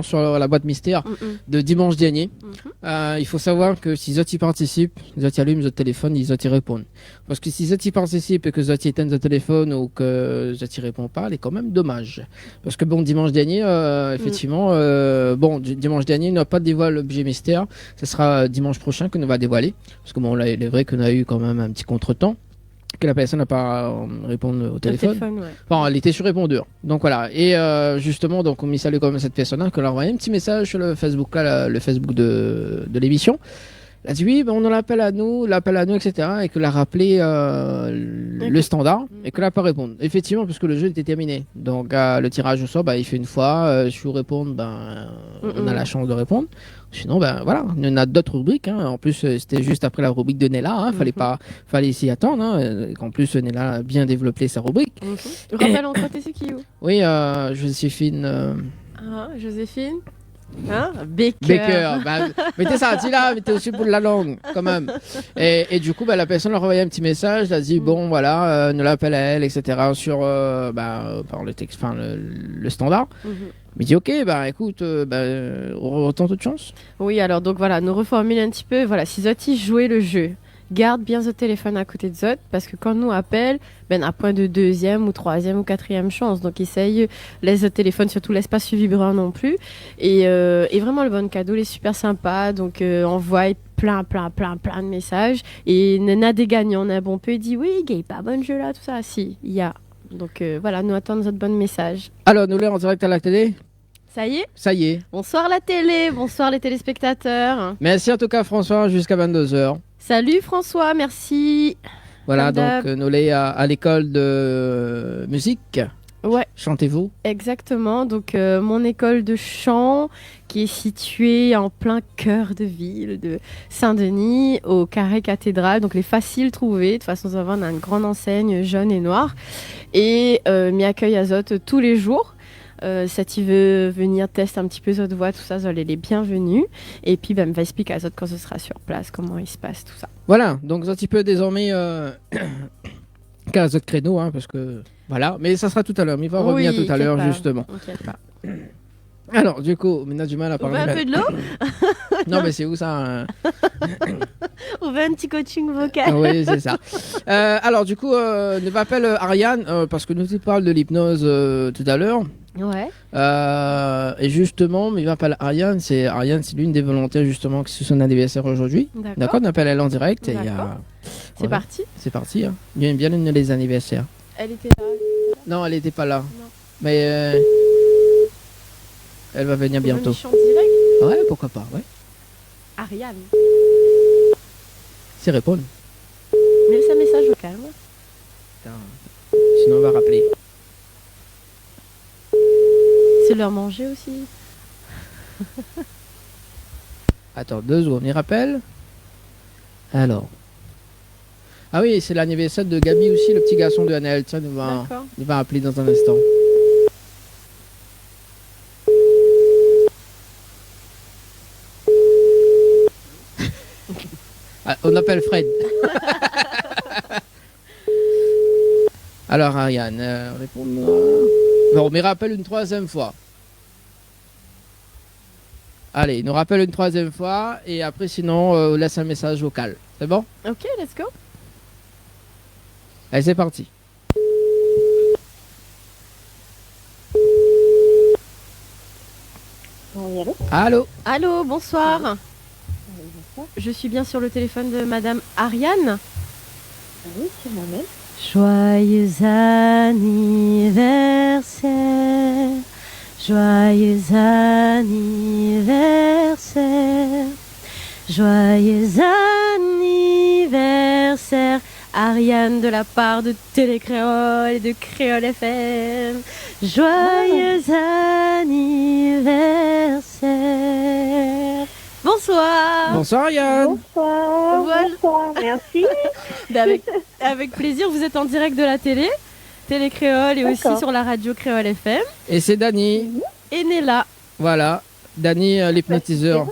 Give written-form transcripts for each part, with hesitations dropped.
sur la boîte mystère de dimanche dernier. Il faut savoir que si Zot y participe, Zot y allume Zot téléphone, ils Zot y répondent. Parce que si Zot y participe et que Zot y éteint Zot téléphone ou que Zot y répond pas, c'est quand même dommage. Parce que bon, dimanche dernier, effectivement, dimanche dernier, il n'a pas dévoilé l'objet mystère. Ce sera dimanche prochain que nous va dévoiler. Parce que bon, là, il est vrai qu'on a eu quand même un petit contretemps, que la personne n'a pas répondu au téléphone. Ouais. Enfin, elle était sur répondeur. Donc voilà. Et justement, donc on met salut quand même cette personne-là, qu'elle a envoyé un petit message sur le Facebook, là, le Facebook de l'émission. Elle a dit oui, ben on l'appelle à nous, etc. Et qu'elle a rappelé le standard et qu'elle n'a pas répondu. Effectivement, puisque le jeu était terminé. Donc le tirage au sort, il fait une fois. Si vous répondez, on a la chance de répondre. Sinon, voilà, il y en a d'autres rubriques. En plus, c'était juste après la rubrique de Nella. Fallait s'y attendre. En plus, Nella a bien développé sa rubrique. Rappelle encore, c'est qui ou Oui, Joséphine. Joséphine. Baker. Mettez ça, dis-là, mettez aussi pour de la langue, quand même. Et du coup, la personne leur a envoyé un petit message, elle a dit, bon, voilà, ne l'appelle à elle, etc., sur, par le texte, le standard. Mais dit, ok, écoute, autant de chance. Oui, alors, donc voilà, nous reformulons un petit peu. Voilà, si Zoti jouait le jeu, garde bien ce téléphone à côté de Zot, parce que quand nous appelle, à point de deuxième ou troisième ou quatrième chance. Donc, essaye, laisse le téléphone, surtout laisse pas suivre vibrant non plus. Et vraiment, le bon cadeau, il est super sympa. Donc, envoie plein de messages. Et Nena des gagnants, on a un bon peu, il dit oui, gay, pas bon jeu là, tout ça. Si, il y a. Donc, voilà, nous attendons notre bon message. Alors, nous l'avons en direct à la télé. Ça y est ? Ça y est. Bonsoir la télé, bonsoir les téléspectateurs. Merci en tout cas, François, jusqu'à 22h. Salut François, merci. Voilà, donc nous l'avons à l'école de musique. Ouais. Chantez-vous. Exactement, donc mon école de chant qui est située en plein cœur de ville de Saint-Denis, au Carré Cathédrale, donc les faciles trouver. De toute façon, on a une grande enseigne jaune et noire. Et m'y accueille à Zot tous les jours. Si tu veux venir tester un petit peu Zot voix, tout ça, Zol, elle est bienvenue. Et puis, me va expliquer à Zot quand ce sera sur place, comment il se passe, tout ça. Voilà, donc Zot, il peut désormais qu'à Zot créneau, parce que voilà, mais ça sera tout à l'heure, mais il va revenir tout à l'heure, justement. Pas. Alors, du coup, on a du mal à parler. On veut un peu de l'eau. Non, mais c'est où ça On veut un petit coaching vocal. Oui, c'est ça. Alors, du coup, je m'appelle Ariane, parce que nous parlons de l'hypnose tout à l'heure. Ouais. Et justement, il m'appelle Ariane, c'est l'une des volontaires justement qui c'est son anniversaire aujourd'hui. D'accord, on appelle elle en direct. Et, c'est parti. C'est parti. Bien une des anniversaires. Elle était là. Non, elle n'était pas là. Non. Mais elle va venir bientôt. Direct. Ouais, pourquoi pas, ouais. Ariane. C'est répondre. Laisse un message vocal. Sinon, on va rappeler. C'est leur manger aussi. Attends, 2 secondes, il rappelle. Alors. Ah oui, c'est l'anniversaire de Gabi aussi, le petit garçon de Annelle. Tiens, il va appeler dans un instant. On appelle Fred. Alors Ariane, réponds-moi. Bon, mais rappelle une 3e fois. Allez, il nous rappelle une 3e fois et après sinon on laisse un message vocal. C'est bon? Ok, let's go. Allez, c'est parti. Oui, allô? Allô? Allô, bonsoir. Bonsoir. Je suis bien sur le téléphone de Madame Ariane. Oui, c'est moi-même. Joyeux anniversaire, joyeux anniversaire, joyeux anniversaire, Ariane de la part de Télécréole et de Créole FM. Joyeux anniversaire. Bonsoir. Bonsoir Ariane. Bonsoir. Voilà. Bonsoir, merci. Avec plaisir, vous êtes en direct de la télé Créole et aussi sur la radio Créole FM. Et c'est Dany. Et Nella. Voilà, Dany l'hypnotiseur.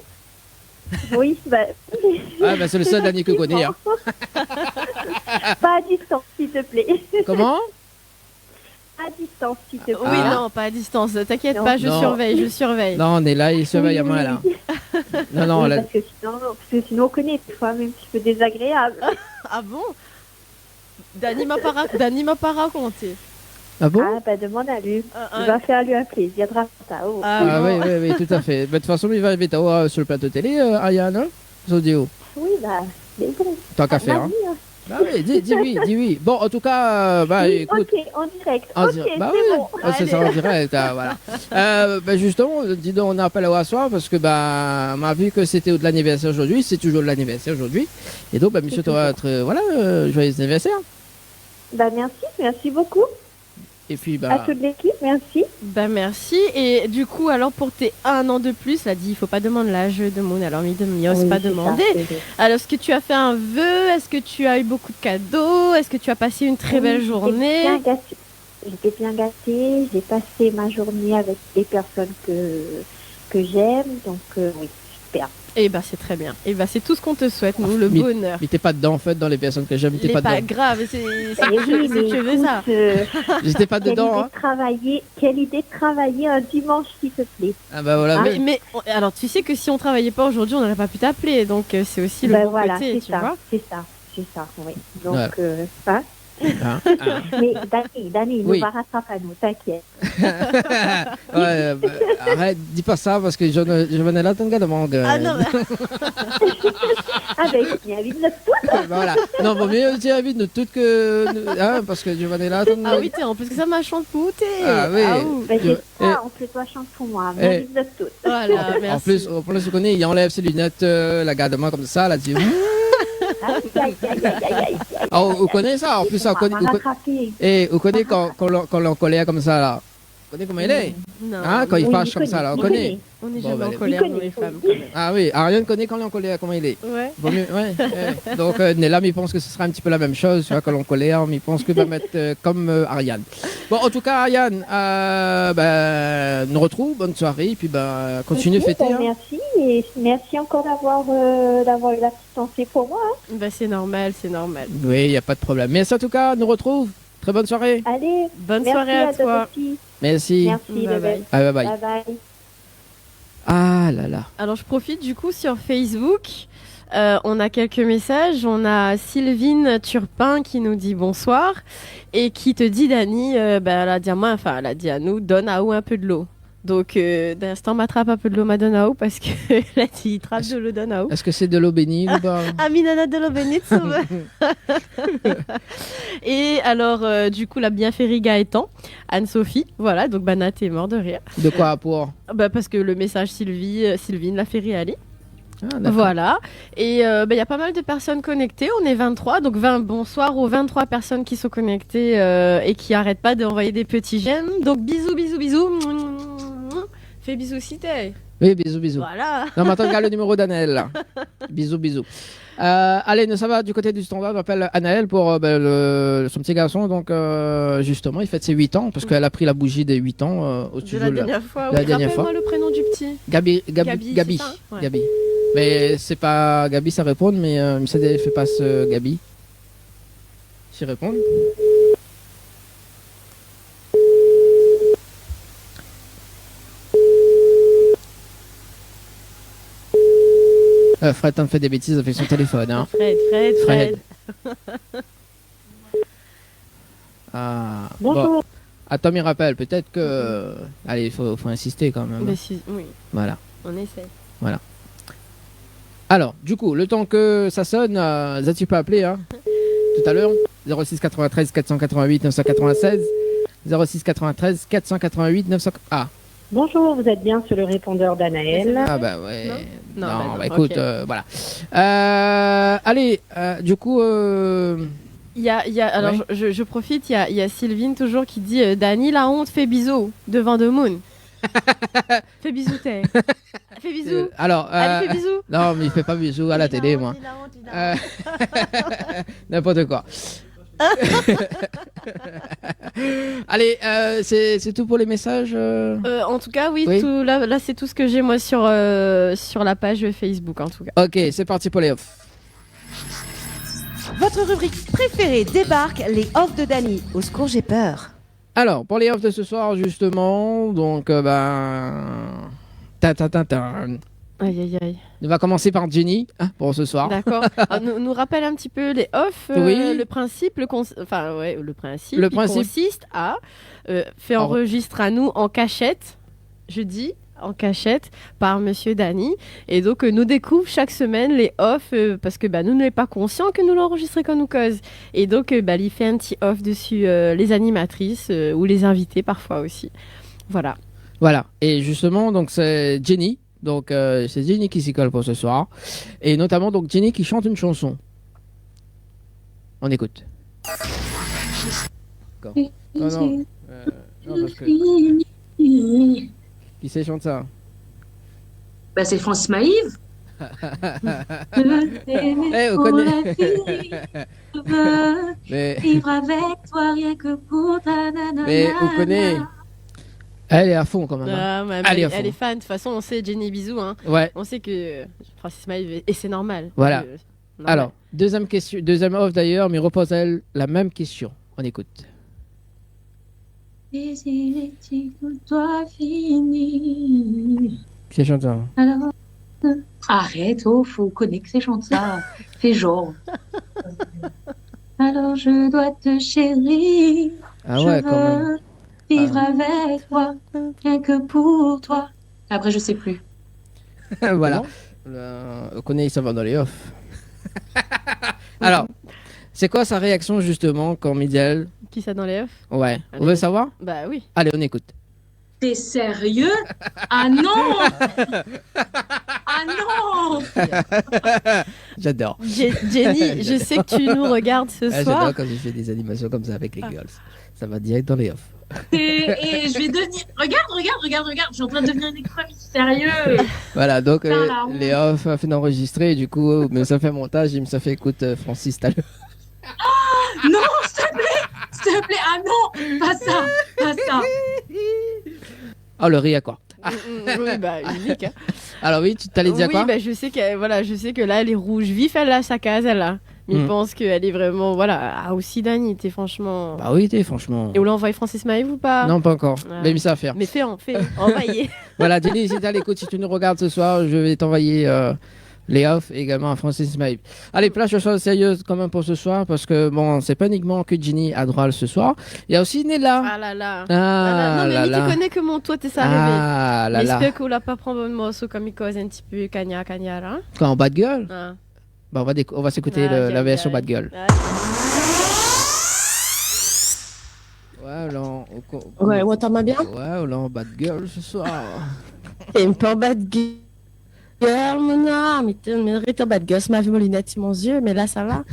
Oui, c'est le seul Dany que je connais. Pas à distance, s'il te plaît. Comment? à distance, s'il te plaît. Oui, non, pas à distance. T'inquiète Non. pas, je Non. surveille, je surveille. Non, on est là, il surveille à moi là. Non, Oui, là. parce que sinon, on connaît des fois même un petit peu désagréable. Ah bon? Dani m'a pas raconté. Ah bon? Ah, bah, demande à lui. Ah, Il va faire lui un plaisir de raconter. Oh. Ah bon. oui, tout à fait. Bah, de toute façon, il va arriver sur le plateau télé, Ariane, hein, Zodio. Oui, bah, c'est bon. Tant qu'à faire. Hein. Vas-y, hein. Bah oui, dis oui, dis oui. Bon, en tout cas, bah Oui, écoute. ok, en direct. En Ok, direct. Bah c'est oui, bon. c'est ça en direct, voilà. Bah justement, dis donc, on appelle à soir parce que bah, on a vu que c'était de l'anniversaire aujourd'hui, c'est toujours de l'anniversaire aujourd'hui. Et donc, bah, monsieur, tu vas être, voilà, joyeux anniversaire. Bah, merci beaucoup. Et puis, À bah, toute l'équipe, merci. Bah merci. Et du coup, alors pour tes 1 an de plus, là dit, il faut pas demander l'âge de Moon. Alors il n'ose Oui, pas c'est ça, demander. Alors est-ce que tu as fait un vœu? Est-ce que tu as eu beaucoup de cadeaux? Est-ce que tu as passé une très belle journée? J'étais bien gâtée. J'ai passé ma journée avec des personnes que j'aime. Donc, oui, super. Eh bah c'est très bien. Eh bah c'est tout ce qu'on te souhaite, nous, le Mais- bonheur. mais t'es pas dedans en fait dans les personnes que j'aime, t'es C'est pas pas dedans. grave, c'est Eh oui, mais tu veux ça. écoute, J'étais pas dedans, hein. quelle idée de travailler un dimanche, s'il te plaît. Ah bah voilà. Mais alors tu sais que si on travaillait pas aujourd'hui, on n'aurait pas pu t'appeler. Donc c'est aussi le Ben bon voilà, côté, c'est tu ça, vois. c'est ça, oui. Donc, Ouais. hein. Hein, hein. Mais Dani, Oui. nous va rattraper à nous, t'inquiète. Ouais, bah, arrête, dis pas ça parce que je venais là ton gars de mangue. Ah non, mais... Ah ben, écoute, il y a vite notre tout. Voilà. Non, vaut mieux dire vite de tout que. Hein, parce que je venais là ton Ah oui, t'es en plus que ça m'a chanté. Ah oui. Ben, j'ai Eh. ça, on fait toi chante pour moi, Eh. mais vite notre tout. Voilà, En merci. plus, tu connais, il enlève ses lunettes, la garde de moi comme ça, là, tu Aïe, aïe, aïe, aïe, aïe, aïe. Ah, on connaît ça, en plus, on connaît. On va rattraper. Et on connaît quand l'on colère comme ça, là. On connaît comment il est. Non, Hein, quand il Oui, fâche il comme ça, là, on connaît, connaît. on est Bon, jamais bah, en il colère, nous les femmes. quand même. Ah oui, Ariane connaît quand l'on colère comment il est. Ouais. Vaut mieux, ouais. Ouais. Donc, Nella, il pense que ce sera un petit peu la même chose, tu vois, quand l'on colère, mais il pense qu'il va mettre comme Ariane. Bon, en tout cas, Ariane, nous retrouve, bonne soirée, et puis continue de Ok, fêter. ben, Hein. merci, et merci encore d'avoir eu la petite pensée pour moi. Hein. Bah c'est normal, c'est normal. Oui, il n'y a pas de problème. Merci en tout cas, nous retrouve. Très bonne soirée. Allez, Bonne merci soirée à toi. aussi. Merci. Merci, Bye bye bye. Ah, bye bye. bye. Bye. Ah là là. Alors je profite du coup sur Facebook. On a quelques messages. On a Sylvine Turpin qui nous dit bonsoir et qui te dit Dani, elle a dit à moi, enfin elle a dit à nous, donne à eau un peu de l'eau. Donc d'instant m'attrape un peu de l'eau Madonna parce que elle a dit trappe de l'eau donne à eau. Est-ce que c'est de l'eau bénie ou pas? Ah minana de l'eau bénite sauve. Et alors du coup la bienfairie Gaëtan, Anne-Sophie, voilà donc Nat est mort de rire. De quoi pour? Bah parce que le message Sylvine la fait réaler. Ah, d'accord. Voilà. Et il y a pas mal de personnes connectées. On est 23. Donc bonsoir aux 23 personnes qui sont connectées et qui arrêtent pas d'envoyer des petits j'aime. Donc bisous, bisous, bisous. Fais bisous si t'es. Oui, bisous, bisous. Voilà. Non, mais attends, regarde le numéro d'Anaël. Là. Bisous, bisous. Allez, ça va du côté du standard. On appelle Anaël pour son petit garçon. Donc, justement, il fête ses 8 ans parce qu'elle a pris la bougie des 8 ans au De studio. la dernière fois. la Oui, dernière rappelle-moi fois. le prénom du petit. Gabi. Gabi, c'est ça, ouais. Gabi. Mais c'est pas Gabi, ça répond, mais ça fait pas ce Gabi. S'y répondre. Fred, t'en fait des bêtises avec son téléphone. Hein. Fred. Ah, Bonjour. bon. Ah, Tom, il rappelle. Peut-être que. Allez, il faut insister quand même. Mais si, oui, Voilà. on essaie. Alors, du coup, le temps que ça sonne, ça tu peux appeler hein, tout à l'heure. 06 93 488 996. 06 93 488 900. Ah, Bonjour, vous êtes bien sur le répondeur d'Anaël. ah bah ouais. Non, Non, bah, écoute, ok. voilà. Allez, du coup. Alors, Ouais. je profite, il y a Sylvine toujours qui dit Dani, la honte, fais bisous devant The Moon. Fais bisous, t'es. Fais bisous. Alors. Allez, fais bisous. Non, mais il fait pas bisous à la télé, moi. N'importe quoi. Allez, c'est tout pour les messages. En tout cas, oui, Oui. là c'est tout ce que j'ai moi sur la page Facebook en tout cas. Ok, c'est parti pour les off. Votre rubrique préférée débarque, les offs de Dany. Au secours, j'ai peur. Alors, pour les offs de ce soir, justement, donc, Aïe, aïe, aïe. on va commencer par Jenny pour ce soir. D'accord. Alors, nous rappelle un petit peu les off. Oui. Le principe, le principe. Le qui principe. consiste à faire enregistrer à nous en cachette. Je dis en cachette par Monsieur Dany. Et donc, nous découvre chaque semaine les off parce que nous n'est pas conscient que nous l'enregistrons quand nous cause. Et donc, il fait un petit off dessus les animatrices ou les invités parfois aussi. Voilà. Voilà. Et justement, donc, c'est Jenny. Donc, c'est Jenny qui s'y colle pour ce soir. Et notamment, donc, Jenny qui chante une chanson. On écoute. D'accord. Non, parce que... Qui c'est chante ça? C'est Francis Maïve. On connaît. Mais... Vivre avec toi rien que pour ta nanana. Mais on connaît. Elle est à fond quand même. Elle est fan. De toute façon, on sait Jenny Bisou. Hein. Ouais. On sait que Francis Maïve, et c'est normal. Voilà. Normal. Alors, deuxième off d'ailleurs, mais repose à elle la même question. On écoute. Et il est tout doit finir. C'est chantant. Alors, arrête, faut connaître que c'est chante ça. Fais genre. Alors je dois te chérir. Ah ouais, quand même. Vivre avec toi, rien que pour toi. Après, je sais plus. Voilà. On connaît, ça va dans les off. Alors, c'est quoi sa réaction justement quand Midiel... Qui ça dans les off? Ouais. On veut savoir? Bah oui. Allez, on écoute. T'es sérieux? Ah non! Ah non! J'adore. Jenny, je sais que tu nous regardes ce soir. J'adore quand je fais des animations comme ça avec les girls. Ça va direct dans les off. Et je vais devenir... Regarde. Je suis en train de devenir une écrevisse, sérieux. Voilà, donc Putain, les off a fait d'enregistrer. Du coup, mais ça fait montage. Il me ça fait écoute Francis tout à l'heure. Non, s'il te plaît. Ah non, pas ça. Oh, le riz à quoi? Oui, unique. Hein. Alors oui, tu t'allais dire quoi? Oui, je sais que là, elle est rouge vif, elle a sa case, elle a. Mais je pense qu'elle est vraiment, aussi Dany, t'es franchement... Bah oui, t'es franchement... Et on l'a envoyé Francis Maïve ou pas? Non, pas encore. Mais mis ça à faire. Mais fais envoyer. Voilà, Jenny, si t'as l'écoute, si tu nous regardes ce soir, je vais t'envoyer les off et également à Francis Maïve. Allez, place de choses sérieuses quand même pour ce soir, parce que bon, c'est pas uniquement que Jenny a droit ce soir. Il y a aussi Nella. Ah là là. Ah non, mais tu connais que mon toi, t'es ça rêvé. Ah là là. J'espère qu'on l'a pas prendre un morceau comme il cause un petit peu cagna, hein. Quand Bad Girl? Ah. Bah, on va s'écouter la version Bad Girl. Ouais, on t'entend bien? Ouais, on est Bad Girl ce soir. T'es un peu bad girl, mon âme. Mais t'es un bad girl. Ça m'a vu mes lunettes sur mon yeux, mais là, ça va.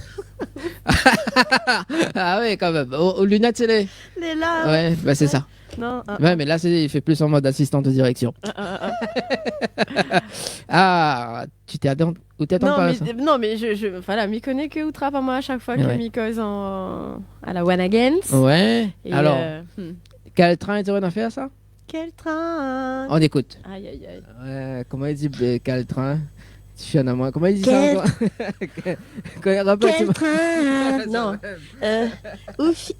Ah oui, quand même. Aux lunettes, c'est les... Là. Ouais, bah c'est ça. Non. Ouais, mais là, il fait plus en mode assistante de direction. Ah, tu t'es attends ou t'attends pas ça? Non, mais voilà, m'y connais que outra pas moi à chaque fois que m'y cause à la One Against. Ouais. Et alors, quel train est-ce qu'on a fait ça? Quel train? On écoute. Aïe, aïe, aïe. Ouais, comment il dit quel train? Tu fais à moi. Comment il dit ça encore? Quel train? Non. Ouf.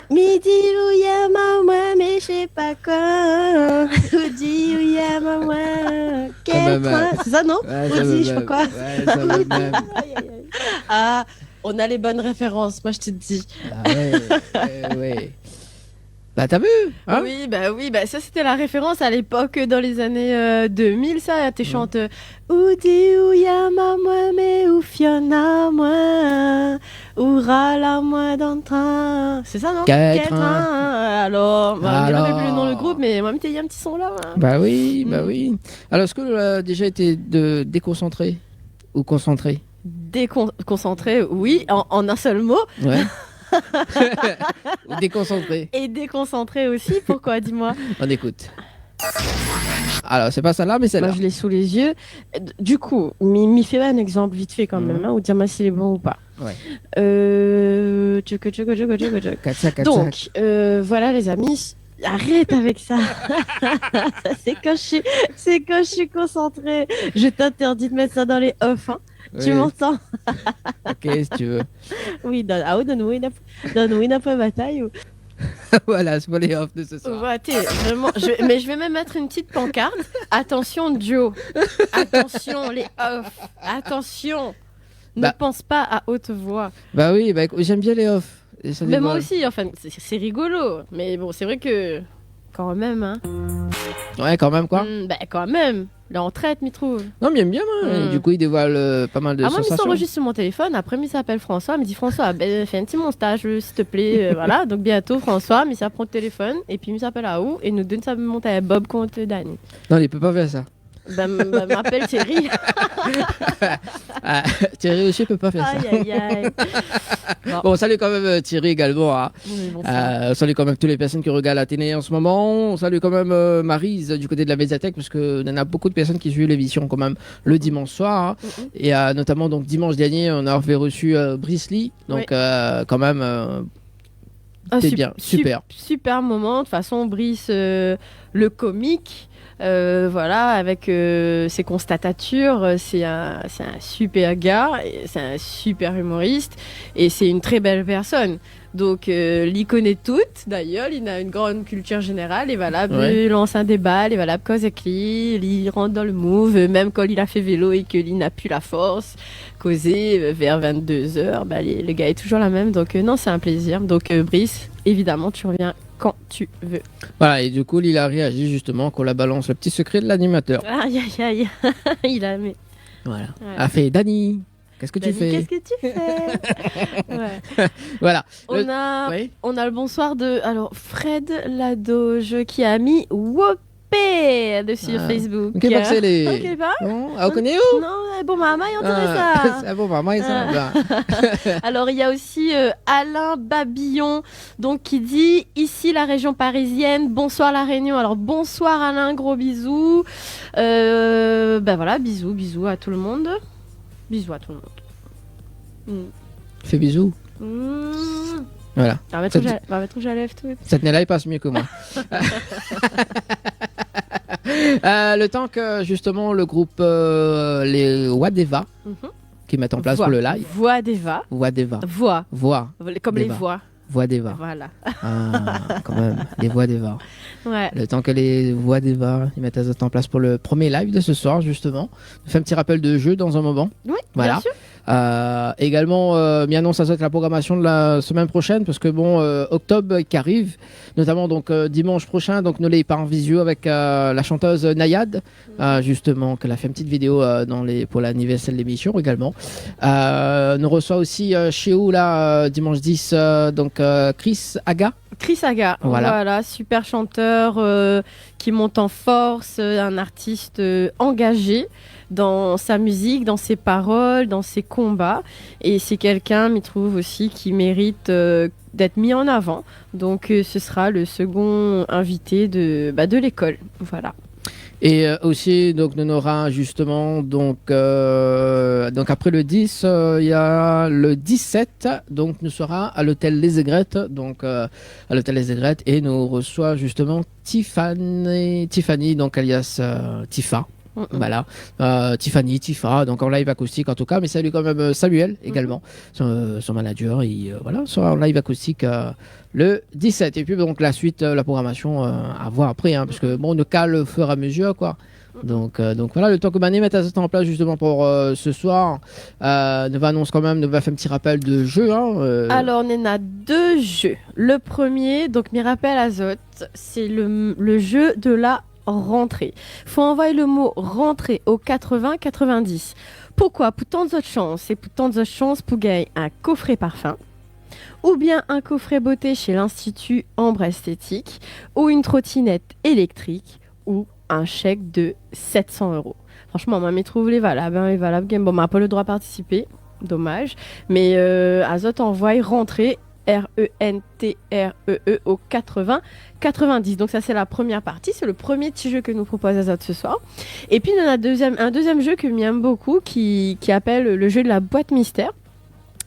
Midi où y a maman, mais je sais pas quand. Oudi où y a maman. Quel train? C'est ça, non? Oudi, je sais pas quoi. Ouais, ça va même. Ah, on a les bonnes références, moi je te dis. Ah ouais. Bah t'as vu hein? Oui, ça c'était la référence à l'époque dans les années 2000, ça. T'es chantes Oudi ou ya maman, mais ou Fiona moi, ou rala moi dans le train. C'est ça, non? Quel train? Alors, je ne rappelle plus le nom le groupe, mais moi, il y a un petit son là. Bah oui. Alors, est-ce que tu as déjà été déconcentré ou concentré? Déconcentré, oui, en un seul mot. Ouais. Ou déconcentré. Et déconcentré aussi, pourquoi, dis-moi? On écoute. Alors, c'est pas celle-là, mais celle-là. Moi, je l'ai sous les yeux. Du coup, m'y fait un exemple vite fait quand même, ou dire-moi s'il est bon ou pas. Ouais. Donc, voilà les amis, arrête avec ça. Ça c'est quand je suis concentrée. Je t'interdis de mettre ça dans les off, hein. Oui. Tu m'entends? Ok, si tu veux. Oui, donne-nous une bataille. Voilà, c'est pour les off de ce soir. Ouais, vraiment. Mais je vais même mettre une petite pancarte. Attention, Joe. Attention, les off. Attention. Ne Bah. pense pas à haute voix. Bah oui, bah, j'aime bien les off. Et ça Mais moi dévoile. aussi, enfin, c'est rigolo. Mais bon, c'est vrai que. Quand même, hein. Ouais, quand même, quoi. Bah, quand même. Là, on traite, m'y trouve. Non, mais il aime bien, moi. Et du coup, il dévoile pas mal de Ah, moi, il sensations. s'enregistre sur mon téléphone. Après, il s'appelle François. Il me dit François, fais un petit montage, s'il te plaît. Voilà. Donc, bientôt, François, il s'apprend le téléphone. Et puis, il s'appelle à où et nous donne sa montage Bob contre Dani. Non, il peut pas faire ça. M'appelle Thierry. Ah, Thierry aussi peut pas faire ça. Aïe, aïe, aïe. Bon, salut quand même Thierry également. Hein. Oui, bon, ça. Salut quand même toutes les personnes qui regardent la télé en ce moment. On salue quand même Maryse du côté de la médiathèque parce que y en a beaucoup de personnes qui suivent l'émission quand même le dimanche soir. Hein. Et notamment donc dimanche dernier, on a reçu Brice Lee. Donc quand même, c'est bien, super. Super moment. De toute façon, Brice, le comique. Voilà, avec ses constatatures, c'est un super gars, c'est un super humoriste et c'est une très belle personne. Donc, l'y connaît toutes, d'ailleurs, il a une grande culture générale et voilà, il lance un débat, et voilà, cause avec lui, il rentre dans le move, même quand il a fait vélo et qu'il n'a plus la force, causer vers 22h, le gars est toujours la même, donc non, c'est un plaisir. Donc, Brice, évidemment, tu reviens quand tu veux. Voilà, et du coup, il a réagi justement qu'on la balance le petit secret de l'animateur. Aïe, aïe, aïe, il a aimé. Voilà. A fait Dani. Qu'est-ce que tu fais? Qu'est-ce que tu fais? Ouais. Voilà. On a le bonsoir de Fred Ladoge qui a mis Whoopé sur Facebook. Ok, pas que c'est les. Ok, pas? Bon, on connaît où? Non, bon, maman, il entendait ça. C'est bon, maman, il s'en va. Alors, il y a aussi Alain Babillon donc, qui dit ici la région parisienne, bonsoir la Réunion. Alors, bonsoir Alain, gros bisous. Voilà, bisous à tout le monde. Bisous à tout le monde. Fais bisous. Voilà. On va mettre où j'allève tout. Cette année-là, il passe mieux que moi. Le temps que justement le groupe les Wadeva qui mettent en place pour le live. Wadeva. Voix. Comme les voix. Voix d'Eva. Voilà. Quand même, les voix d'Eva. Ouais. Le temps que les voix d'Eva ils mettent en place pour le premier live de ce soir, justement. On fait un petit rappel de jeu dans un moment. Oui, voilà. bien sûr. Également, bien non, ça va être la programmation de la semaine prochaine parce que bon, octobre qui arrive, notamment donc dimanche prochain, donc Nolé part en visio avec la chanteuse Nayad, justement, qu'elle a fait une petite vidéo pour l'anniversaire de l'émission également. Nous reçoit aussi chez où là dimanche 10, donc Chris Aga. Chris Aga, voilà super chanteur qui monte en force, un artiste engagé dans sa musique, dans ses paroles, dans ses combats. Et c'est quelqu'un, m'y trouve aussi, qui mérite d'être mis en avant. Donc ce sera le second invité de l'école. Voilà. Et aussi, donc, on aura justement, donc après le 10, il y a le 17, donc nous sera à l'hôtel Les Aigrettes, donc à l'hôtel Les Aigrettes, et nous reçoit justement Tiffany, donc alias Tifa. Voilà, Tifa, donc en live acoustique en tout cas, mais salut quand même Samuel également, son manager, et voilà, sera en live acoustique le 17. Et puis donc la suite, la programmation à voir après, hein, parce que bon, on ne cale au fur et à mesure, quoi. Donc voilà, le temps que Mané mette ça en place justement pour ce soir, nous va annoncer quand même, nous va faire un petit rappel de jeu. Hein, Alors on en a deux jeux. Le premier, donc mes rappels azote, c'est le jeu de la rentrée. Faut envoyer le mot rentrée au 80-90. Pourquoi? Pour tant d'autres chances. Et pour tant d'autres chances pour gagner un coffret parfum, ou bien un coffret beauté chez l'Institut Ambre Esthétique, ou une trottinette électrique, ou un chèque de 700 €. Franchement, moi, m'y trouve les valables. Bon, on n'a pas le droit à participer. Dommage. Mais Azote envoie rentrée RENTREE au 80-90. Donc ça c'est la première partie, c'est le premier petit jeu que nous propose Azote ce soir. Et puis on a un deuxième jeu que j'aime beaucoup qui appelle le jeu de la boîte mystère.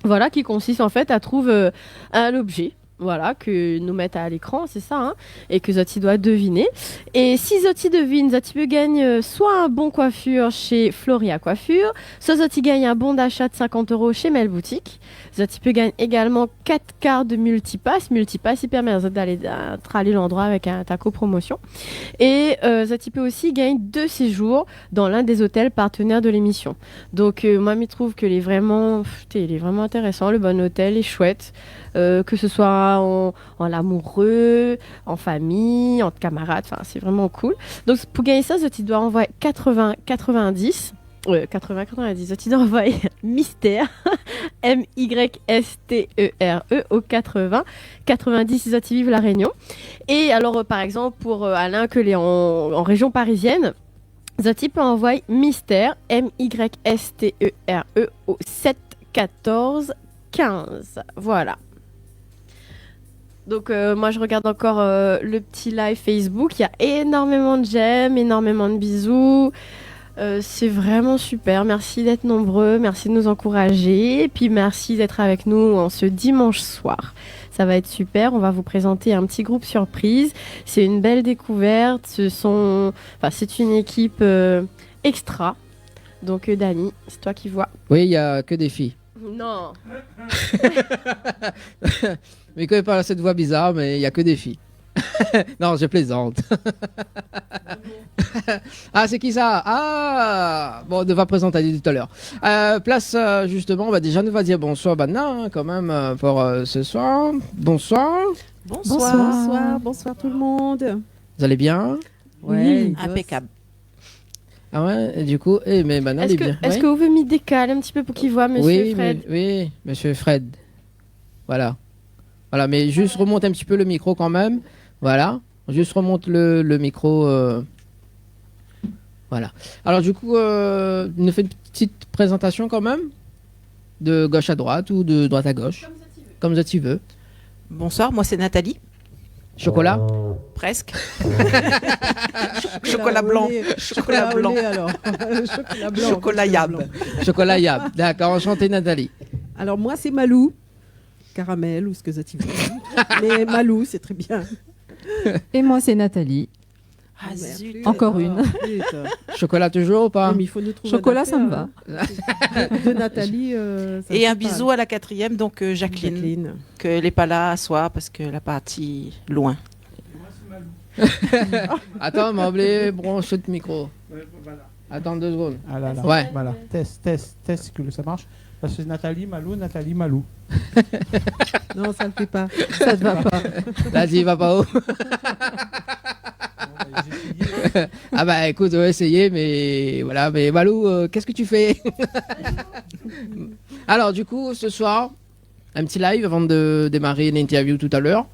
Voilà, qui consiste en fait à trouver un objet Voilà, que nous mettent à l'écran, c'est ça, hein, et que Zoti doit deviner. Et si Zoti devine, Zoti peut gagner soit un bon coiffure chez Floria Coiffure, soit Zoti gagne un bon d'achat de 50 € chez Mel Boutique. Zoti peut gagner également 4 cartes de multipass. Multipass, il permet à Zoti d'aller à l'endroit avec un taco promotion. Et Zoti peut aussi gagner 2 séjours dans l'un des hôtels partenaires de l'émission. Donc moi, je trouve que il est vraiment intéressant. Le bon hôtel est chouette. Que ce soit en amoureux, en famille, entre camarades, enfin c'est vraiment cool. Donc pour gagner ça, Zoti doit envoyer 90, Zoti doit envoyer Mystère, MYSTERE au 90, Zoti vive la Réunion. Et alors par exemple pour Alain que l'est en région parisienne, Zoti peut envoyer Mystère, MYSTERE au 71415. Voilà. Donc moi je regarde encore le petit live Facebook, il y a énormément de j'aime, énormément de bisous, c'est vraiment super, merci d'être nombreux, merci de nous encourager, et puis merci d'être avec nous en ce dimanche soir. Ça va être super, on va vous présenter un petit groupe surprise, c'est une belle découverte, c'est une équipe extra, donc Dani, c'est toi qui vois. Oui, il n'y a que des filles. Non. Mais quand il parle à cette voix bizarre, mais il n'y a que des filles. Non, je plaisante. Ah, c'est qui ça? Ah, bon, on va présenter tout à l'heure. Place, justement, déjà, nous va dire bonsoir, Banna, hein, quand même, pour ce soir. Bonsoir. Bonsoir tout le monde. Vous allez bien? Oui, impeccable. Ah ouais, et du coup, mais Banna, Est-ce est bien. que vous pouvez me décaler un petit peu pour qu'il voit Monsieur Fred? Oui, Monsieur Fred. Voilà, mais juste remonte un petit peu le micro quand même. Voilà, juste remonte le micro. Voilà. Alors du coup, il nous fait une petite présentation quand même, de gauche à droite ou de droite à gauche, comme ça tu veux. Bonsoir, moi c'est Nathalie. Chocolat? Presque. Chocolat blanc. Chocolat blanc. Alors. Chocolat blanc. Chocolat yab. Chocolat yab. D'accord, enchanté Nathalie. Alors moi c'est Malou. Caramel ou ce que ça t'y veut. Mais Malou, c'est très bien. Et moi c'est Nathalie. Ah, zut. Encore une. Chocolat toujours ou pas? Mais il faut nous trouver Chocolat, ça me va. De Nathalie. Ça Et un me bisou à la 4e, donc Jacqueline. Qu'elle n'est pas là à soir parce qu'elle a parti loin. Attends, m'a oublié brancher le micro. Attends 2 secondes. Ah là là. Ouais. Voilà. Test, que ça marche. Parce que Nathalie Malou. Non, ça ne le fait pas. Ça te va pas. Vas-y, va pas haut. Ah bah écoute, on va essayer, mais voilà. Mais Malou, qu'est-ce que tu fais? Alors du coup, ce soir, un petit live avant de démarrer l'interview tout à l'heure.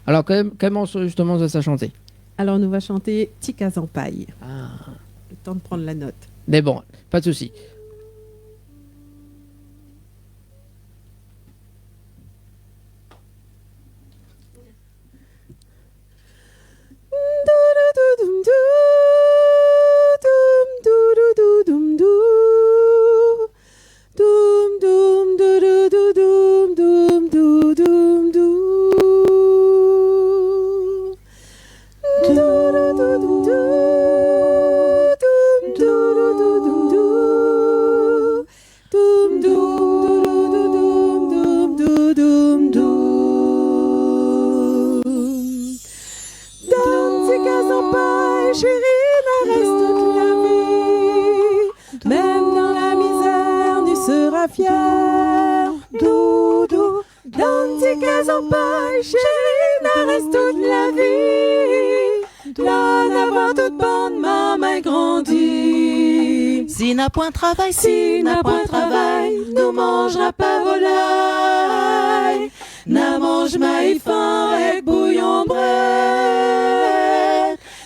Alors quel morceau justement ça chanter? Alors nous va chanter Tika Zampaille. Ah. Le temps de prendre la note. Mais bon, pas de souci. Fier, doudou, dans tes cases en paille, chérie, n'a reste toute la vie. Là, d'avoir toute bande, ma main grandit. Si n'a point travail, Si n'a point travail, nous mangera pas volaille. N'a mange maïs fin avec bouillon bread.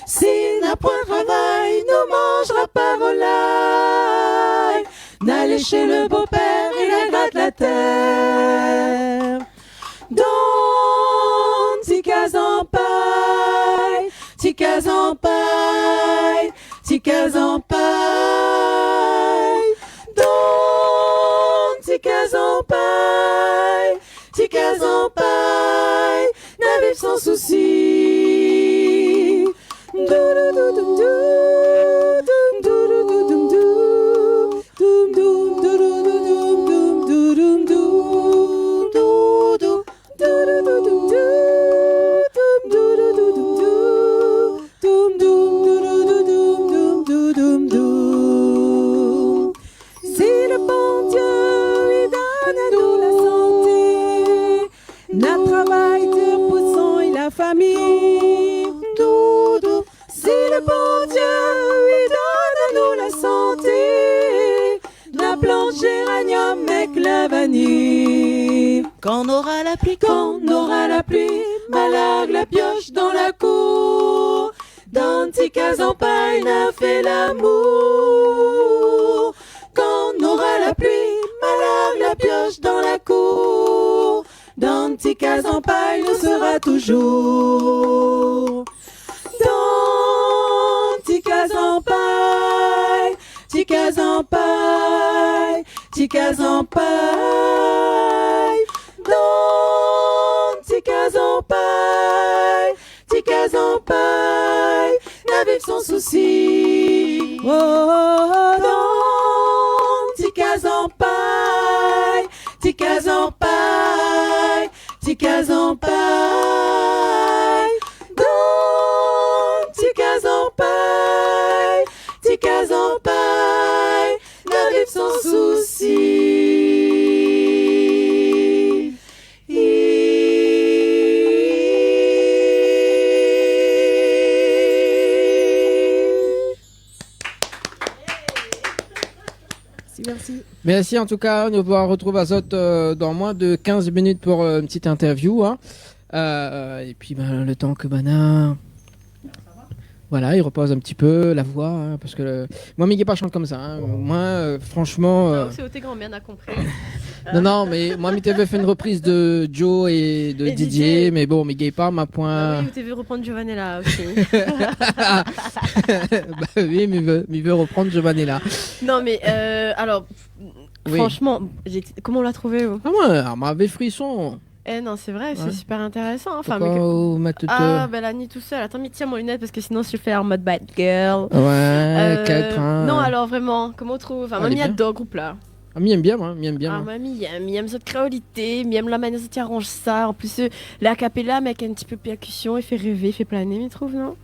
Si n'a point travail, nous mangera pas volaille. N'allez chez le beau-père, il a gratte la terre. Don, ticas en paille, ticas en paille, ticas en paille. Don, ticas en paille, ticas en paille, souci. Si le bon Dieu lui donne à nous la santé, notre travail dur pour son et la famille. Doudou. Si le bon Dieu lui donne à nous la santé, la planche géranium avec la vanille. Quand on aura la pluie, Quand on aura la pluie, malade la pioche dans la cour. Dans tes cases en paille, n'a fait l'amour. Quand on aura la pluie, malade la pioche dans la cour. Dans tes cases en paille, nous sera toujours. Dans tes cases en paille, tes cases en paille, tes cases en paille. Dans tes cases en paille, tes cases en paille, la vivre sans souci. Oh, dans tes cases en paille, tes cases en paille, tes cases en paille. Dans tes cases en paille, tes cases en paille, la vivre sans souci. Merci. Merci en tout cas, on va retrouver Azot dans moins de 15 minutes pour une petite interview. Hein. Et puis le temps que Bana... Voilà, il repose un petit peu la voix, hein, parce que moi, Miguel pas chante comme ça. Hein. Moi, franchement... C'est au grand bien à compris. Non, mais moi, Miguel fait une reprise de Joe et de Didier, mais bon, Miguel pas ma point... Oui, tu veux reprendre Giovanella aussi. Bah oui, mais il veut reprendre Giovanella. Non, mais alors, Oui. franchement, comment on l'a trouvé vous Ah ouais, elle m'avait frisson. Non, c'est vrai, Ouais. c'est super intéressant. Enfin, Pourquoi mais vous mettez Ah, ben la nuit tout seul. Attends, mais tiens mon lunette parce que sinon je fais en mode bad girl. Ouais, 4 ans. Non, alors vraiment, comment on trouve Enfin, Ah, mamie elle est bien. adore groupe là. Ah, mi aime bien, moi. Mi aime bien. Ah, moi. mamie aime cette créolité, mi aime la manière dont tu arranges ça. En plus, la capella, avec un petit peu de percussion, il fait rêver, il fait planer, mais trouve, non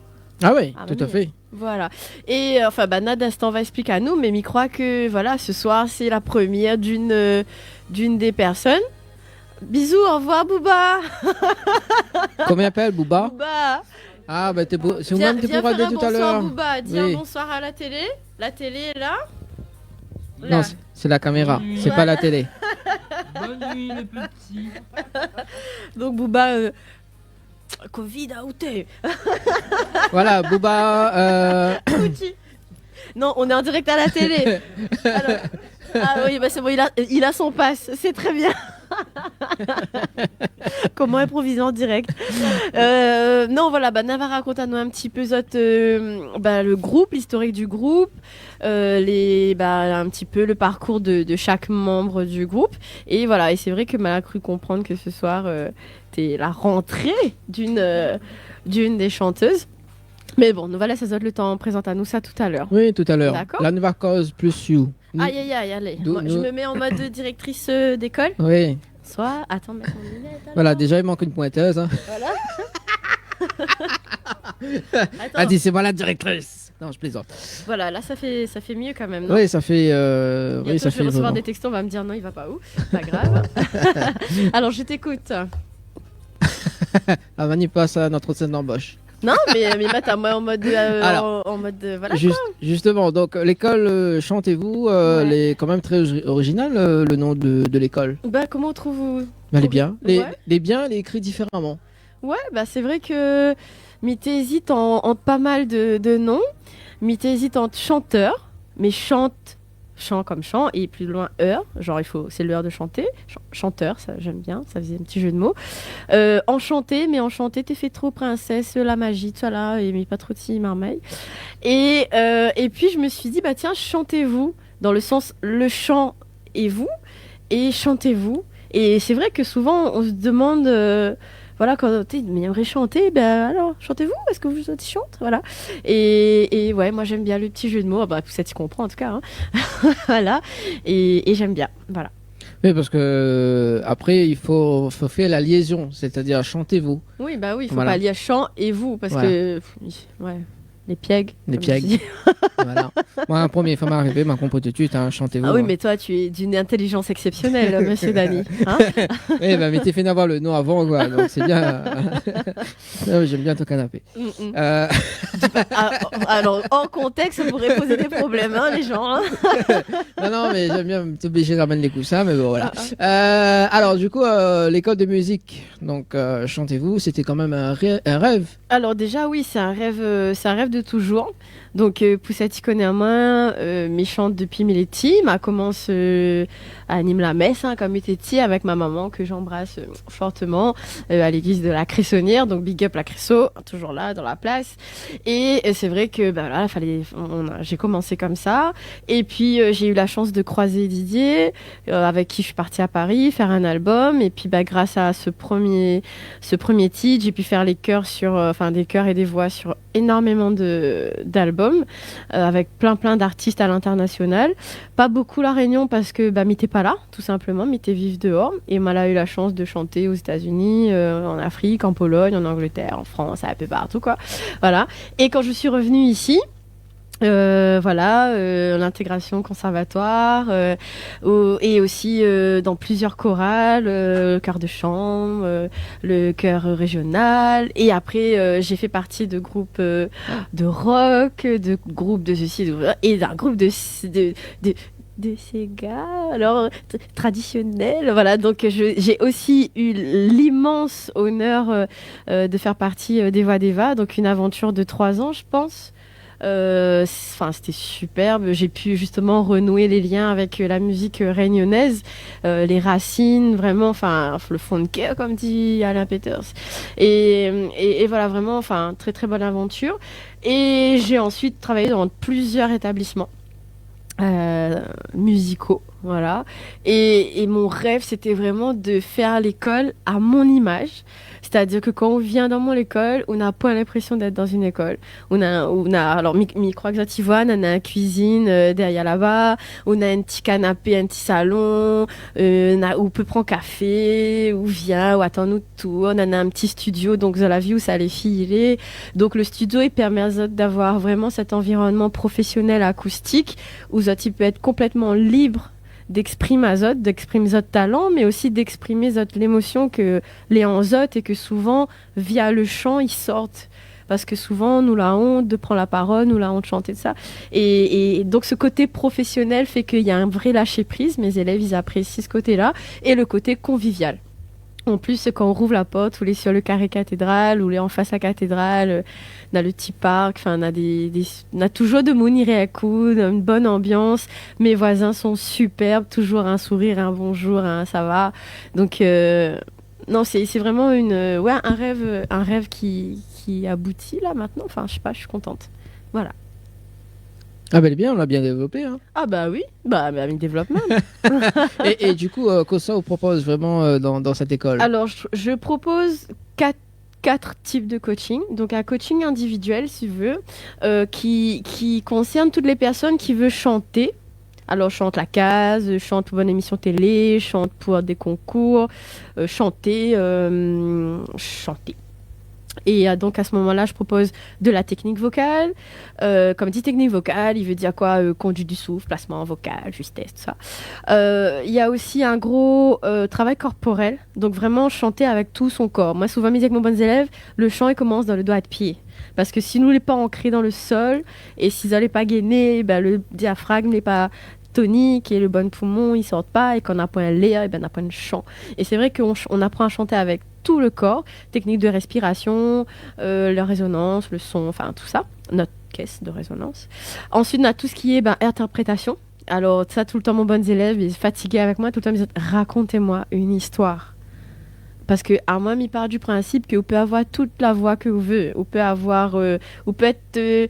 Ah oui, Ah, tout à mamie. fait. Voilà. Et enfin, Nada d'instant va expliquer à nous, mais il croit que voilà, ce soir c'est la première d'une des personnes. Bisous, au revoir Booba. Comment il appelle, Booba Booba. Ah, bah c'est Viens vous-même qui faire pourras un dire tout à bonsoir l'heure. Booba, dis Oui. un bonsoir à la télé. La télé est là. Non, c'est la caméra, c'est pas la télé. Bonne nuit les petits. Donc Booba, Covid a outé. Voilà, Booba. Outi. Non, on est en direct à la télé. Alors, ah oui, bah c'est bon, il a son pass, c'est très bien. Comment improviser en direct. Non, voilà, Nava raconte à nous un petit peu le groupe, l'historique du groupe, un petit peu le parcours de chaque membre du groupe. Et voilà, et c'est vrai que Mal a cru comprendre que ce soir, c'était la rentrée d'une des chanteuses. Mais bon, nous voilà, ça donne le temps, présente à nous ça tout à l'heure. Oui, tout à l'heure. D'accord. La nouvelle cause plus you. Aïe, aïe, aïe, allez. D'où- Moi, je nous- me mets en mode directrice d'école. Oui. Soit, attends, mettre mon lunette. alors. Voilà, déjà, il manque une pointeuse. Hein. Voilà. Attends. Ah, dis, c'est moi la directrice. Non, je plaisante. Voilà, là, ça fait mieux quand même. Non Oui, ça fait. Bientôt, Oui, ça je vais fait. recevoir vraiment. des textos, on va me dire non, il va pas où. Pas grave. Alors, je t'écoute. Ah, Vanny passe à notre scène d'embauche. Non, mais Matt, moi en mode. Alors, en mode. Voilà. Justement, donc l'école, chantez-vous, elle est quand même très originale, le nom de l'école. Bah, comment on trouve. Elle est bien. Ouais. Les bien, elle est écrite différemment. Ouais, bah c'est vrai que Mité hésite entre pas mal de noms. Mité hésite entre chanteur, mais chant comme chant, et plus loin heure, genre c'est l'heure de chanter. Chanteur, ça j'aime bien, ça faisait un petit jeu de mots. Enchanté, mais enchanté, t'es fait trop princesse, la magie, tout ça là, et mais pas trop de marmaille. Et puis je me suis dit, bah tiens, chantez-vous, dans le sens le chant et vous, et chantez-vous. Et c'est vrai que souvent on se demande... voilà, quand tu aimerais chanter, ben alors, chantez-vous, est-ce que vous autres chantent, voilà. Et ouais, moi j'aime bien le petit jeu de mots, bah, Poussette y comprend en tout cas, hein. Voilà, et j'aime bien, voilà. Oui, parce que après, il faut faire la liaison, c'est-à-dire chantez-vous. Oui, bah oui, il faut Voilà. pas lier chant et vous, parce que, ouais, les piègues. Les comme piègues. je dis. Voilà. Moi, la première fois m'arriver, ma compo de tuite, hein, chantez-vous. Ah oui, hein. mais toi, tu es d'une intelligence exceptionnelle, monsieur Dany. Hein. Eh ben, mais t'es fait d'avoir le nom avant, quoi. Donc c'est bien. Non, mais j'aime bien ton canapé. Alors, hors contexte, ça pourrait poser des problèmes, hein, les gens. Hein. Non, mais j'aime bien t'obliger de ramener les coussins, mais bon, voilà. Alors, du coup, l'école de musique, donc chantez-vous, c'était quand même un rêve. Alors déjà, oui, c'est un rêve de toujours. Donc, Poussette y connaît un main, mais chante depuis Miletti. M'a commencé à animer la messe, hein, comme était petit, avec ma maman, que j'embrasse fortement, à l'église de la Cressonnière. Donc, big up la Cresso, toujours là, dans la place. Et c'est vrai que ben, là, j'ai commencé comme ça. Et puis, j'ai eu la chance de croiser Didier, avec qui je suis partie à Paris, faire un album. Et puis, grâce à ce premier titre, j'ai pu faire les chœurs des chœurs et des voix sur énormément d'albums, avec plein d'artistes à l'international. Pas beaucoup La Réunion parce que m'était pas là, tout simplement, m'était vive dehors. Et moi, a eu la chance de chanter aux États-Unis, en Afrique, en Pologne, en Angleterre, en France, un peu partout, quoi. Voilà. Et quand je suis revenue ici, l'intégration conservatoire, et aussi dans plusieurs chorales, le chœur de chambre, le chœur régional, et après j'ai fait partie de groupes de rock, de groupes de ceci, et d'un groupe de Sega, alors traditionnel, voilà. Donc j'ai aussi eu l'immense honneur de faire partie des Voix d'Eva, donc une aventure de 3 ans, je pense. C'était superbe. J'ai pu justement renouer les liens avec la musique réunionnaise, les racines, vraiment, le fond de cœur, comme dit Alain Peters. Et voilà, vraiment, très très bonne aventure. Et j'ai ensuite travaillé dans plusieurs établissements musicaux, voilà. Et mon rêve, c'était vraiment de faire l'école à mon image. C'est-à-dire que quand on vient dans mon école, on n'a pas l'impression d'être dans une école. Alors, micro Tivouane, on a une cuisine derrière là-bas, on a un petit canapé, un petit salon, où on peut prendre café, où vient, où attend-nous tout. On a un petit studio, donc dans la vie où ça les filles. Donc le studio, il permet d'avoir vraiment cet environnement professionnel acoustique, où il peut être complètement libre d'exprimer zot talent, mais aussi d'exprimer l'émotion que les en zot, et que souvent via le chant ils sortent, parce que souvent nous la honte de prendre la parole, nous la honte de chanter de ça, et donc ce côté professionnel fait qu'il y a un vrai lâcher prise. Mes élèves, ils apprécient ce côté là, et le côté convivial. En plus, quand on rouvre la porte, ou les sur le carré cathédrale, ou les en face à la cathédrale, on a le petit parc, on a toujours de mounir et à coude, une bonne ambiance. Mes voisins sont superbes, toujours un sourire, un bonjour, un ça va. Donc, non, c'est vraiment un rêve qui aboutit là maintenant. Je sais pas, je suis contente. Voilà. Ah ben bien, on l'a bien développé. Hein. Ah bah oui, avec développement. et du coup, Kosa vous propose vraiment dans cette école? Alors, je propose 4 types de coaching. Donc un coaching individuel, si tu veux, qui concerne toutes les personnes qui veulent chanter. Alors, chante la case, chante pour une émission télé, chante pour des concours, chanter. Et donc à ce moment-là, je propose de la technique vocale. Comme dit technique vocale, il veut dire quoi? Conduite du souffle, placement vocal, justesse, tout ça. Il y a aussi un gros travail corporel. Donc vraiment chanter avec tout son corps. Moi, souvent, je dis avec mes bons élèves, le chant, il commence dans le doigt de pied. Parce que si nous n'est pas ancré dans le sol, et si ça n'est pas gainé, le diaphragme n'est pas tonique, et le bon poumon, ils sortent pas, et qu'on n'a pas un l'air, on n'a pas un chant. Et c'est vrai qu'on apprend à chanter avec tout le corps, technique de respiration, la résonance, le son, tout ça, notre caisse de résonance. Ensuite, on a tout ce qui est interprétation. Alors ça, tout le temps, mon bon élève est fatigué avec moi, tout le temps, il me dit, racontez-moi une histoire. Parce que à moi, il part du principe que vous pouvez avoir toute la voix que vous voulez, vous peut être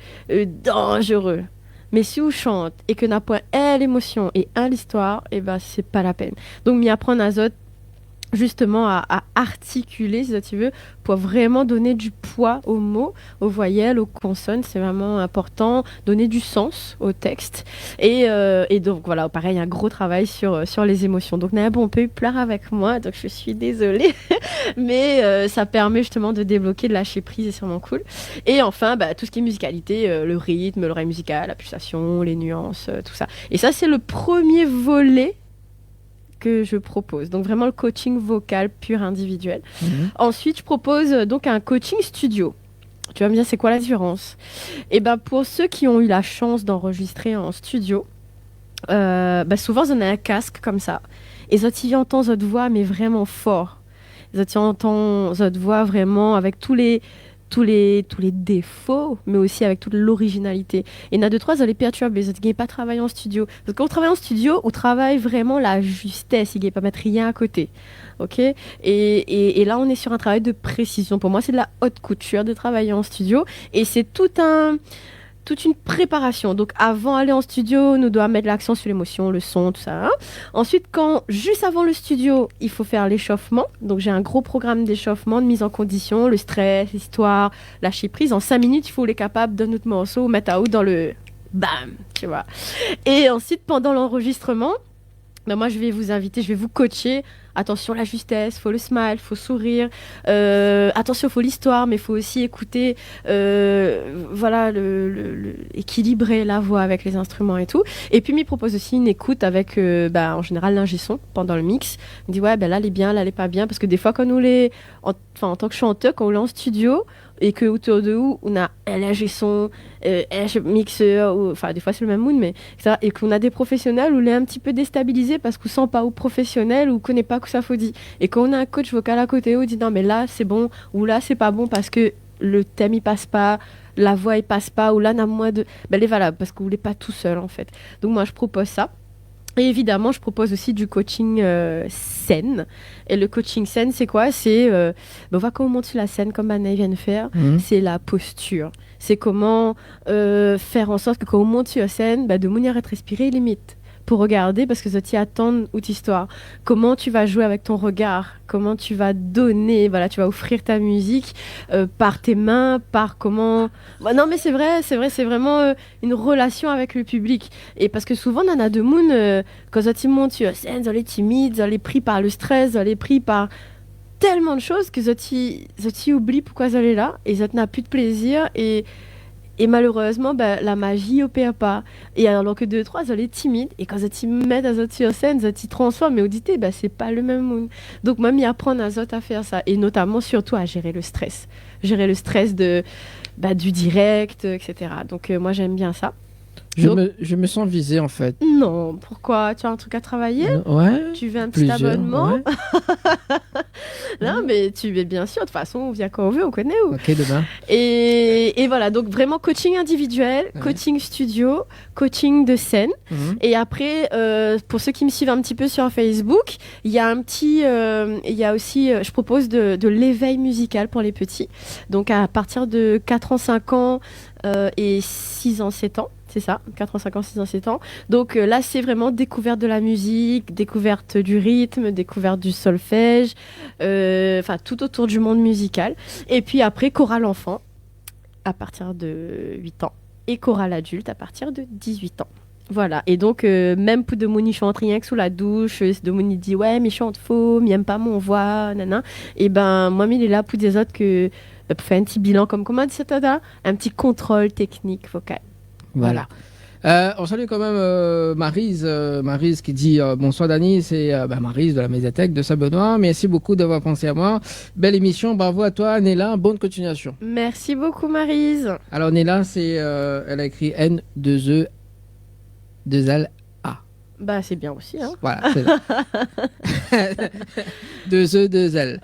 dangereux. Mais si on chante et que n'a point l'émotion et l'histoire, c'est pas la peine. Donc, m'y apprendre à zot justement à articuler, si tu veux, pour vraiment donner du poids aux mots, aux voyelles, aux consonnes. C'est vraiment important, donner du sens au texte. Et donc voilà, pareil, un gros travail sur les émotions. Donc Naya Pompeu pleure avec moi, donc je suis désolée. Mais ça permet justement de débloquer, de lâcher prise, c'est sûrement cool. Et enfin, tout ce qui est musicalité, le rythme, l'oreille musicale, la pulsation, les nuances, tout ça. Et ça, c'est le premier volet que je propose. Donc vraiment le coaching vocal pur individuel. Ensuite, je propose donc un coaching studio. Tu vas me dire, c'est quoi la différence? Et pour ceux qui ont eu la chance d'enregistrer en studio, souvent, ils ont un casque comme ça. Et ils entendent votre voix, mais vraiment fort. Ils entendent votre voix vraiment avec tous les défauts, mais aussi avec toute l'originalité. Et il y en a deux, trois, vous allez perturber. Vous n'allez pas travailler en studio. Parce qu'on travaille en studio, on travaille vraiment la justesse. Il ne pas mettre rien à côté. Ok, et là, on est sur un travail de précision. Pour moi, c'est de la haute couture de travailler en studio. Et c'est toute une préparation. Donc, avant d'aller en studio, nous devons mettre l'accent sur l'émotion, le son, tout ça. Hein. Ensuite, juste avant le studio, il faut faire l'échauffement. Donc, j'ai un gros programme d'échauffement, de mise en condition, le stress, l'histoire, lâcher prise. En 5 minutes, il faut être capable d'un autre morceau, mettre à out dans le bam, tu vois. Et ensuite, pendant l'enregistrement, moi, je vais vous inviter, je vais vous coacher. Attention, la justesse, faut le smile, faut sourire. Attention, faut l'histoire, mais faut aussi écouter, équilibrer la voix avec les instruments et tout. Et puis, il me propose aussi une écoute avec, en général, l'ingé son pendant le mix. Il me dit, ouais, là, elle est bien, là, elle est pas bien. Parce que des fois, quand nous en tant que chanteur, quand on est en studio, et que autour de nous, on a un ingé son, un mixeur, des fois c'est le même mood, mais etc. Et qu'on a des professionnels où on est un petit peu déstabilisé parce qu'on ne sent pas ou professionnel ou qu'on ne connaît pas que ça faut dire. Et quand on a un coach vocal à côté, on dit non mais là c'est bon ou là c'est pas bon parce que le thème il passe pas, la voix il passe pas ou là on a moins de... elle est valable parce que vous n'êtes pas tout seul en fait. Donc moi je propose ça. Et évidemment, je propose aussi du coaching scène. Et le coaching scène, c'est quoi? C'est, on va comment on monte sur la scène, comme Anaï vient de faire. C'est la posture. C'est comment faire en sorte que quand on monte sur la scène, de manière à te respirer limite. Pour regarder, parce que ça t'y attend ou histoire. Comment tu vas jouer avec ton regard, comment tu vas donner, tu vas offrir ta musique par tes mains, par comment... non mais c'est vrai, c'est vraiment une relation avec le public. Et parce que souvent, on en a de monde, quand ils montent sur scène, ils sont timides, ils sont pris par le stress, ils sont pris par tellement de choses que ils oublient pourquoi ils sont là, et ils n'ont plus de plaisir, et malheureusement, la magie opère pas. Et alors que 2-3, ils sont timides. Et quand ils mettent sur scène, ils transforment. Mais auditer, c'est pas le même monde. Donc, moi, m'y apprendre à faire ça. Et notamment, surtout, à gérer le stress. Gérer le stress du direct, etc. Donc, moi, j'aime bien ça. Je me sens visé en fait. Non, pourquoi? Tu as un truc à travailler? Ouais. Tu veux un petit abonnement? Ouais. Non, mais bien sûr, de toute façon, on vient quand on veut, on connaît où. Ok, demain. Et voilà, donc vraiment coaching individuel, coaching studio, coaching de scène. Et après, pour ceux qui me suivent un petit peu sur Facebook, il y a aussi, je propose de l'éveil musical pour les petits. Donc à partir de 4 ans, 5 ans et 6 ans, 7 ans. C'est ça, 4 ans, 5 ans, 6 ans, 7 ans. Donc là, c'est vraiment découverte de la musique, découverte du rythme, découverte du solfège, tout autour du monde musical. Et puis après, chorale enfant à partir de 8 ans et chorale adulte à partir de 18 ans. Voilà, et donc même pour de Mouni chante rien que sous la douche, de Mouni dit ouais mais chante faux, mais aime pas mon voix, nana. Et moi il est là pour des autres que pour faire un petit bilan comme comment dit ça, un petit contrôle technique vocal. Voilà. On salue quand même Maryse qui dit bonsoir Dani, c'est Maryse de la médiathèque de Saint-Benoît. Merci beaucoup d'avoir pensé à moi. Belle émission, bravo à toi Néla, bonne continuation. Merci beaucoup Maryse. Alors Néla, elle a écrit N2E 2L A. C'est bien aussi hein. Voilà, c'est ça. 2E 2L.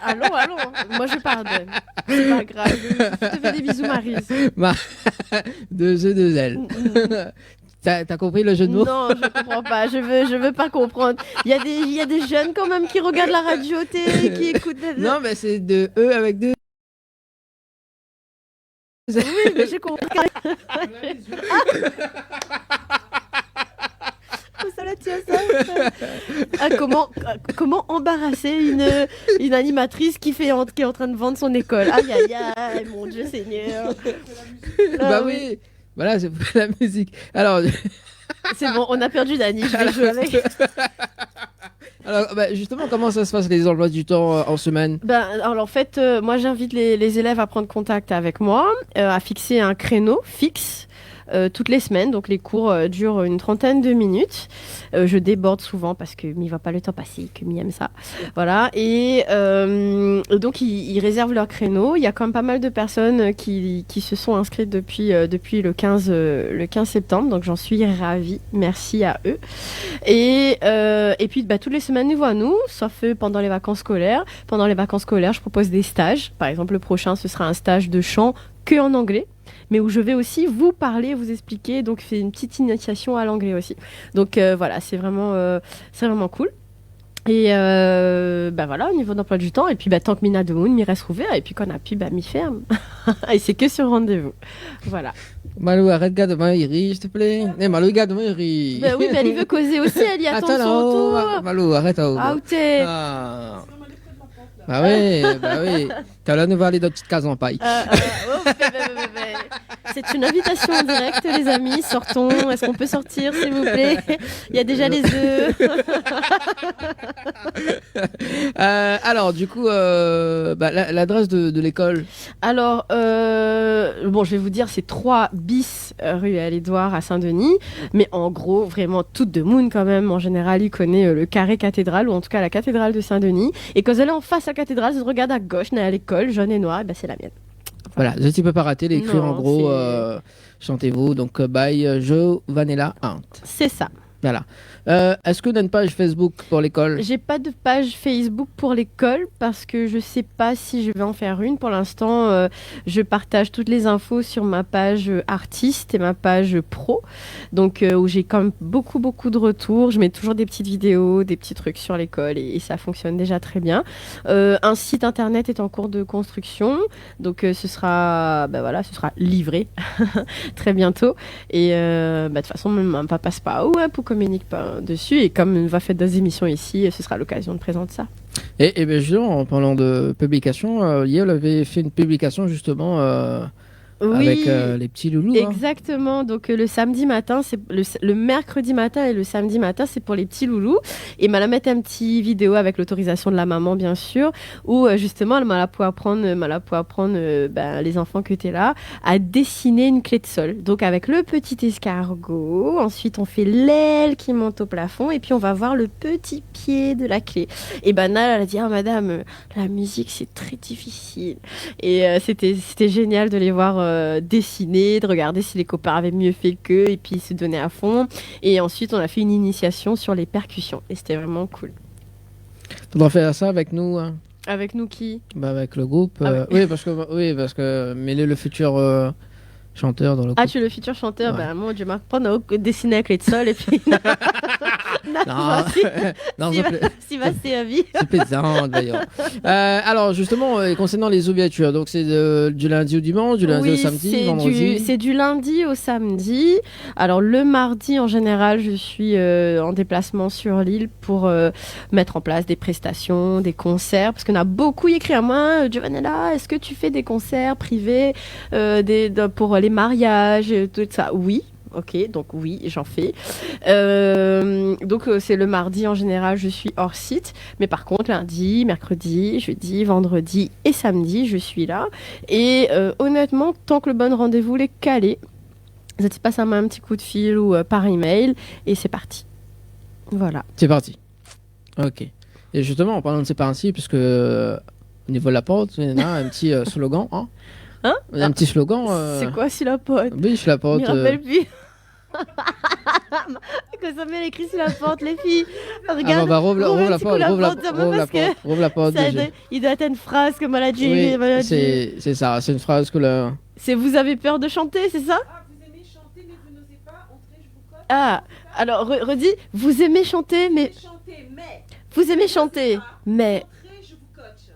Allons, moi je pardonne. C'est pas grave. Je te fais des bisous, Maryse. 2E 2L. T'as compris le jeu de mots? Non, je comprends pas. Je veux pas comprendre. Il y a des jeunes quand même qui regardent la radio, qui écoutent. Non, mais c'est de E avec deux. Oui, mais j'ai compris. comment embarrasser une animatrice qui est en train de vendre son école. Aïe, aïe, aïe, mon Dieu Seigneur. Bah oui. Voilà, c'est pour la musique. Alors, c'est bon, on a perdu Dani, je vais jouer avec. alors justement, comment ça se passe les emplois du temps en semaine? Alors en fait, moi j'invite les élèves à prendre contact avec moi, à fixer un créneau fixe. Toutes les semaines, donc les cours durent une trentaine de minutes. Je déborde souvent parce que m'y va pas le temps passer, que m'y aime ça. Voilà. Et donc ils réservent leur créneau. Il y a quand même pas mal de personnes qui se sont inscrites depuis le 15 septembre. Donc j'en suis ravie. Merci à eux. Et puis toutes les semaines nous voient nous, sauf pendant les vacances scolaires. Pendant les vacances scolaires, je propose des stages. Par exemple, le prochain ce sera un stage de chant que en anglais, mais où je vais aussi vous parler, vous expliquer, donc c'est une petite initiation à l'anglais aussi. Donc voilà, c'est vraiment cool. Et voilà, au niveau d'emploi du temps, et puis tant que Mina de Moon, m'y reste ouvert, et puis qu'on a pu, m'y ferme. Et c'est que sur rendez-vous. Voilà. Malou, arrête, garde-moi, Iri, s'il te plaît. Malou, garde-moi, Iri. Oui, mais elle veut causer aussi, elle y attend son tour. Malou, arrête, Outé. Bah oui. T'as là, nous va aller dans une petite case en paille. C'est une invitation en direct, les amis. Sortons. Est-ce qu'on peut sortir, s'il vous plaît? Il y a déjà les œufs. Alors, du coup, l'adresse de l'école. Alors, je vais vous dire, c'est 3 bis rue Al-Édouard à Saint-Denis. Mais en gros, vraiment, toute de Moon, quand même, en général, il connaît le carré cathédrale, ou en tout cas la cathédrale de Saint-Denis. Et quand elle est en face à la cathédrale, elle se regarde à gauche, à l'école, jaune et noir, c'est la mienne. Voilà, je ne peux pas rater l'écrire en gros. Chantez-vous, donc by Jo Vanilla Hunt. C'est ça. Voilà. Est-ce que tu as une page Facebook pour l'école? J'ai pas de page Facebook pour l'école parce que je sais pas si je vais en faire une. Pour l'instant, je partage toutes les infos sur ma page artiste et ma page pro. Donc, où j'ai quand même beaucoup de retours. Je mets toujours des petites vidéos, des petits trucs sur l'école et ça fonctionne déjà très bien. Un site internet est en cours de construction. Donc, ce sera livré très bientôt. Et de toute façon, même papa passe pas pour communique pas dessus, et comme on va faire des émissions ici, ce sera l'occasion de présenter ça. Et bien justement, en parlant de publication, Yel avait fait une publication justement avec les petits loulous. Exactement, donc le samedi matin, c'est le mercredi matin et le samedi matin, c'est pour les petits loulous. Et m'a mettre un petit vidéo avec l'autorisation de la maman, bien sûr, où justement, elle m'a pu apprendre les enfants qui étaient là, à dessiner une clé de sol. Donc avec le petit escargot, ensuite on fait l'aile qui monte au plafond, et puis on va voir le petit pied de la clé. Et Nal, elle a dit, madame, la musique, c'est très difficile. Et c'était génial de les voir dessiner, de regarder si les copains avaient mieux fait qu'eux, et puis se donner à fond. Et ensuite, on a fait une initiation sur les percussions, et c'était vraiment cool. Tu dois faire ça avec nous. Avec nous qui? Avec le groupe. Oui, parce que mêler le futur chanteur dans le groupe. Ah, tu es le futur chanteur? Ouais. Moi, je m'apprends à dessiner avec les sols, et puis... Si va, c'est à vie. C'est plaisant d'ailleurs. Alors justement, concernant les ouvertures, donc c'est du lundi au dimanche, du lundi au samedi, vendredi. C'est du lundi au samedi. Alors le mardi en général, je suis en déplacement sur l'île pour mettre en place des prestations, des concerts, parce qu'on a beaucoup écrit à moi, Giovanella, est-ce que tu fais des concerts privés pour les mariages, tout ça? Oui. Ok, donc oui, j'en fais. Donc c'est le mardi en général, je suis hors site. Mais par contre, lundi, mercredi, jeudi, vendredi et samedi, je suis là. Et honnêtement, tant que le bon rendez-vous est calé, ça te passe à moi un petit coup de fil ou par email et c'est parti. Voilà. C'est parti. Ok. Et justement, en parlant de c'est parti, puisque au niveau de la porte, il y a un petit slogan. Hein, un petit slogan. C'est quoi si la porte? Oui, je la porte. Je me rappelle plus. Que ça met écrit sur la porte, les filles. Regarde, rouvre la porte. Il doit être une phrase que Maladji. Oui, c'est ça, c'est une phrase que là. C'est vous avez peur de chanter, c'est ça? Vous aimez chanter, mais vous n'osez pas entrer, je vous coche. Alors redis, vous aimez chanter, mais. Vous aimez chanter, mais.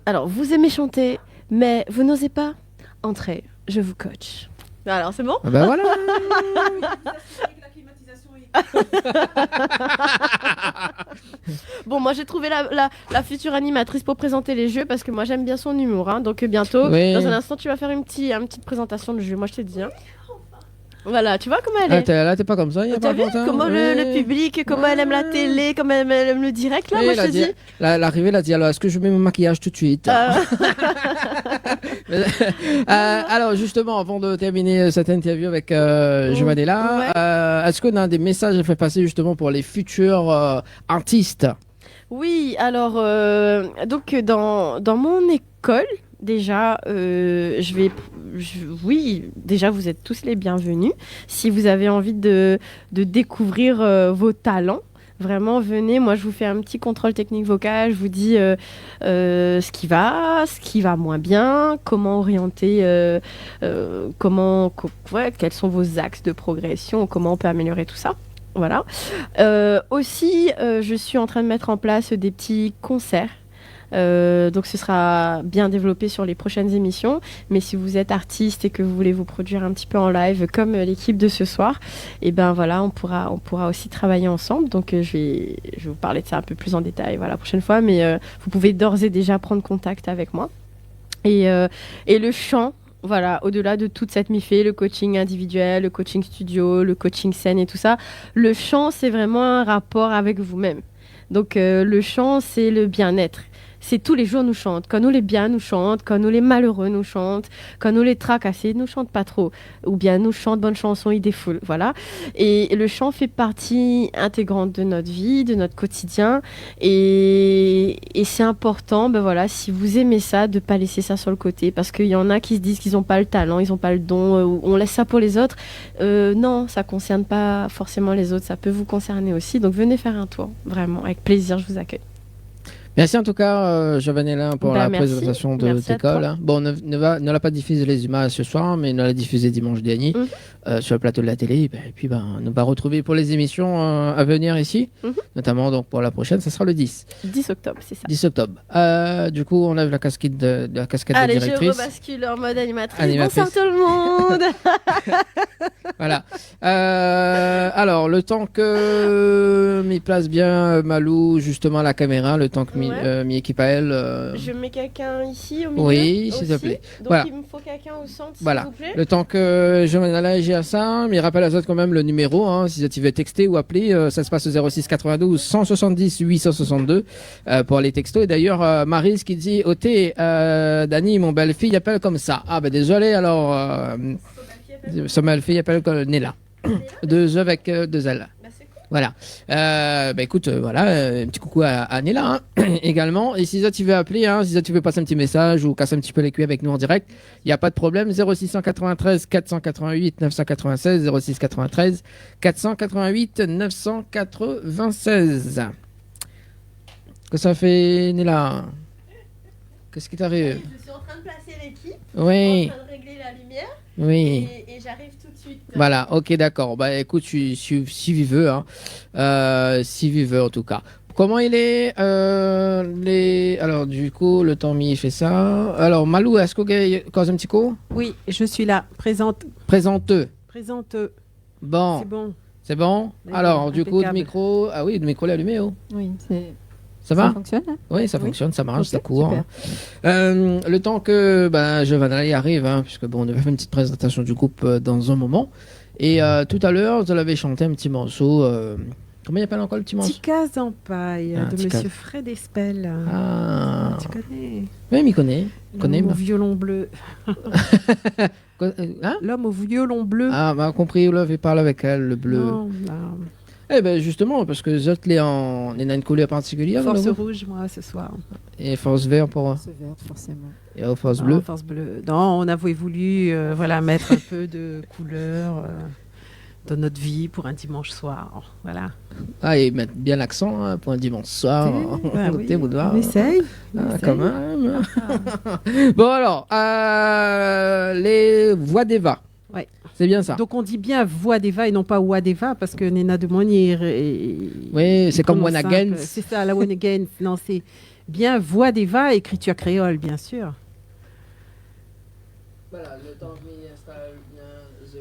Alors, vous aimez chanter, mais vous n'osez pas entrer, je vous coach. Alors, c'est bon? Ben voilà. Bon, moi j'ai trouvé la future animatrice pour présenter les jeux parce que moi j'aime bien son humour. Hein. Donc bientôt, Oui. dans un instant, tu vas faire une petite présentation de jeu. Moi je te dis. Hein. Voilà, tu vois comment elle Ah, est. là, t'es pas comme ça, il y a T'as pas vu longtemps. comment Ouais. le public, comment elle aime la télé, comment elle aime le direct là. Oui, Moi je elle a te dit- dis. L'arrivée, elle a dit alors, est-ce que je mets mon maquillage tout de suite Alors, justement, avant de terminer cette interview avec Giovanella, est-ce qu'on a des messages à faire passer justement pour les futurs artistes? Oui, alors donc dans mon école déjà oui, déjà vous êtes tous les bienvenus. Si vous avez envie de découvrir vos talents, vraiment venez. Moi je vous fais un petit contrôle technique vocal, je vous dis ce qui va moins bien, comment orienter, quels sont vos axes de progression, comment on peut améliorer tout ça. Voilà. Aussi, je suis en train de mettre en place des petits concerts. Donc ce sera bien développé sur les prochaines émissions. Mais si vous êtes artiste et que vous voulez vous produire un petit peu en live comme l'équipe de ce soir, et ben voilà, on pourra aussi travailler ensemble. Donc je vais vous parler de ça un peu plus en détail la prochaine fois. Mais vous pouvez d'ores et déjà prendre contact avec moi. Et le chant. Voilà, au-delà de toute cette mi-fée, le coaching individuel, le coaching studio, le coaching scène et tout ça, le chant, c'est vraiment un rapport avec vous-même. Donc, le chant, c'est le bien-être. C'est tous les jours nous chantent. Quand nous les bien nous chantent, quand nous les malheureux nous chantent, quand nous les tracassés nous chantent pas trop, ou bien nous chantent bonnes chansons, ils défoulent, voilà. Et le chant fait partie intégrante de notre vie, de notre quotidien, et c'est important, ben voilà, si vous aimez ça, de pas laisser ça sur le côté, parce qu'il y en a qui se disent qu'ils n'ont pas le talent, ils n'ont pas le don, ou on laisse ça pour les autres. Non, ça concerne pas forcément les autres, ça peut vous concerner aussi. Donc venez faire un tour, vraiment, avec plaisir, je vous accueille. Merci en tout cas, Giovanella, pour la merci. présentation de Merci à l'école. toi. Bon, ne l'a pas diffusé les images ce soir, mais on l'a diffusé dimanche dernier sur le plateau de la télé. Et puis, on va retrouver pour les émissions à venir ici, notamment donc pour la prochaine, ça sera le 10. 10 octobre, c'est ça. 10 octobre. Du coup, on lève la casquette de Allez, directrice. je rebascule en mode animatrice. Animatrice. Bonsoir tout le monde. Voilà. Alors, le temps que m'y place bien Malou, justement, la caméra, le temps que m'y équipe à elle. Je mets quelqu'un ici au milieu. Oui, s'il te aussi. plaît. Donc Voilà. il me faut quelqu'un au centre, s'il Voilà. vous plaît. Le temps que je m'en à ça, mais rappelle à ça quand même le numéro, hein, si tu veux texter ou appeler, ça se passe au 06 92 170 862 pour les textos. Et d'ailleurs, Maryse qui dit au thé, Dani, mon belle-fille appelle comme ça. Ah ben désolé, alors, sa belle-fille appelle comme Néla. Deux E avec deux L. Voilà. Écoute, voilà, un petit coucou à Néla également. Et si ça tu veux appeler, si ça tu veux passer un petit message ou casser un petit peu les cuits avec nous en direct, il n'y a pas de problème. 0693 488 996 06 93 488 996. Que ça fait, Néla? Qu'est-ce qui t'arrive? Je suis en train de placer l'équipe. Oui. En train de régler la lumière. Oui. Et j'arrive tout de suite. Voilà, ok, d'accord. Écoute, si viveux, si viveux en tout cas. Comment il est Alors, du coup, le temps mis fait ça. Alors, Malou, est-ce que cause un petit coup? Oui, je suis là. Présenteux. Bon. C'est bon. C'est bon? Alors, du coup, le impeccable. micro. Ah oui, le micro est allumé, oh. Oui, c'est. Ça va? Ça fonctionne hein? Oui, ça fonctionne, ça marche, Ok, ça court. super. Le temps que Giovanna y arrive, puisque on devait faire une petite présentation du groupe dans un moment. Et tout à l'heure, vous l'avez chanté un petit morceau. Comment il appelle encore le petit morceau? Tika Zampaille de Tika. Monsieur Fred Espel. Ah. Tu connais? Oui, il connaît. L'homme au violon bleu. L'homme au violon bleu. Ah, compris, là, il parle avec elle, le bleu. Non, non. Eh ben justement, parce que les autres, les en une couleur particulière. Force là, rouge, moi, ce soir. Et force vert pour. C'est vert, forcément. Et force Non, bleue. Force bleue. Non, on avait voulu mettre un peu de couleur dans notre vie pour un dimanche soir. Voilà. Ah, et mettre bien l'accent pour un dimanche soir. Oui, T'es boudoir. on essaye. Quand même. Bon alors, les voix d'Eva. Ouais. C'est bien ça. Donc on dit bien voix d'Eva et non pas voix d'Eva parce que Nena de Monnier. Oui, c'est comme One Again. C'est ça, la One Again. Non, c'est bien voix d'Eva, écriture créole, bien sûr. Voilà, le temps que je installe bien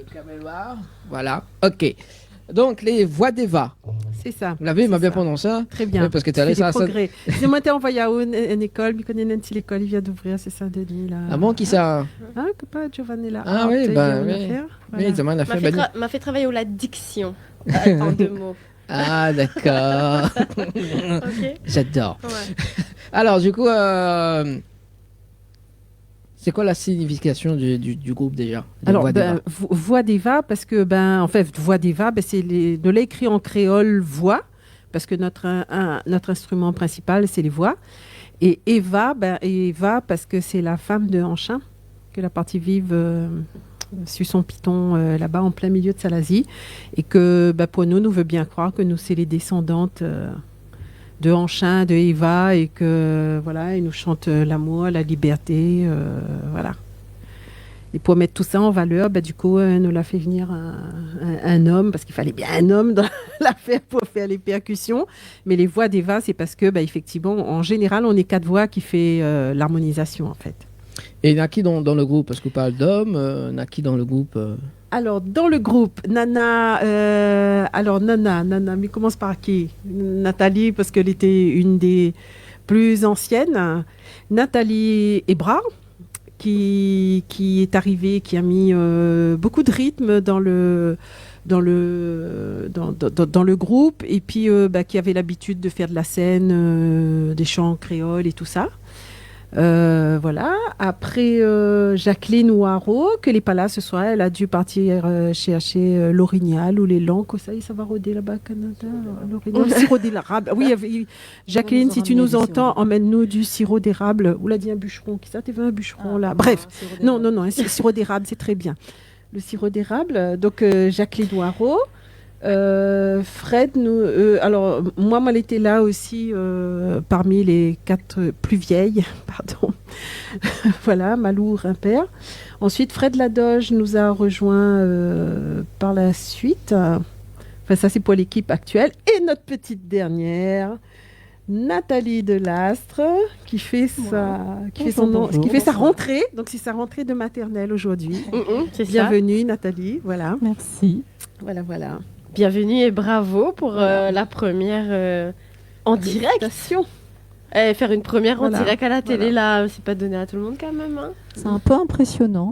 the caméra. Voilà, ok. Donc les voix d'Eva. C'est ça. La vie m'a C'est bien ça. prononcé ça. Très bien. Oui, parce que tu es allé C'est des ça. progrès. C'est moi, t'es envoyé à une école, mais connais Nancy l'école, il vient d'ouvrir, c'est Saint-Denis là. Ah bon, qui ça? Ah, que pas Giovanni là. Ah oui, bah oui. Voilà. Oui, demain, la M'a fait. m'a fait travailler au la diction. En 2 mots. Ah, d'accord. Ok. J'adore. Ouais. Alors, du coup, c'est quoi la signification du groupe déjà? Les Alors, Voix d'Eva. voix d'Eva, parce que, en fait, voix d'Eva, c'est de l'écrit en créole voix, parce que notre instrument principal, c'est les voix. Et Eva, Eva, parce que c'est la femme de Anchin, que la partie vive sur son piton là-bas, en plein milieu de Salazie. Et que, pour nous veut bien croire que nous, c'est les descendantes de Anchin, de Eva, et que voilà, ils nous chantent l'amour, la liberté, voilà. Et pour mettre tout ça en valeur, du coup, nous l'a fait venir un homme, parce qu'il fallait bien un homme dans l'affaire pour faire les percussions. Mais les voix d'Eva, c'est parce que, effectivement, en général, on est 4 voix qui fait l'harmonisation, en fait. Et il y en a qui dans le groupe? Parce que vous parlez d'hommes, il y en a qui dans le groupe? Alors, dans le groupe, Nana, mais commence par qui? Nathalie, parce qu'elle était une des plus anciennes. Nathalie Ebrard, qui est arrivée, qui a mis beaucoup de rythme dans le groupe, et puis qui avait l'habitude de faire de la scène, des chants créoles et tout ça. Voilà. Après, Jacqueline Ouaro, que n'est pas là ce soir, elle a dû partir chercher l'orignal ou les langues, ça va rôder là-bas au Canada. L'orignal, sirop d'érable. Oui, Jacqueline, si tu nous entends, emmène-nous du sirop d'érable. Ou l'a dit un bûcheron. Qui ça, t'es vu un bûcheron là? Bref, non, un sirop d'érable, c'est très bien. Le sirop d'érable. Donc, Jacqueline Ouaro. Fred, alors moi, elle était là aussi parmi les 4 plus vieilles, pardon. Voilà, Malou, Rimpère. Ensuite, Fred Ladoge nous a rejoint par la suite. Enfin, ça c'est pour l'équipe actuelle. Et notre petite dernière, Nathalie Delastre, qui fait sa rentrée. Donc c'est sa rentrée de maternelle aujourd'hui. Bienvenue Nathalie, voilà. Merci. Voilà. Bienvenue et bravo pour la première en direct. Faire une première en direct à la télé, là, c'est pas donné à tout le monde quand même. Hein. C'est un peu impressionnant.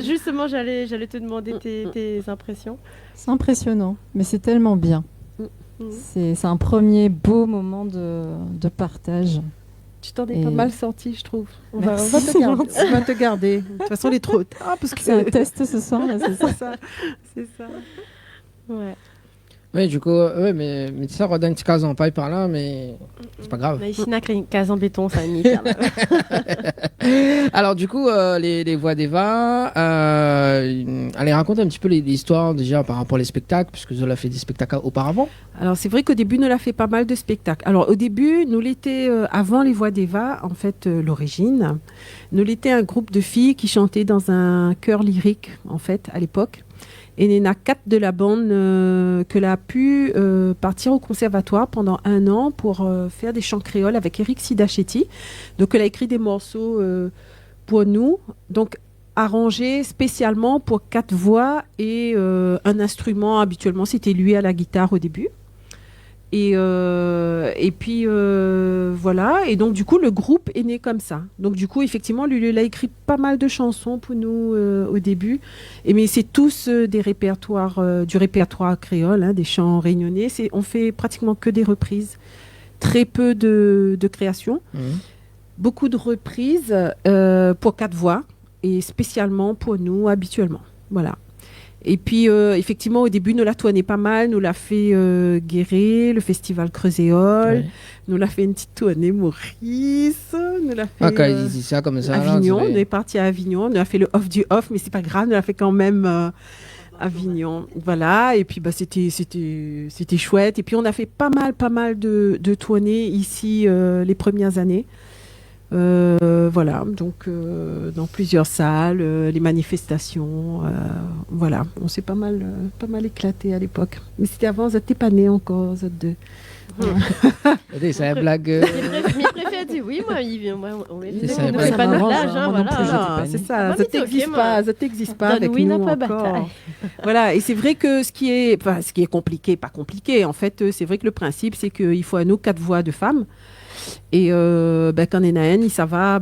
Justement, j'allais te demander tes impressions. C'est impressionnant, mais c'est tellement bien. C'est un premier beau moment de partage. Tu t'en es pas mal sorti, je trouve. On va te garder. De toute façon, elle est trop tard. Parce que c'est un test ce soir, là, c'est ça. C'est ça. Ouais. Oui, du coup, mais ça, on a une petite case en paille par là, mais c'est pas grave. Mais ici, on a une case en béton, ça limite. Alors, du coup, les voix d'Eva, allez, raconte un petit peu l'histoire déjà par rapport aux spectacles, puisque Zola a fait des spectacles auparavant. Alors, c'est vrai qu'au début, nous l'a fait pas mal de spectacles. Alors, au début, nous l'étions, avant les voix d'Eva, en fait, l'origine, nous l'étions un groupe de filles qui chantaient dans un chœur lyrique, en fait, à l'époque. Et il y en a 4 de la bande qu'elle a pu partir au conservatoire pendant 1 an pour faire des chants créoles avec Eric Sidachetti. Donc, elle a écrit des morceaux pour nous, donc arrangés spécialement pour 4 voix et un instrument. Habituellement, c'était lui à la guitare au début. Et puis, voilà. Et donc, du coup, le groupe est né comme ça. Donc, du coup, effectivement, lui, il a écrit pas mal de chansons pour nous au début. Mais c'est tous du répertoire créole, des chants réunionnais. On fait pratiquement que des reprises. Très peu de créations. Beaucoup de reprises pour 4 voix. Et spécialement pour nous, habituellement. Voilà. Et puis, effectivement, au début, nous l'a tourné pas mal. Nous l'a fait Guéret, le festival Creuséole. Nous l'a fait une petite tournée Maurice. Nous l'a fait quand il dit ça comme ça, Avignon. On est parti à Avignon. On a fait le off du off, mais c'est pas grave. Nous l'a fait quand même Avignon. Voilà. Et puis, c'était chouette. Et puis, on a fait pas mal de tournées ici les premières années. Voilà, donc dans plusieurs salles, les manifestations, voilà, on s'est pas mal éclaté à l'époque. Mais c'était avant, vous n'étiez pas nés encore, vous êtes deux. C'est la blague. Mes préférés a dit oui, moi, on est C'est ça, nous, ouais. c'est pas Ça notre m'arrange, âge, hein, hein, moi non voilà. plus, j'étais Non, pas c'est née. ça, Ah, ça mais c'est ok, t'existe moi. pas, ça t'existe pas avec Donne-oui, n'a nous pas encore. bataille. Voilà, et c'est vrai que ce qui est compliqué, pas compliqué, en fait, c'est vrai que le principe, c'est qu'il faut à nous 4 voix de femmes. Et quand on est naine, ça va,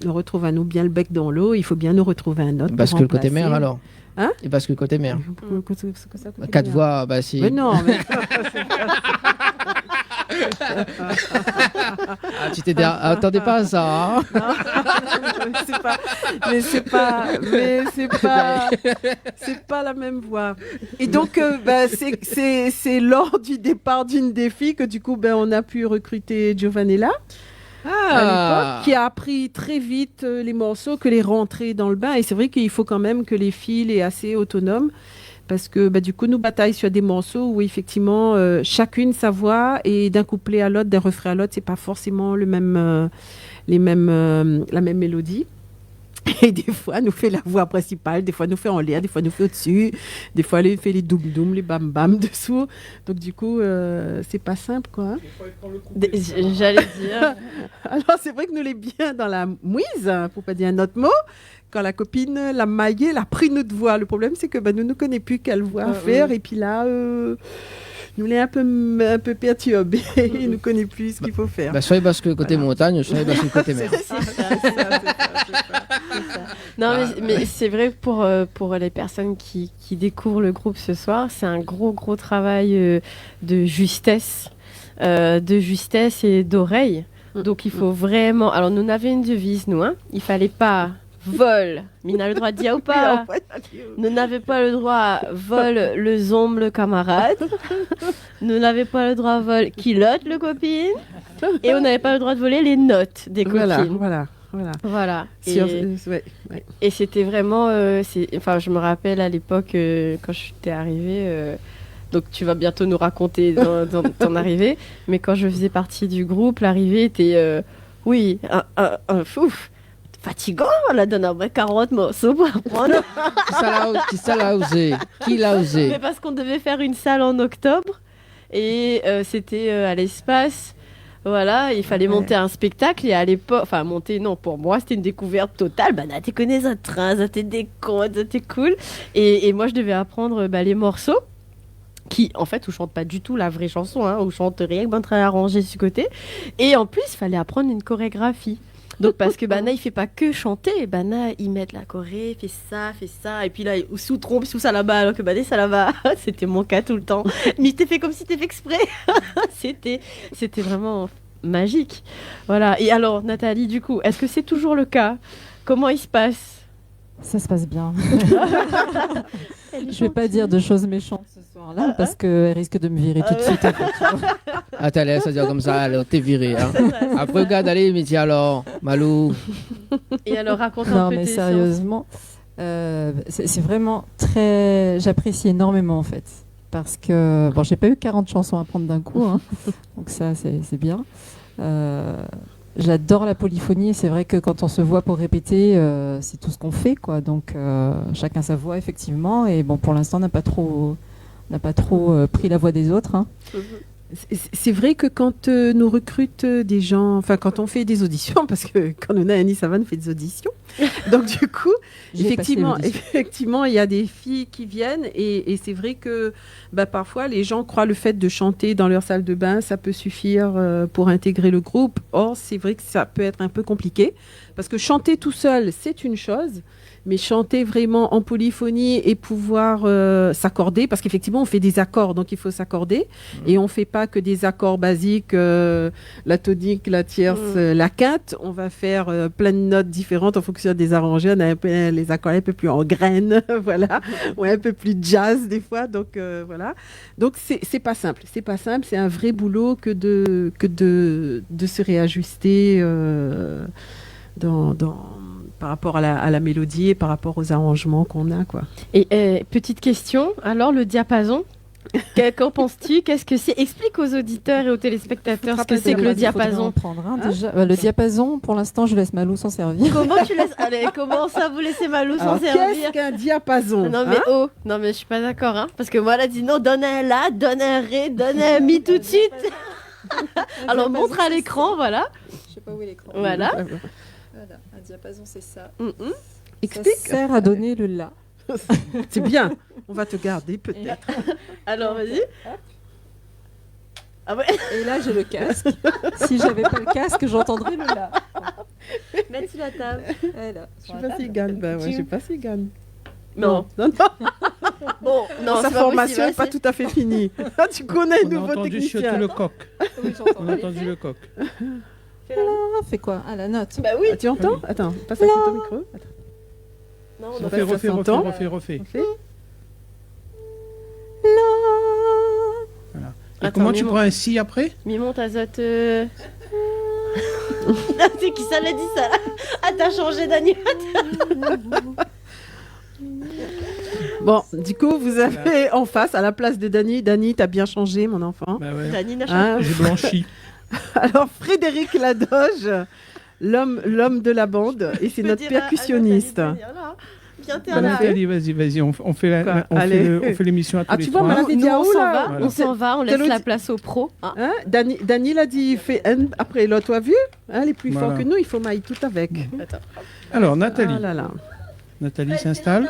nous retrouve à nous bien le bec dans l'eau, il faut bien nous retrouver un autre. Parce pour que le côté remplacer. mère alors. Hein? Et parce que le côté mère. C'est que ça, côté 4 mère. voix, bah si. Mais non, mais... Ah, tu t'étais attendais pas à ça. Hein c'est pas la même voix. Et donc, c'est lors du départ d'une des filles que du coup, on a pu recruter Giovanella. À l'époque, qui a appris très vite les morceaux, que les rentrer dans le bain. Et c'est vrai qu'il faut quand même que les filles soient assez autonomes. Parce que du coup, nous bataillons sur des morceaux où effectivement, chacune sa voix et d'un couplet à l'autre, d'un refrain à l'autre, c'est pas forcément la même mélodie. Et des fois, nous fait la voix principale, des fois, nous fait en l'air, des fois, nous fait au-dessus, des fois, elle fait les doum-doum, les bam-bam dessous. Donc, du coup, c'est pas simple, quoi. J'allais dire. Alors, c'est vrai que nous l'est bien dans la mouise, pour pas dire un autre mot, quand la copine l'a maillée, elle a pris notre voix. Le problème, c'est que nous ne connaissons plus quelle voix faire. Et puis là, nous l'est un peu perturbé. Il ne connaît plus ce qu'il faut faire. Soit parce que côté montagne, soit parce que côté mer. Non, mais c'est vrai que pour les personnes qui découvrent le groupe ce soir, c'est un gros travail de justesse et d'oreille. Donc il faut vraiment... Alors nous avions une devise, nous. Il fallait pas vol. Mais on a le droit de dire ou pas. Nous n'avions pas le droit vol le zombe le camarade. Nous n'avions pas le droit vol kilote le copine. Et on n'avait pas le droit de voler les notes des copines. Voilà. Et c'était vraiment... je me rappelle à l'époque, quand j'étais arrivée... donc tu vas bientôt nous raconter dans ton arrivée. Mais quand je faisais partie du groupe, l'arrivée était... un fouf. Fatigant, on a donné un vrai 40 morceaux pour apprendre. Qui l'a osé? Mais parce qu'on devait faire une salle en octobre. Et c'était à l'espace... Voilà, il fallait monter un spectacle et à l'époque, pour moi c'était une découverte totale. Tu connais un train, c'était des contes, c'était cool. Et moi je devais apprendre les morceaux qui, en fait, où je chante pas du tout la vraie chanson, où je chante rien que train arrangé sur le côté. Et en plus, il fallait apprendre une chorégraphie. Donc parce que Bana il fait pas que chanter, Bana il met la choré, fait ça, et puis là sous trompe, sous ça là-bas, alors que Bana ça là-bas, c'était mon cas tout le temps. Mais je t'ai fait comme si t'es fait exprès. c'était vraiment magique. Voilà. Et alors Nathalie, du coup, est-ce que c'est toujours le cas? Comment il se passe? Ça se passe bien. Je vais pas dire de choses méchantes ce soir-là parce qu'elle risque de me virer tout de suite. Attends, laisse dire comme ça, alors t'es viré. Après, regarde, allez, mais tiens alors, Malou. Et alors, raconte un peu. Non, mais sérieusement, c'est vraiment très... J'apprécie énormément, en fait. Parce que, j'ai pas eu 40 chansons à prendre d'un coup. Donc ça, c'est bien. J'adore la polyphonie et c'est vrai que quand on se voit pour répéter, c'est tout ce qu'on fait, quoi. Donc chacun sa voix effectivement et pour l'instant on n'a pas trop pris la voix des autres. C'est vrai que quand nous recrute des gens, quand on fait des auditions, parce que quand on a Annie Savane fait des auditions, donc du coup, effectivement, il y a des filles qui viennent et c'est vrai que parfois les gens croient le fait de chanter dans leur salle de bain, ça peut suffire pour intégrer le groupe. Or, c'est vrai que ça peut être un peu compliqué parce que chanter tout seul, c'est une chose. Mais chanter vraiment en polyphonie et pouvoir s'accorder, parce qu'effectivement, on fait des accords, donc il faut s'accorder. Et on ne fait pas que des accords basiques, la tonique, la tierce, la quinte. On va faire plein de notes différentes en fonction des arrangés. On a les accords un peu plus en graines, voilà, ou un peu plus jazz des fois. Donc, voilà. Donc, c'est pas simple. C'est pas simple. C'est un vrai boulot que de se réajuster par rapport à la mélodie et par rapport aux arrangements qu'on a, quoi. Et petite question, alors le diapason, qu'en penses-tu? Qu'est-ce que c'est? Explique aux auditeurs et aux téléspectateurs ce que c'est que le diapason. Le diapason, pour l'instant, je laisse Malou s'en servir. Comment tu laisses? Allez, comment ça vous laissez Malou s'en servir? Qu'est-ce qu'un diapason? Non mais non mais je suis pas d'accord, parce que moi elle a dit non, donne un la, donne un ré, donne un mi tout de suite. Alors, montre à l'écran, voilà. Je sais pas où est l'écran. Voilà. Voilà, un diapason, c'est ça. Explique. Ça sert à donner le la. C'est bien. On va te garder peut-être. Alors, vas-y. Ah ouais. Et là, j'ai le casque. Si j'avais pas le casque, j'entendrais le la. Mettre sur la table. Voilà, Je sais pas s'il gagne. Ben ouais, je sais pas s'il gagne. Non. Non. Bon, non, Sa c'est pas formation possible, n'est pas tout à fait finie. Tu connais On le a nouveau entendu technicien. chioter le coq. Oui, j'entends. On a entendu le coq. Alors, fais quoi? Ah, la note. Bah oui. Ah, tu entends? Attends, passe à ton micro. Attends. Non, Je sais pas Refais, si ça refais, s'entend. refais. Voilà. Et Attends, comment tu Mimo. prends un si après? Mimon, t'azote. C'est qui ça l'a dit ça? Ah, t'as changé d'animateur. Bon, du coup, vous avez en face, à la place de Dany. Dany, t'as bien changé, mon enfant. Bah ouais. Dany n'a Hein J'ai blanchi. Alors, Frédéric Ladoge, l'homme de la bande, et c'est notre percussionniste. Viens, t'es Bah, là. Nathalie, vas-y, on fait Quoi on Allez. fait l'émission à tous Ah, les tu vois, trois. Maladie Nous, on Diaou, s'en là. va, Voilà. on s'en va, on laisse Quel la autre- place aux pros. Ah. Hein, Dany l'a dit, il fait un après l'autre, tu as vu hein, les plus Voilà. forts que nous, il faut mailler tout avec. Attends. Alors, Nathalie. Ah là là. Nathalie s'installe.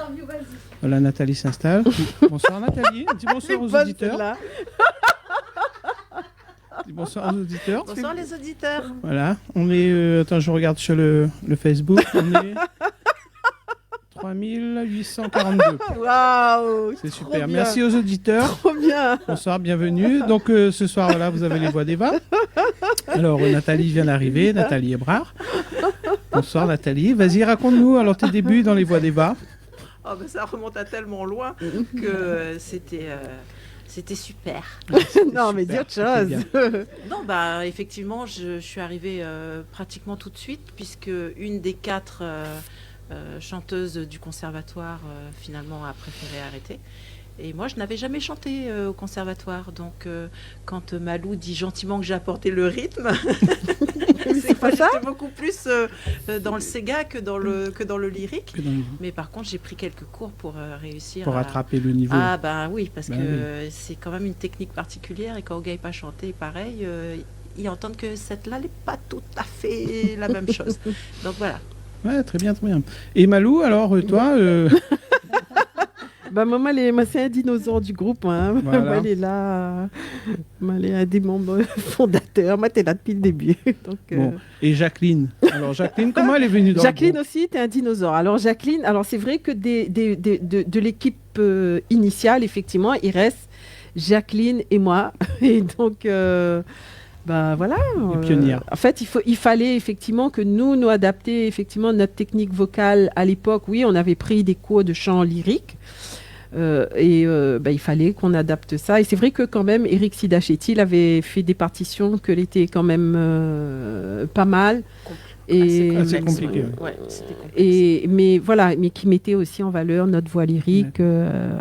Voilà, Nathalie s'installe. Bonsoir Nathalie. Dis bonsoir aux Bonne, auditeurs. celle-là. Dis bonsoir aux auditeurs. Bonsoir les auditeurs. Voilà, on est. Attends, je regarde sur le Facebook. On est 3842. Waouh. C'est trop super. bien. Merci aux auditeurs. Trop bien. Bonsoir, bienvenue. Donc ce soir, voilà, vous avez les voix d'Eva. Alors Nathalie vient d'arriver. Nathalie Ebrard. Bonsoir Nathalie. Vas-y, raconte-nous alors tes débuts dans les voix d'Eva. Oh, ben, ça remonte à tellement loin que c'était super. Non, mais dis autre chose. Non, bah effectivement, je suis arrivée pratiquement tout de suite puisque une des 4 chanteuses du conservatoire finalement a préféré arrêter. Et moi, je n'avais jamais chanté au conservatoire. Donc, quand Malou dit gentiment que j'ai apporté le rythme, c'est pas ça. J'étais beaucoup plus dans le Sega que dans le lyrique. Mais par contre, j'ai pris quelques cours pour réussir Pour à rattraper le niveau. Ah bah oui, parce Bah que oui. c'est quand même une technique particulière et quand on ne gagne pas chanter, pareil, ils entendent que cette-là n'est pas tout à fait la même chose. Donc voilà. Ouais, très bien, très bien. Et Malou, alors toi Bah, maman, c'est un dinosaure du groupe. Hein. Voilà. Moi, elle est là. Moi, elle est un des membres fondateurs. Moi, t'es là depuis le début. Donc, Bon. Et Jacqueline. Alors Jacqueline, comment elle est venue dans Jacqueline le groupe? aussi, t'es un dinosaure. Alors Jacqueline, alors c'est vrai que de l'équipe initiale, effectivement, il reste Jacqueline et moi. Et donc, bah voilà. Les pionnières. En fait, il fallait effectivement que nous adapter effectivement notre technique vocale à l'époque. Oui, on avait pris des cours de chant lyrique. Il fallait qu'on adapte ça. Et c'est vrai que quand même, Eric Sidachetti avait fait des partitions que l'étaient quand même pas mal. Assez compliqué. Ouais, c'était compliqué. Mais qui mettait aussi en valeur notre voix lyrique,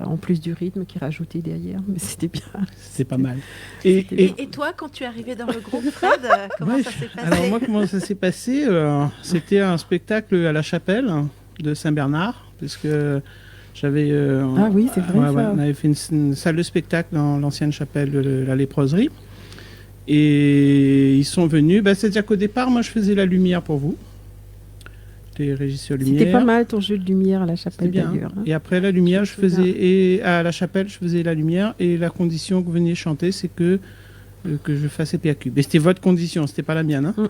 en plus du rythme qui rajoutait derrière. Mais c'était bien. C'est pas mal. Et toi, quand tu es arrivé dans le groupe, Fred, comment ça s'est passé? Alors moi, comment ça s'est passé C'était un spectacle à la chapelle de Saint-Bernard, parce que j'avais... Ah oui, c'est vrai ça. on avait fait une salle de spectacle dans l'ancienne chapelle de la léproserie. Et ils sont venus. C'est-à-dire qu'au départ, moi, je faisais la lumière pour vous. J'étais régisseur lumière. C'était pas mal ton jeu de lumière à la C'était chapelle bien. d'ailleurs. Hein. Et après la lumière, je faisais... Et à la chapelle, je faisais la lumière. Et la condition que vous veniez chanter, c'est que je fasse PAQ. Mais c'était votre condition, c'était pas la mienne. Hein.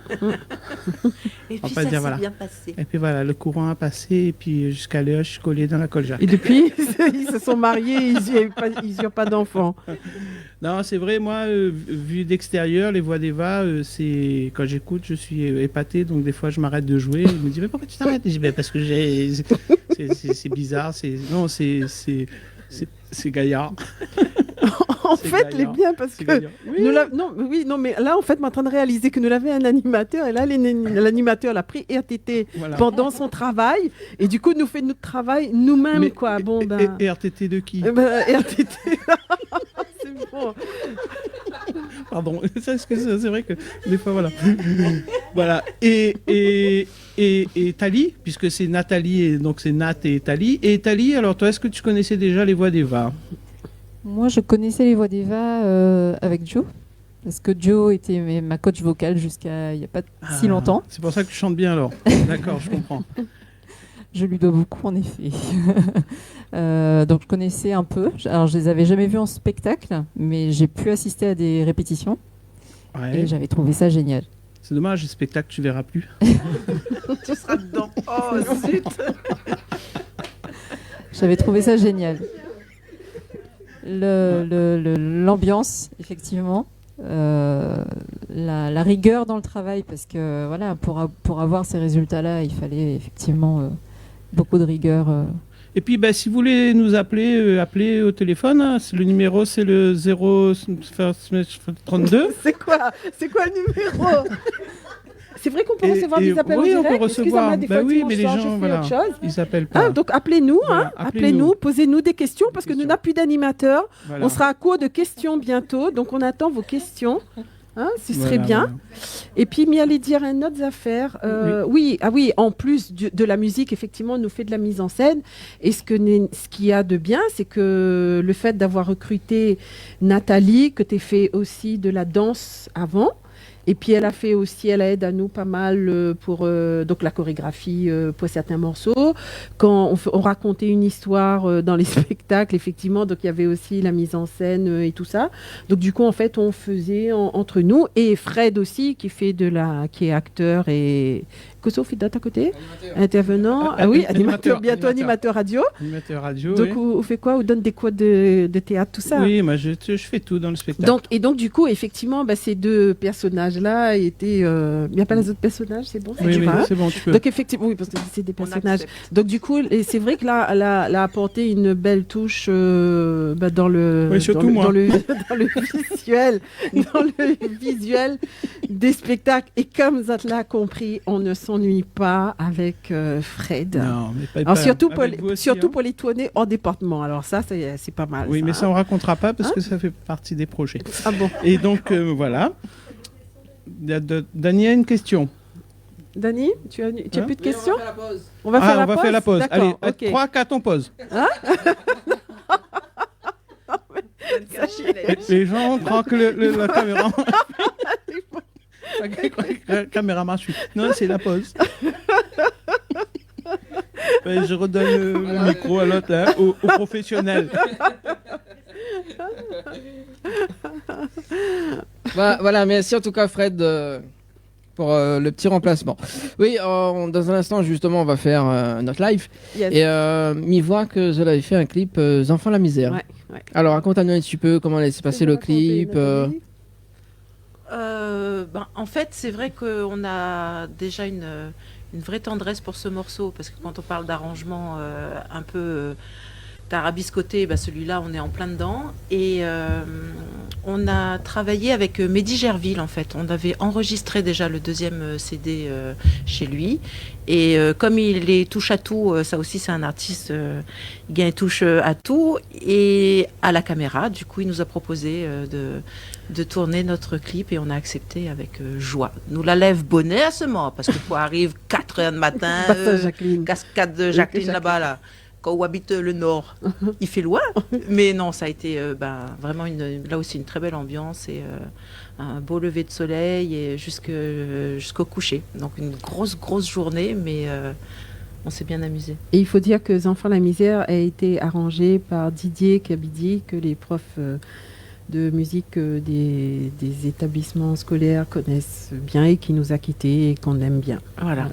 Et On puis va ça dire, s'est voilà. bien passé. Et puis voilà, le courant a passé. Et puis jusqu'à l'heure, je suis collé dans la colja. Et depuis, ils se sont mariés, ils n'ont pas d'enfants. Non, c'est vrai, moi, vu d'extérieur, les voix d'Eva, c'est quand j'écoute, je suis épaté. Donc des fois, je m'arrête de jouer. Je me dis, mais pourquoi tu t'arrêtes? Je dis, parce que c'est bizarre. C'est gaillard. En fait, les bien parce que mais là en fait, je suis en train de réaliser que nous l'avions un animateur et là l'animateur l'a pris RTT pendant son travail et du coup nous fait notre travail nous-mêmes quoi. Bon Et RTT de qui? RTT. C'est bon. Pardon, c'est vrai que des fois voilà. Voilà. Et Thalie, puisque c'est Nathalie, et donc c'est Nat et Thalie. Et Thalie, alors toi, est-ce que tu connaissais déjà les voix d'Eva? Moi, je connaissais les voix d'Eva avec Joe. Parce que Joe était ma coach vocale jusqu'à il n'y a pas si longtemps. C'est pour ça que tu chantes bien alors. D'accord, je comprends. Je lui dois beaucoup, en effet. Donc, je connaissais un peu. Alors, je les avais jamais vus en spectacle, mais j'ai pu assister à des répétitions. Ouais. Et j'avais trouvé ça génial. C'est dommage, le spectacle, tu verras plus. Tu seras dedans. Oh, zut. J'avais trouvé ça génial. L'ambiance, effectivement. La rigueur dans le travail, parce que voilà, pour avoir ces résultats-là, il fallait effectivement beaucoup de rigueur. Et puis, si vous voulez nous appeler, appelez au téléphone. Hein. Le numéro, c'est le 032. C'est quoi le numéro? C'est vrai qu'on peut recevoir des appels en oui, direct. on peut recevoir. Des fois, Oui, mais les je gens, fais voilà, autre chose. ils appellent pas. Donc appelez-nous, Voilà, appelez-nous, posez-nous des questions parce que nous n'avons plus d'animateurs. Voilà. On sera à court de questions bientôt, donc on attend vos questions. Ce serait bien. Voilà. Et puis, mais allez dire une autre affaire. Oui, en plus de la musique, effectivement, on nous fait de la mise en scène. Et ce qu'il y a de bien, c'est que le fait d'avoir recruté Nathalie, que tu as fait aussi de la danse avant. Et puis elle aide à nous pas mal pour donc la chorégraphie pour certains morceaux. Quand on racontait une histoire dans les spectacles, effectivement, donc il y avait aussi la mise en scène et tout ça. Donc du coup, en fait, on faisait entre nous et Fred aussi qui est acteur et Koso fait à côté, intervenant. Animateur, bientôt animateur radio. Animateur radio. Donc oui. on fait quoi? On donne des cours de théâtre, tout ça. Oui, moi je fais tout dans le spectacle. Donc du coup, effectivement, ces deux personnages-là étaient. Il n'y a pas les autres personnages, c'est bon. Oui, c'est bon, tu peux. Donc effectivement, oui, parce que c'est des personnages. Donc du coup, et c'est vrai que là, elle a apporté une belle touche dans le visuel des spectacles. Et comme Zat l'a compris, on ne s'ennuie pas avec Fred. Non, mais pas. Alors, surtout hein. pour les tourner en département. Alors ça, c'est pas mal. Oui, ça, mais ça on racontera pas parce que ça fait partie des projets. Ah bon. Et donc voilà. Dany a une question. Dany, tu as plus de questions? On va faire la pause. Allez, okay. 3, 4, on pause. Les gens croient que la caméra... La caméra marche. Non, c'est la pause. Je redonne le micro à l'autre, là, au professionnel. Voilà, merci en tout cas Fred pour le petit remplacement. Oui, dans un instant justement on va faire notre live. Yes. Et m'y voit que vous avez fait un clip Enfants la misère. Ouais. Alors raconte-nous un petit peu comment s'est passé le clip. En fait, c'est vrai qu'on a déjà une vraie tendresse pour ce morceau, parce que quand on parle d'arrangement un peu tarabiscoté, celui-là, on est en plein dedans. Et on a travaillé avec Mehdi Gerville, en fait. On avait enregistré déjà le deuxième CD chez lui. Et comme il est touche à tout, ça aussi c'est un artiste, il touche à tout et à la caméra. Du coup, il nous a proposé de tourner notre clip et on a accepté avec joie. Nous la lève bonnet à ce moment, parce que pour arrive 4h du matin, cascade de Jacqueline là-bas, là. Quand on habite le Nord, il fait loin. Mais non, ça a été vraiment là aussi une très belle ambiance et un beau lever de soleil et jusqu'au coucher. Donc une grosse journée, mais on s'est bien amusé. Et il faut dire que Enfants la misère a été arrangé par Didier Kabidi, que les profs de musique des établissements scolaires connaissent bien et qui nous a quittés et qu'on aime bien. Voilà.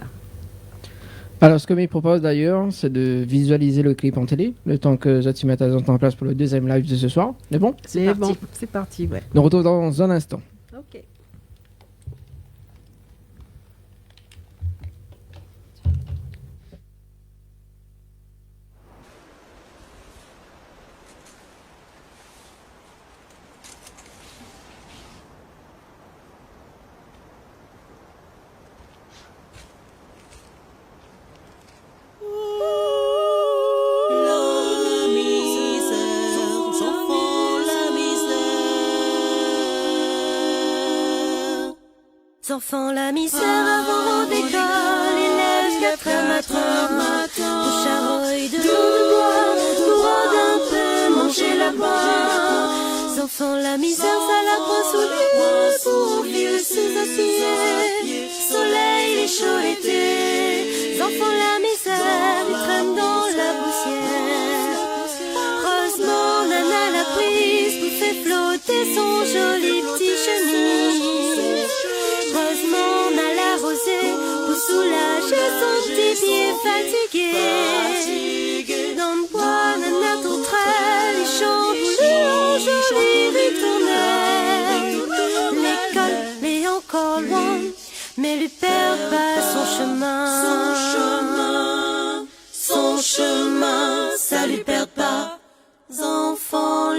Alors, ce que me propose d'ailleurs, c'est de visualiser le clip en télé, le temps que Zati mette en place pour le deuxième live de ce soir. C'est bon? C'est parti, ouais. Nous retrouvons dans un instant. Ok. Enfants la misère avant d'école, ils lèvent 4h matin, au charogne de bois, pour un peu manger la bois. enfants, la misère, ça la croix sous les pieds, pour vieux sous à pied. Soleil, les chauds l'été, enfants, la misère, ils traînent dans la poussière. Heureusement, Nana la prise pour fait flotter son joli petit chenille. Heureusement, on a la rosée pour soulager son petit pied fatigué. Dans le bois, Nana tourterelle, les champs brûlants, jolis ritournelles. L'école est encore loin, mais lui perd pas son chemin. Son chemin, ça lui perd pas. Enfants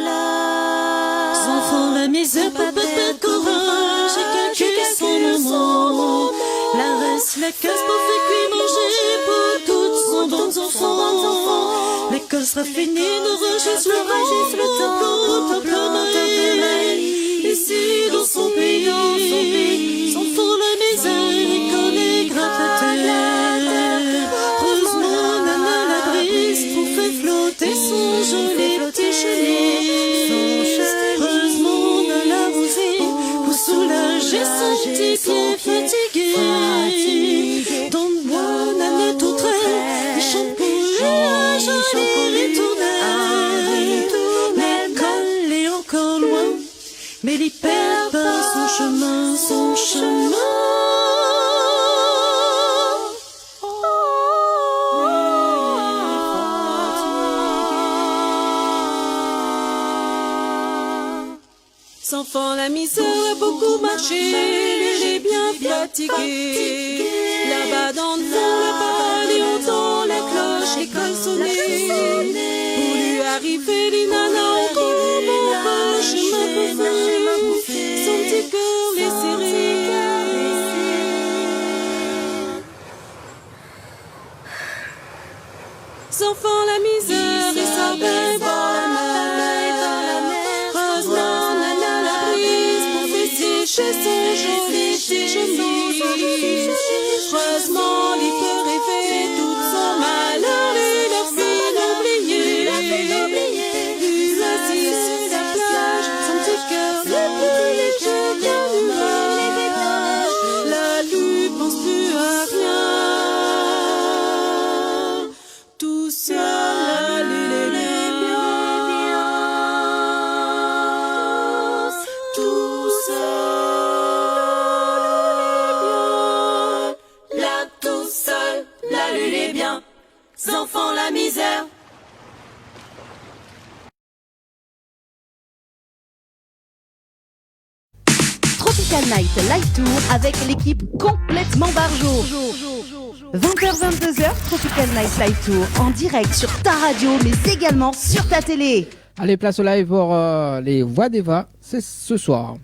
la misère, pas de courage, chacun son moment. La reste, la casse pour faire cuire manger pour tous son bons enfants. L'école sera finie, nous régisse le temps, ici dans son pays. Enfants la misère, l'école est gratte à terre. Heureusement, Nana la brise pour faire flotter son joli petit chenille. Heureusement, on a la rosée pour soulager son petit pied fatigué. Dans le bois, Nana tourterelle, les champouilles, jolis ritournelles. L'école est encore loin, mais il perd pas son chemin. Enfant, la misère a beaucoup marché, il est bien fatigué. Là-bas dans le fond, la parole et entend la cloche, l'école sonner. Pour lui arriver, les nanas ont comme un chemin pour faire son petit cœur les serrer. Enfant, la misère et sa belle dans la mer. Chez son joli chenille. Heureusement, il peut rêver tout son malheur et la fille oubliée. Il assis sur la plage, son petit cœur le plus léger qu'un nuage. La lui pense plus à rien. Tout seul, il est bien. Tout seul. Enfants, la misère. Tropical Night Live Tour avec l'équipe complètement barjo. 20h-22h, Tropical Night Live Tour en direct sur ta radio mais également sur ta télé. Allez, place au live pour les voix d'Eva, c'est ce soir.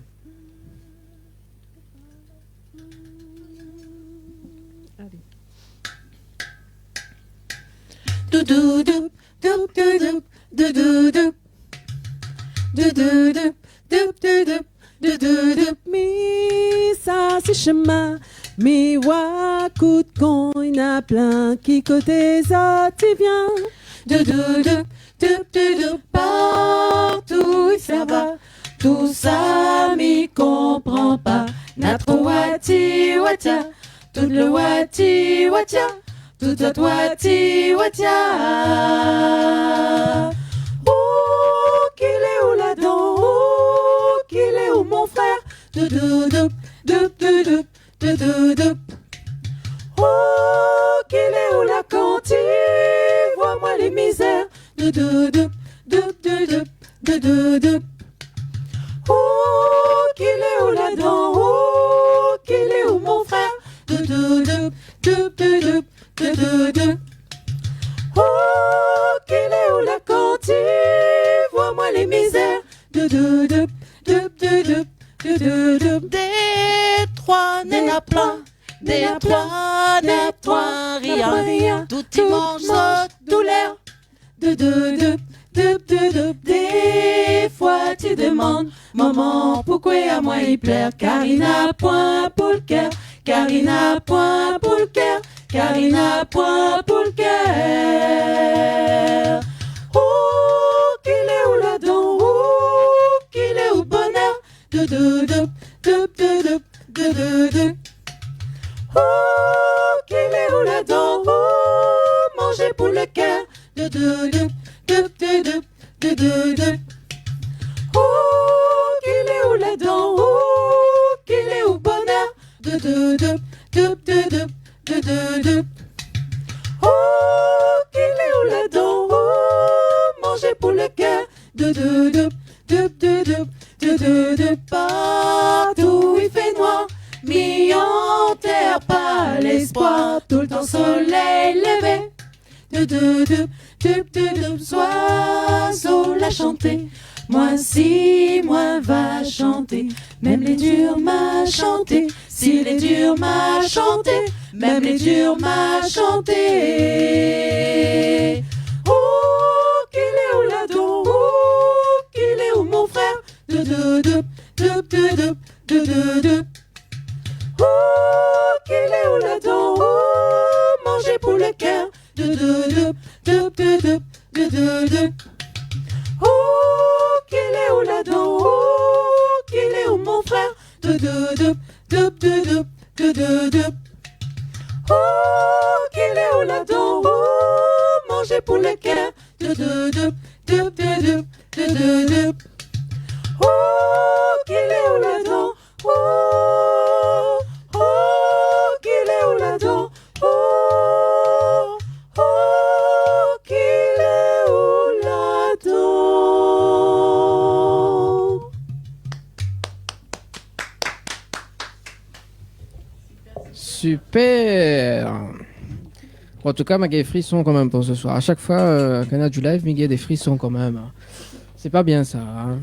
Mais ça c'est chemin, mais wa coup de con, il y en a plein qui côté ça tu viens. Partout il ça va, tout ça m'y comprend pas. Notre wati watia, tout le wati watia. Tout à toi, watia. Oh, qu'il est où là-dedans? Oh, qu'il est où mon frère? Oh, qu'il est où la cantine? Vois-moi les misères. Oh, qu'il est où là-dedans? Oh, qu'il est où mon frère? Oh, qu'il est où la cantine? Vois-moi les misères. Détroit n'est la plein, Détroit n'est point rien. Tout immense douleur. Des fois tu demandes, maman, pourquoi à moi il pleure? Car il n'a point pour le cœur, car il n'a point pour le cœur, car il n'a point pour le cœur. Oh, qu'il est où là-dedans? Oh, qu'il est Oh, qu'il est où la dent? Oh, manger pour le cœur. Oh, qu'il est où la dent? Oh, qu'il est où bonheur? Oh, qu'il est où la dent? Oh, manger pour le cœur. Partout il fait noir, mis en terre pas l'espoir, tout le temps soleil levé. Oiseau l'a chanté, moi si, moi va chanter. Même les durs m'a chanté, si les durs m'a chanté, même les durs m'a chanté. Oh, qu'il est où la dent? Oh, qu'il est où mon frère? Oh, qu'il est où la dent? Oh, manger pour le cœur. Oh, qu'il est où la dent? Oh, qu'il est où mon frère? Oh, qu'il est où la dent? Oh, manger pour le cœur. Oh, qu'il est où la dent? Oh, oh, qu'il est où la dent? Oh, oh, qu'il est où la dent? Super. En tout cas, Maggie, des frissons quand même pour ce soir. À chaque fois qu'on a du live, Maggie a des frissons quand même. C'est pas bien ça. Hein.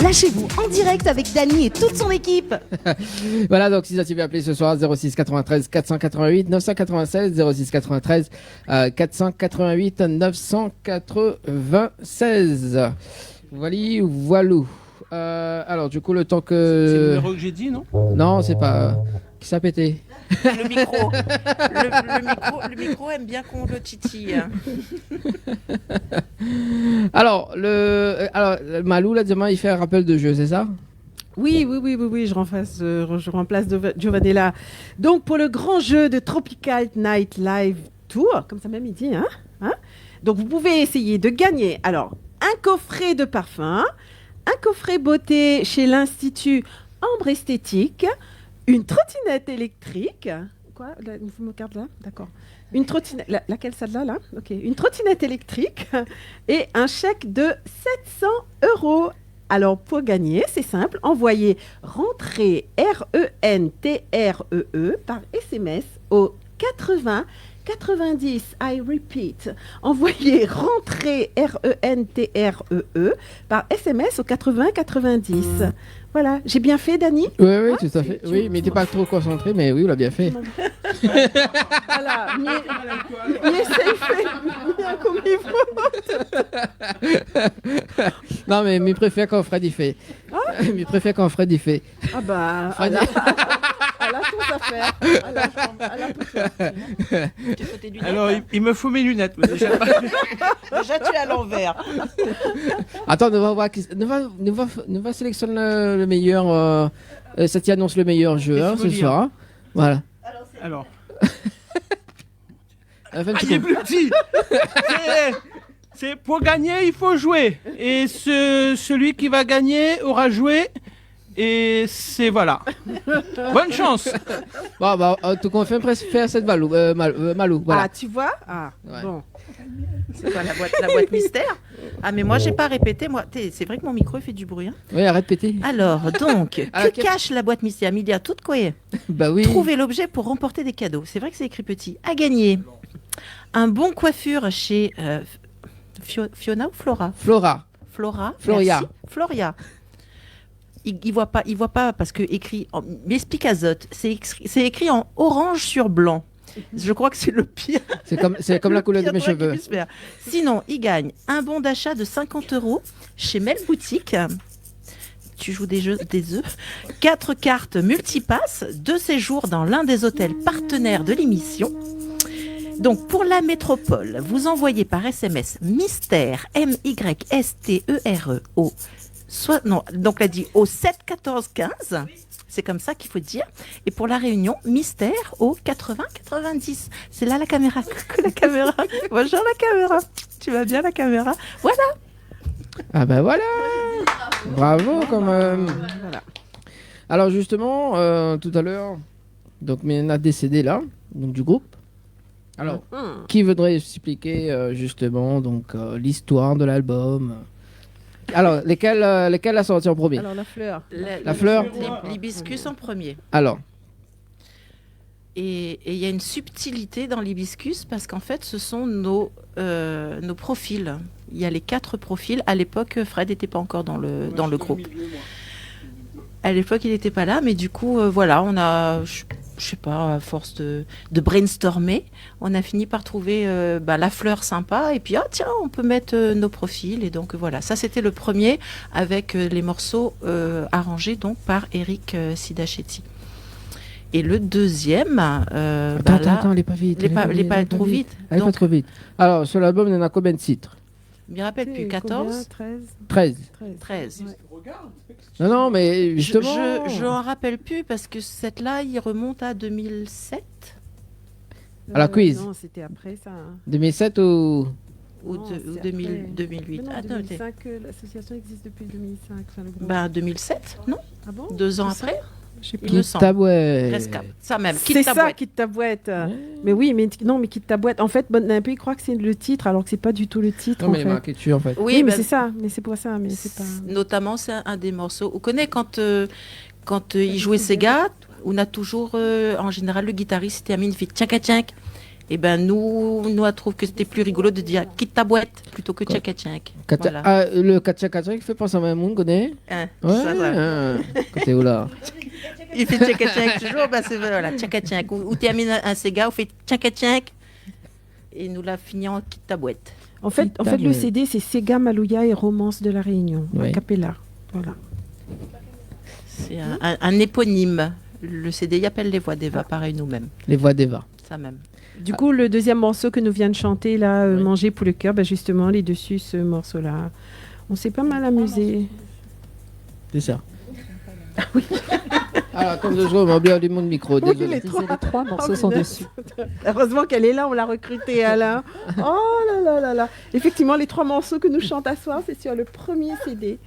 Lâchez-vous en direct avec Dany et toute son équipe. Voilà, donc si vous appelez ce soir 06 93 488 996 06 93 488 996. Voilou. Alors du coup le temps que... C'est le numéro que j'ai dit, non? Non, c'est pas... Qui s'est pété? Le micro. Le micro aime bien qu'on le titille. Alors, Malou, là, demain, il fait un rappel de jeu, c'est ça? Oui, je remplace Giovanella. Donc, pour le grand jeu de Tropical Night Live Tour, comme ça même il dit, hein. Donc, vous pouvez essayer de gagner, alors, un coffret de parfum, un coffret beauté chez l'Institut Ambre Esthétique, une trottinette électrique. Quoi? Vous me regardez là? D'accord. Une trottinette. Laquelle, celle-là, là? Ok. Une trottinette électrique et un chèque de 700 €. Alors, pour gagner, c'est simple. Envoyez rentrée RENTREE par SMS au 80 90. I repeat. Envoyez rentrée RENTREE par SMS au 80 90. Voilà, j'ai bien fait, Dany? Oui, tout à fait. Oui, mais t'es pas trop concentré, mais oui, on l'a bien fait. Voilà, mais c'est fait, bien comme il faut. Non, mais mes préfères quand Fred y fait. Mes préfères quand Fred y fait. Ah bah, Fred... elle a tout à faire. Alors, il me faut mes lunettes. Déjà, déjà tu es à l'envers. Attends, on va sélectionner le meilleur. Ça t'y annonce le meilleur jeu ce soir. Hein. Voilà. Alors. Il est plus petit. C'est pour gagner, il faut jouer. Et celui qui va gagner aura joué. Et c'est voilà. Bonne chance. Bon, bah, en tout cas, on fait presque faire cette Malou. Voilà. Ah, tu vois? Ah, ouais. Bon. C'est quoi la boîte mystère? Ah, mais moi, j'ai pas répété. Moi, c'est vrai que mon micro il fait du bruit. Hein. Oui, arrête de péter. Alors, donc, que cache la boîte mystère? Milia, tout quoi? Bah oui. Trouvez l'objet pour remporter des cadeaux. C'est vrai que c'est écrit petit. À gagner. Un bon coiffure chez Fiona ou Flora? Flora. Floria. Floria. Il voit pas parce que écrit. M'explique Azote. C'est écrit en orange sur blanc. Je crois que c'est le pire. C'est comme la couleur de mes cheveux. Sinon, il gagne un bon d'achat de 50 € chez Mel Boutique. Tu joues des œufs. 4 cartes multipass, 2 séjours dans l'un des hôtels partenaires de l'émission. Donc, pour la métropole, vous envoyez par SMS mystère, MYSTERE, au non, donc elle dit au 7 14 15. C'est comme ça qu'il faut dire. Et pour la Réunion, mystère au 80 90. C'est là la caméra. Coucou la caméra. Bonjour la caméra. Tu vas bien la caméra? Voilà. Ah ben voilà. Bravo quand même. Voilà. Alors justement, tout à l'heure, donc on a des CD là, donc du groupe. Alors, qui voudrait expliquer justement donc l'histoire de l'album? Alors, lesquels a sorti en premier? Alors, la fleur. La fleur. L'hibiscus en premier. Alors. Et il y a une subtilité dans l'hibiscus parce qu'en fait, ce sont nos profils. Il y a les 4 profils. À l'époque, Fred n'était pas encore dans le groupe. À l'époque, il n'était pas là, mais du coup, voilà, on a, je sais pas, à force de brainstormer, on a fini par trouver la fleur sympa. Et puis, tiens, on peut mettre nos profils. Et donc, voilà, ça, c'était le premier avec les morceaux arrangés donc par Eric Sidachetti. Et le deuxième... Attends, elle n'est pas vite. Elle n'est pas trop vite. Elle n'est pas trop vite. Alors, sur l'album, il y en a combien de titres? Je me rappelle plus, 14 13. 13. Non, mais justement... Je n'en rappelle plus parce que cette-là, il remonte à 2007. À la quiz. Non, c'était après ça. 2007 ou... Ou 2008. Non, 2005, l'association existe depuis 2005. Enfin, le groupe. 2007, non? Ah bon? 2 ans après? Quitte ta boîte. Presque. Ça même. C'est ça, quitte ta boîte. Mais oui, mais non, mais quitte ta boîte. En fait, Bon Nappé croit que c'est le titre, alors que c'est pas du tout le titre. Non, mais il est marqué dessus en fait. Oui, mais c'est ça. Mais c'est pour ça. Mais c'est pas. Notamment, c'est un des morceaux. On connaît quand il jouait Sega, on a toujours, en général, le guitariste c'était Amine fait tchak tchak. Et ben nous, on trouve que c'était plus rigolo de dire quitte ta boîte plutôt que tchak tchak. Voilà. Ah, le tchak tchak fait penser à un monde, connaît? Ouais. Côté où là? Il fait tchak tchak toujours, c'est voilà, tchak tchak. Ou tu amènes un Sega, on fait tchak tchak. Et nous l'a fini en quitte ta boîte. En fait, le CD, c'est Sega, Malouya et Romance de la Réunion, a cappella. Voilà. C'est un éponyme. Le CD, il appelle Les Voix d'Eva, pareil nous-mêmes. Les Voix d'Eva. Ça même. Du coup, le deuxième morceau que nous vient de chanter, là, Manger pour le cœur, justement, les dessus, ce morceau-là, on s'est pas mal amusé. C'est ça. Oui. Alors, attends 2 secondes, on va bien allumer le micro. Désolé. Les 3 morceaux sont dessus. Heureusement qu'elle est là, on l'a recrutée, Alain. Oh là là là là. Effectivement, les 3 morceaux que nous chantons à soir, c'est sur le premier CD.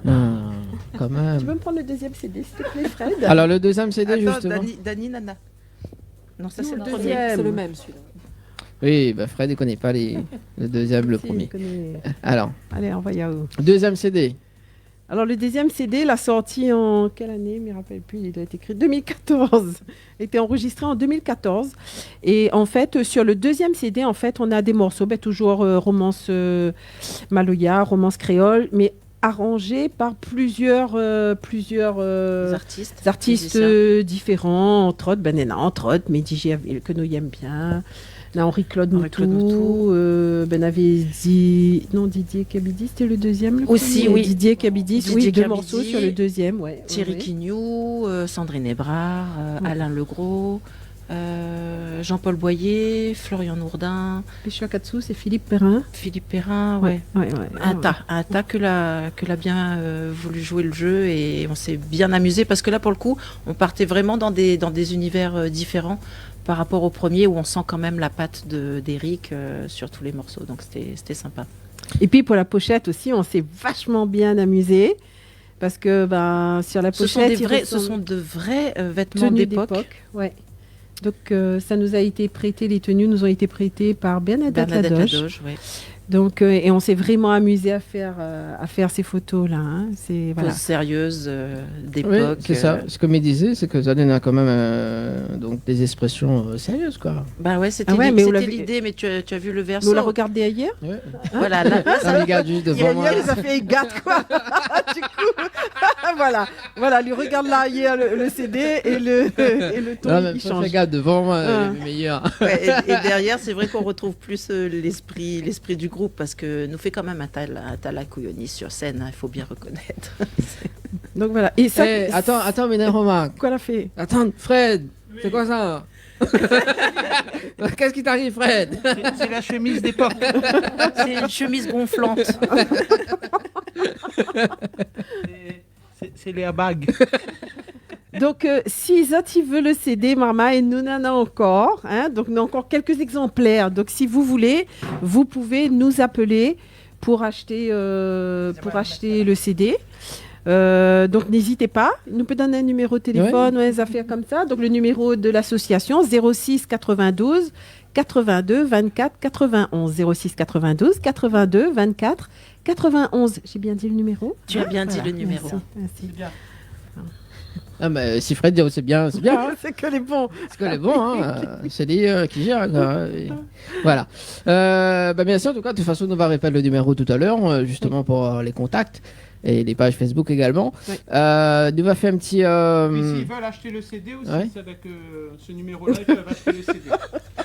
Quand même. Tu veux me prendre le deuxième CD, s'il te plaît, Fred? Alors, le deuxième CD, justement. Dani Nana. Non, ça, c'est le deuxième. premier. C'est le même, celui-là. Oui, Fred, il connaît pas le deuxième, le premier. Alors. Allez, on va y aller. Deuxième CD. Alors, le deuxième CD, la sortie en quelle année? Je ne me rappelle plus, il a été écrit 2014. Il a été enregistré en 2014. Et en fait, sur le deuxième CD, en fait, on a des morceaux, toujours romance Maloya, romance créole, mais arrangés par plusieurs artistes différents, entre autres, Mehdi Giaville, que nous aimons bien. Là, Henri-Claude Moutou, Didier Kabidi, c'était le deuxième. Aussi, oui. Didier Kabidi, Didier 2 Kabidi, morceaux sur le deuxième. Thierry Quignou, Sandrine Hébrard, Alain Legros, Jean-Paul Boyer, Florian Nourdin. Péchua Katsou, c'est Philippe Perrin. Un tas que l'a bien voulu jouer le jeu et on s'est bien amusé parce que là, pour le coup, on partait vraiment dans des univers différents par rapport au premier où on sent quand même la patte d'Eric sur tous les morceaux. Donc c'était sympa. Et puis pour la pochette aussi, on s'est vachement bien amusé parce que sur la pochette, ce sont de vrais vêtements d'époque. Ouais. Donc ça nous a été prêté, les tenues nous ont été prêtées par Bernadette Ladoche. Ouais. Donc et on s'est vraiment amusé à faire ces photos là. Hein. C'est voilà. Sérieuses d'époque. Oui, c'est ça. Ce que me disait, c'est que ça donne quand même donc des expressions sérieuses quoi. Bah ouais, c'était l'idée, mais tu as vu le verso. Nous l'a regardé hier. Ouais. Voilà. Là, ça regarde juste devant moi. Il a fait gâte quoi. Du coup, voilà, lui regarde là hier le CD et le ton qui change. Regarde devant moi, le meilleur. Ouais, et derrière, c'est vrai qu'on retrouve plus l'esprit du groupe parce que nous fait quand même un Tala Kouyoni sur scène, il faut bien reconnaître. Donc voilà. Et ça, attends, mais une remarque. Quoi l'a fait? Attends, Fred, c'est quoi ça? Qu'est-ce qui t'arrive, Fred? C'est la chemise d'époque. C'est une chemise gonflante. C'est les bagues. Donc, si Zoti veut le CD, Mama, et nous en a encore, hein, donc nous avons encore quelques exemplaires. Donc, si vous voulez, vous pouvez nous appeler pour acheter le CD. Donc, n'hésitez pas. Il nous peut donner un numéro de téléphone ou des affaires comme ça. Donc, le numéro de l'association, 06 92 82 24 91. 06 92 82 24 91. J'ai bien dit le numéro? Tu as bien dit le numéro. Merci. Ah, mais si Fred dit c'est bien, c'est bien. Hein. C'est que les bons. C'est que les bons, hein. C'est lui qui gère. Quoi. Et voilà. Bien sûr, en tout cas, de toute façon, on va répéter le numéro tout à l'heure, justement pour les contacts et les pages Facebook également. Oui. Nous va faire un petit. Mais s'ils veulent acheter le CD aussi, c'est avec ce numéro-là, ils peuvent acheter le CD.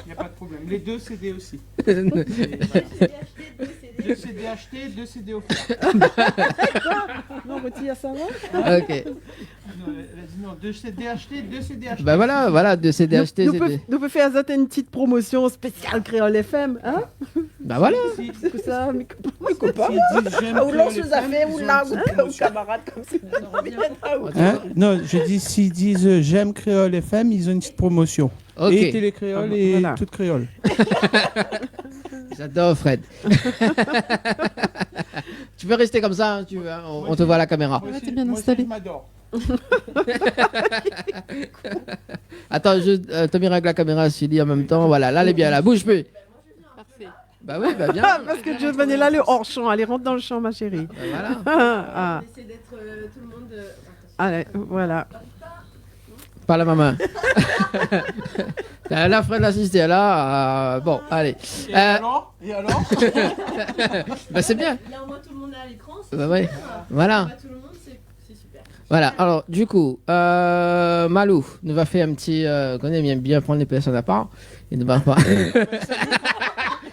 Il n'y a pas de problème. Les 2 CD aussi. Deux CD achetés, 2 CD offerts. Non, retire ça va. Ok. Non, 2 CD achetés, 2 CD achetés. Bah voilà, 2 CD achetés. Nous peut faire une petite promotion spéciale Créole FM, hein? Bah voilà. C'est que ça, mes copains. Ou lance aux affaires, ou là, ou camarades comme ça. Hein? Non, je dis, s'ils disent j'aime Créole FM, ils ont une petite promotion. Ok. Et Télé Créole et Voilà. toute Créole. J'adore Fred. Tu peux rester comme ça, hein, on te voit à la caméra. Ouais, t'es bien installé. Je m'adore. Attends, Tommy règle la caméra, Silly en même temps. Voilà, là elle est bien, la bouge plus. Bah oui, bah bien. Parce que Giovanni est là, le hors-champ. Allez, rentre dans le champ, ma chérie. Bah voilà. Ah. On essaie d'être tout le monde. Allez, voilà. Par la maman. Là, Fred l'assistait, là. Bon, allez. Et alors Bah c'est bien. Là, au moins, tout le monde est à l'écran. Bah ouais. Voilà. Tout le monde, c'est super. Voilà, alors du coup, Malou nous va faire un petit. Qu'on aime bien prendre les personnes à part. Il ne va pas.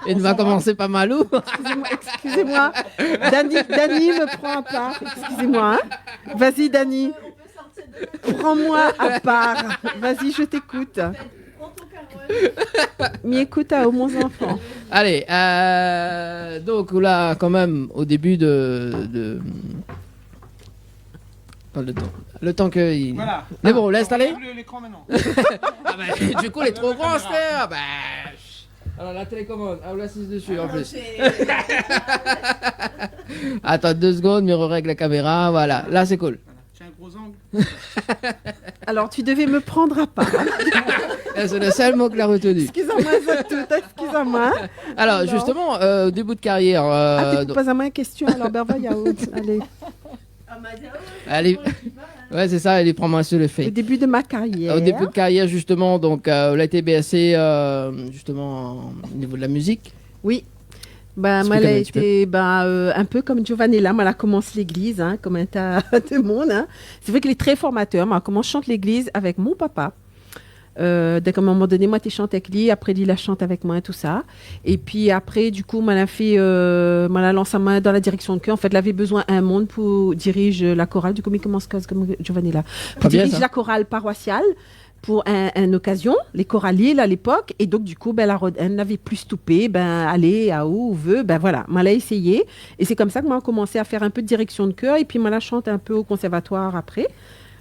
Et nous va commencer par Malou. Excusez-moi. Dani me prend à part. Excusez-moi. Hein. Vas-y, Dani. Prends-moi à part. Vas-y, je t'écoute. Mais écoute à mon enfant. Allez, donc là, quand même, au début de... Le temps que... Voilà. Mais bon, laisse aller. L'écran maintenant. Ah bah, du coup, il est trop grand, Esther. Bah... Alors, la télécommande, on l'assise dessus en plus. Attends 2 secondes, mais on règle la caméra. Voilà, là, c'est cool. J'ai un gros angle. Alors, tu devais me prendre à part. C'est le seul mot que l'a retenu. Excusez-moi, excusez-moi. Alors, justement, au début de carrière... tu te poses à moi une question, alors Berva Yaoud. Allez. Allez. Ouais, c'est ça, elle prend-moi sur le fait. Au début de ma carrière. Au début de carrière, justement, donc, la TBSC, justement, au niveau de la musique. Oui. Bah, moi, elle a été un peu comme Giovanni là, moi, elle a commencé l'église, hein, comme un tas de monde. Hein. C'est vrai qu'il est très formateur. Moi, comment je chante l'église avec mon papa. Dès qu'à un moment donné, moi, tu chantes avec lui, après, lui, la chante avec moi et tout ça. Et puis après, du coup, moi, elle a fait, moi, elle a lancé main dans la direction de chœur. En fait, elle avait besoin d'un monde pour diriger la chorale. Du coup, il commence comme Giovanni là. Pour diriger la chorale paroissiale. Pour une occasion, les choraliers là, à l'époque, et donc du coup, elle n'avait plus stoppé, allez, à où veut, voilà, moi l'a essayé, et c'est comme ça que moi, j'ai commencé à faire un peu de direction de chœur, et puis moi, la chante un peu au conservatoire après.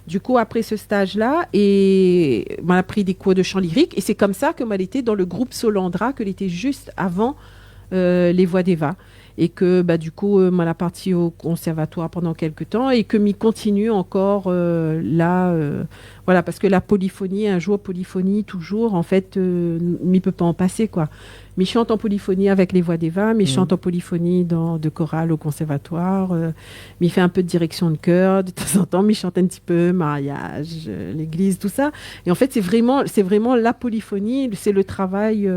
Du coup, après ce stage-là, et moi, a pris des cours de chant lyrique, et c'est comme ça que moi, elle était dans le groupe Solandra, qu'elle était juste avant les Voix d'Eva. Et que du coup, moi, la partie au conservatoire pendant quelques temps et que m'y continue encore là, voilà, parce que la polyphonie, un jour polyphonie, toujours, en fait, m'y peut pas en passer, quoi. M'y chante en polyphonie avec les Voix d'Eva, m'y chante en polyphonie de chorale au conservatoire, m'y fait un peu de direction de chœur, de temps en temps, m'y chante un petit peu mariage, l'église, tout ça. Et en fait, c'est vraiment la polyphonie, c'est le travail...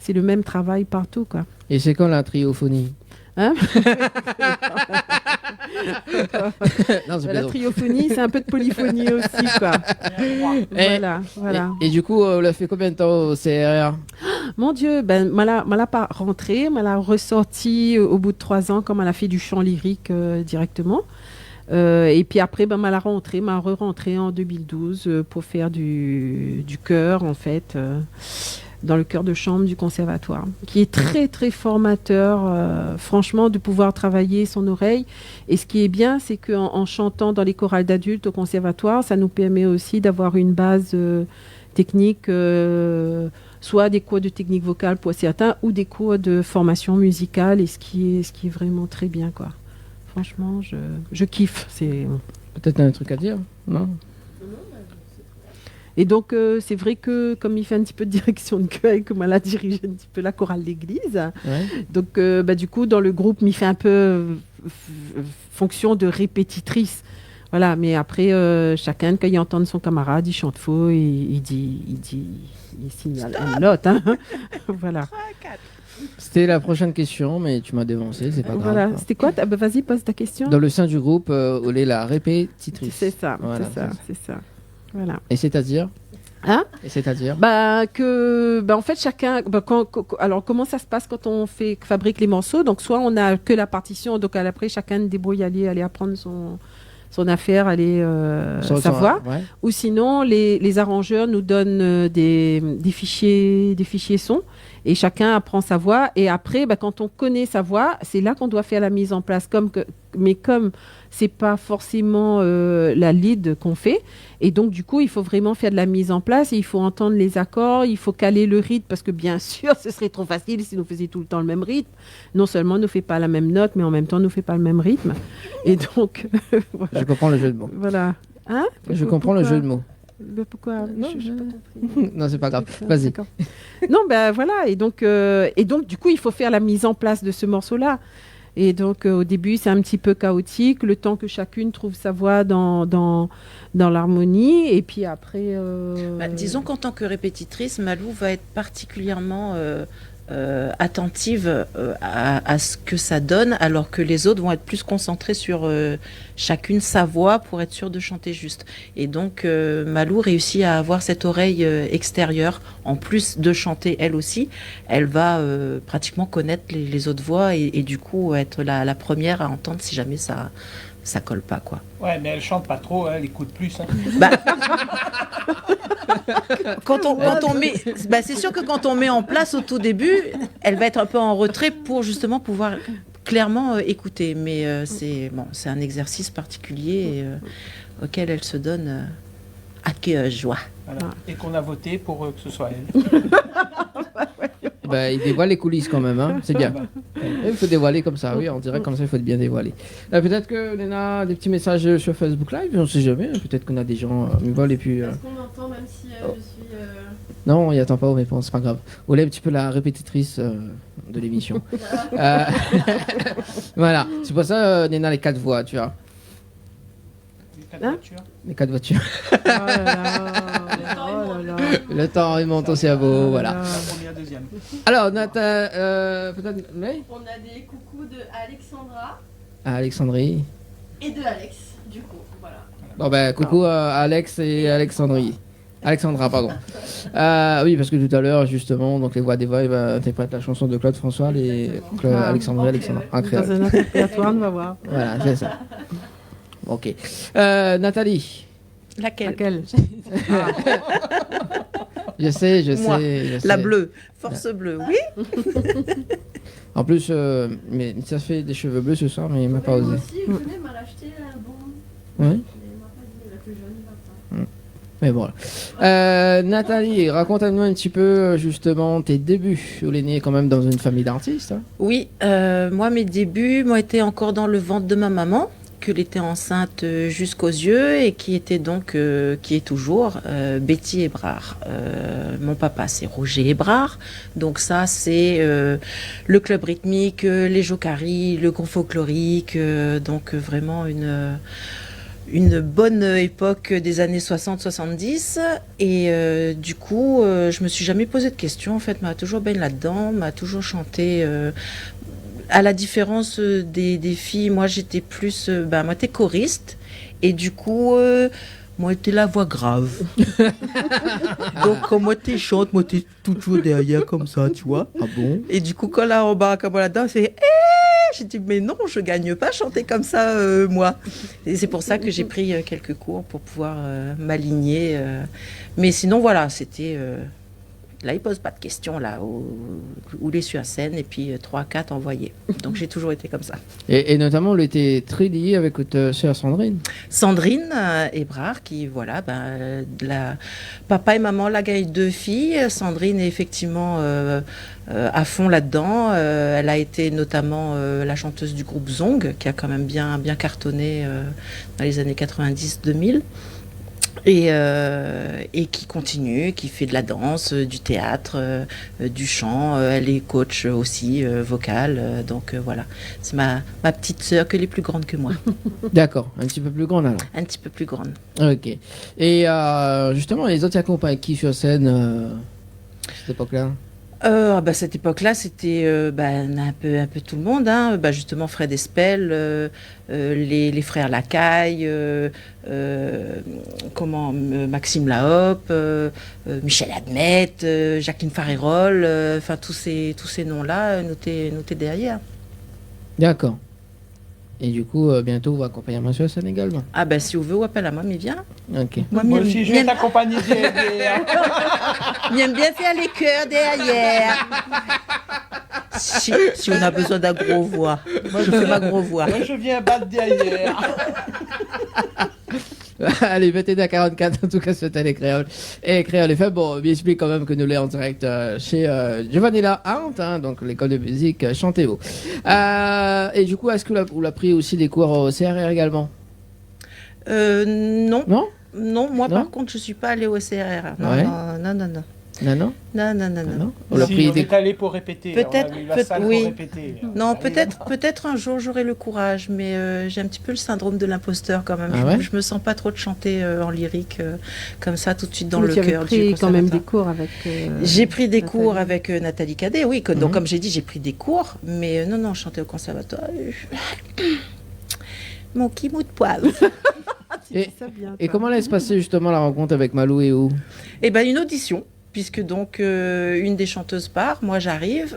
c'est le même travail partout, quoi. Et c'est quand la triophonie? Hein? Non, la triophonie, c'est un peu de polyphonie aussi, quoi. Voilà. Et du coup, on l'a fait combien de temps au CRR? Mon Dieu, m'a pas rentré, m'a la ressorti au bout de 3 ans, comme elle a fait du chant lyrique directement. Et puis après, m'a la rentré, re-rentré en 2012 pour faire du chœur, en fait. dans le chœur de chambre du conservatoire, qui est très très formateur, franchement, de pouvoir travailler son oreille. Et ce qui est bien, c'est qu'en chantant dans les chorales d'adultes au conservatoire, ça nous permet aussi d'avoir une base technique, soit des cours de technique vocale pour certains, ou des cours de formation musicale, et ce qui est vraiment très bien, quoi. Franchement, je kiffe. Peut-être un truc à dire, non? Et donc, c'est vrai que comme il fait un petit peu de direction de chœur et que moi, là, dirige un petit peu la chorale d'église, donc du coup, dans le groupe, il fait un peu fonction de répétitrice. Voilà, mais après, chacun, quand il entend son camarade, il chante faux et il signale une note. Hein. Voilà. C'était la prochaine question, mais tu m'as dévancé, c'est pas grave. Voilà, c'était quoi vas-y, pose ta question. Dans le sein du groupe, elle est la répétitrice. C'est ça, voilà, c'est ça. Voilà. Et c'est-à-dire Hein? Et c'est-à-dire en fait, chacun. Alors, comment ça se passe quand on fabrique les morceaux? Donc, soit on a que la partition, donc après, chacun débrouille aller apprendre son affaire, aller savoir. Ouais. Ou sinon, les arrangeurs nous donnent des fichiers sons. Et chacun apprend sa voix. Et après, quand on connaît sa voix, c'est là qu'on doit faire la mise en place. Mais comme c'est pas forcément la lead qu'on fait, et donc du coup, il faut vraiment faire de la mise en place. Et il faut entendre les accords, il faut caler le rythme, parce que bien sûr, ce serait trop facile si nous faisions tout le temps le même rythme. Non seulement nous fait pas la même note, mais en même temps nous fait pas le même rythme. Et donc, voilà. Je comprends le jeu de mots. Voilà. Hein? Je comprends le jeu de mots. Pourquoi? Non, j'ai pas compris. Non, c'est pas grave. Vas-y. Non, voilà. Et donc, du coup, il faut faire la mise en place de ce morceau-là. Et donc, au début, c'est un petit peu chaotique, le temps que chacune trouve sa voix dans l'harmonie. Et puis après... disons qu'en tant que répétitrice, Malou va être particulièrement attentive à ce que ça donne, alors que les autres vont être plus concentrés sur chacune sa voix pour être sûre de chanter juste. Et donc Malou réussit à avoir cette oreille extérieure, en plus de chanter elle aussi, elle va pratiquement connaître les autres voix et du coup être la première à entendre si jamais ça colle pas, quoi. Ouais, mais elle chante pas trop, elle écoute plus. Hein. Quand on met, c'est sûr que quand on met en place au tout début, elle va être un peu en retrait pour justement pouvoir clairement écouter. Mais c'est un exercice particulier auquel elle se donne à cœur joie. Voilà. Et qu'on a voté pour que ce soit elle. Il dévoile les coulisses quand même, hein. C'est bien. Il faut dévoiler comme ça, oui, on dirait comme ça, il faut bien dévoiler. Peut-être que Léna a des petits messages sur Facebook Live, on ne sait jamais, peut-être qu'on a des gens qui volent et puis... Est-ce qu'on entend même si je suis... Non, il attend pas, mais bon, c'est pas grave. On est un petit peu la répétitrice de l'émission. Voilà, c'est pour ça, Léna, les 4 voix, tu vois. Les 4 voitures. Oh là là. Le temps remonte au cerveau, voilà. Première, deuxième. Alors, Nathan, peut-être... Oui, on a des coucous de Alexandra. Alexandrie. Et de Alex, du coup, voilà. Bon, coucou à Alex et Alexandrie. Alexandra, pardon. Oui, parce que tout à l'heure, justement, donc les voix des voix, il va interpréter la chanson de Claude François, Alexandrie, Alexandra. Dans un interprétatoire, on va voir. Voilà, c'est ça. Ok. Nathalie. Laquelle Je sais. Moi, la bleue. Force bleue, oui. En plus, mais ça fait des cheveux bleus ce soir, mais il m'a pas osé. Moi aussi, venez m'a racheté un bon. Oui. Mais bon. Nathalie, raconte-nous un petit peu justement tes débuts. Tu es née quand même dans une famille d'artistes. Hein. Oui, moi mes débuts m'ont été encore dans le ventre de ma maman, qu'elle était enceinte jusqu'aux yeux et qui était donc, qui est toujours Betty Hébrard. Mon papa c'est Roger Hébrard, donc ça c'est le club rythmique, les Jocaries, le groupe folklorique, donc vraiment une bonne époque des années 60-70 et du coup je me suis jamais posé de questions en fait, m'a toujours baigne là-dedans, m'a toujours chanté à la différence des filles, moi j'étais plus moi j'étais choriste et du coup moi j'étais la voix grave. Donc quand moi t'es chante, moi t'es toujours derrière comme ça, tu vois. Ah bon? Et du coup quand là on embarque moi là-dedans, c'est j'ai dit mais non, je gagne pas à chanter comme ça moi. Et c'est pour ça que j'ai pris quelques cours pour pouvoir m'aligner. Mais sinon voilà, c'était Là, il pose pas de questions, là, où il est sur la scène, et puis 3, 4 envoyés. Donc, j'ai toujours été comme ça. Et notamment, on était très lié avec votre sœur Sandrine. Sandrine Hébrard, qui, voilà, papa et maman, là, gagnent 2 filles. Sandrine est effectivement à fond là-dedans. Elle a été notamment la chanteuse du groupe Zong, qui a quand même bien cartonné dans les années 90-2000. Et qui continue, qui fait de la danse, du théâtre, du chant. Elle est coach aussi, vocale. Donc voilà, c'est ma petite sœur qui est plus grande que moi. D'accord, un petit peu plus grande alors. Un petit peu plus grande. Ok. Et justement, les autres accompagnent qui sur scène à cette époque-là? Cette époque-là, c'était un peu tout le monde. Hein. Justement, Fred Espel, les frères Lacaille, Maxime Lahope, Michel Admet, Jacqueline Farérol, tous ces noms-là nous étaient derrière. D'accord. Et du coup, bientôt, vous accompagnez monsieur scène également. Si vous voulez, vous appelez à moi, mais viens. Ok. Moi aussi, je vais t'accompagner derrière. J'aime bien faire les chœurs derrière. Si on a besoin d'un gros voix, moi je fais ma gros voix. Moi je viens battre derrière. Allez, mettez à 44, en tout cas, c'était les créoles. Et créoles FM, bon, il explique quand même que nous l'est en direct chez Giovanilla Arndt, hein, donc l'école de musique Chantez-vous. Et du coup, est-ce que vous l'avez pris aussi des cours au CRR également? Non. Non? Non, moi Non, par contre, je suis pas allée au CRR. Non, Ouais. non. Non. On l'a pris. On est allé pour répéter. Peut-être, on a eu la salle oui. pour répéter. Non, peut-être un jour j'aurai le courage, mais j'ai un petit peu le syndrome de l'imposteur quand même. Ah ouais? Je me sens pas trop de chanter en lyrique comme ça tout de suite dans Mais le tu avais cœur du pris quand même des conservatoire. cours avec. J'ai pris des Nathalie. cours avec Nathalie Cadet, oui. Donc comme j'ai dit, j'ai pris des cours, mais non, chanter au conservatoire. Mon kimou de poivre. Et comment allait se passer justement la rencontre avec Malou et où? Eh ben une audition, puisque donc une des chanteuses part, moi j'arrive,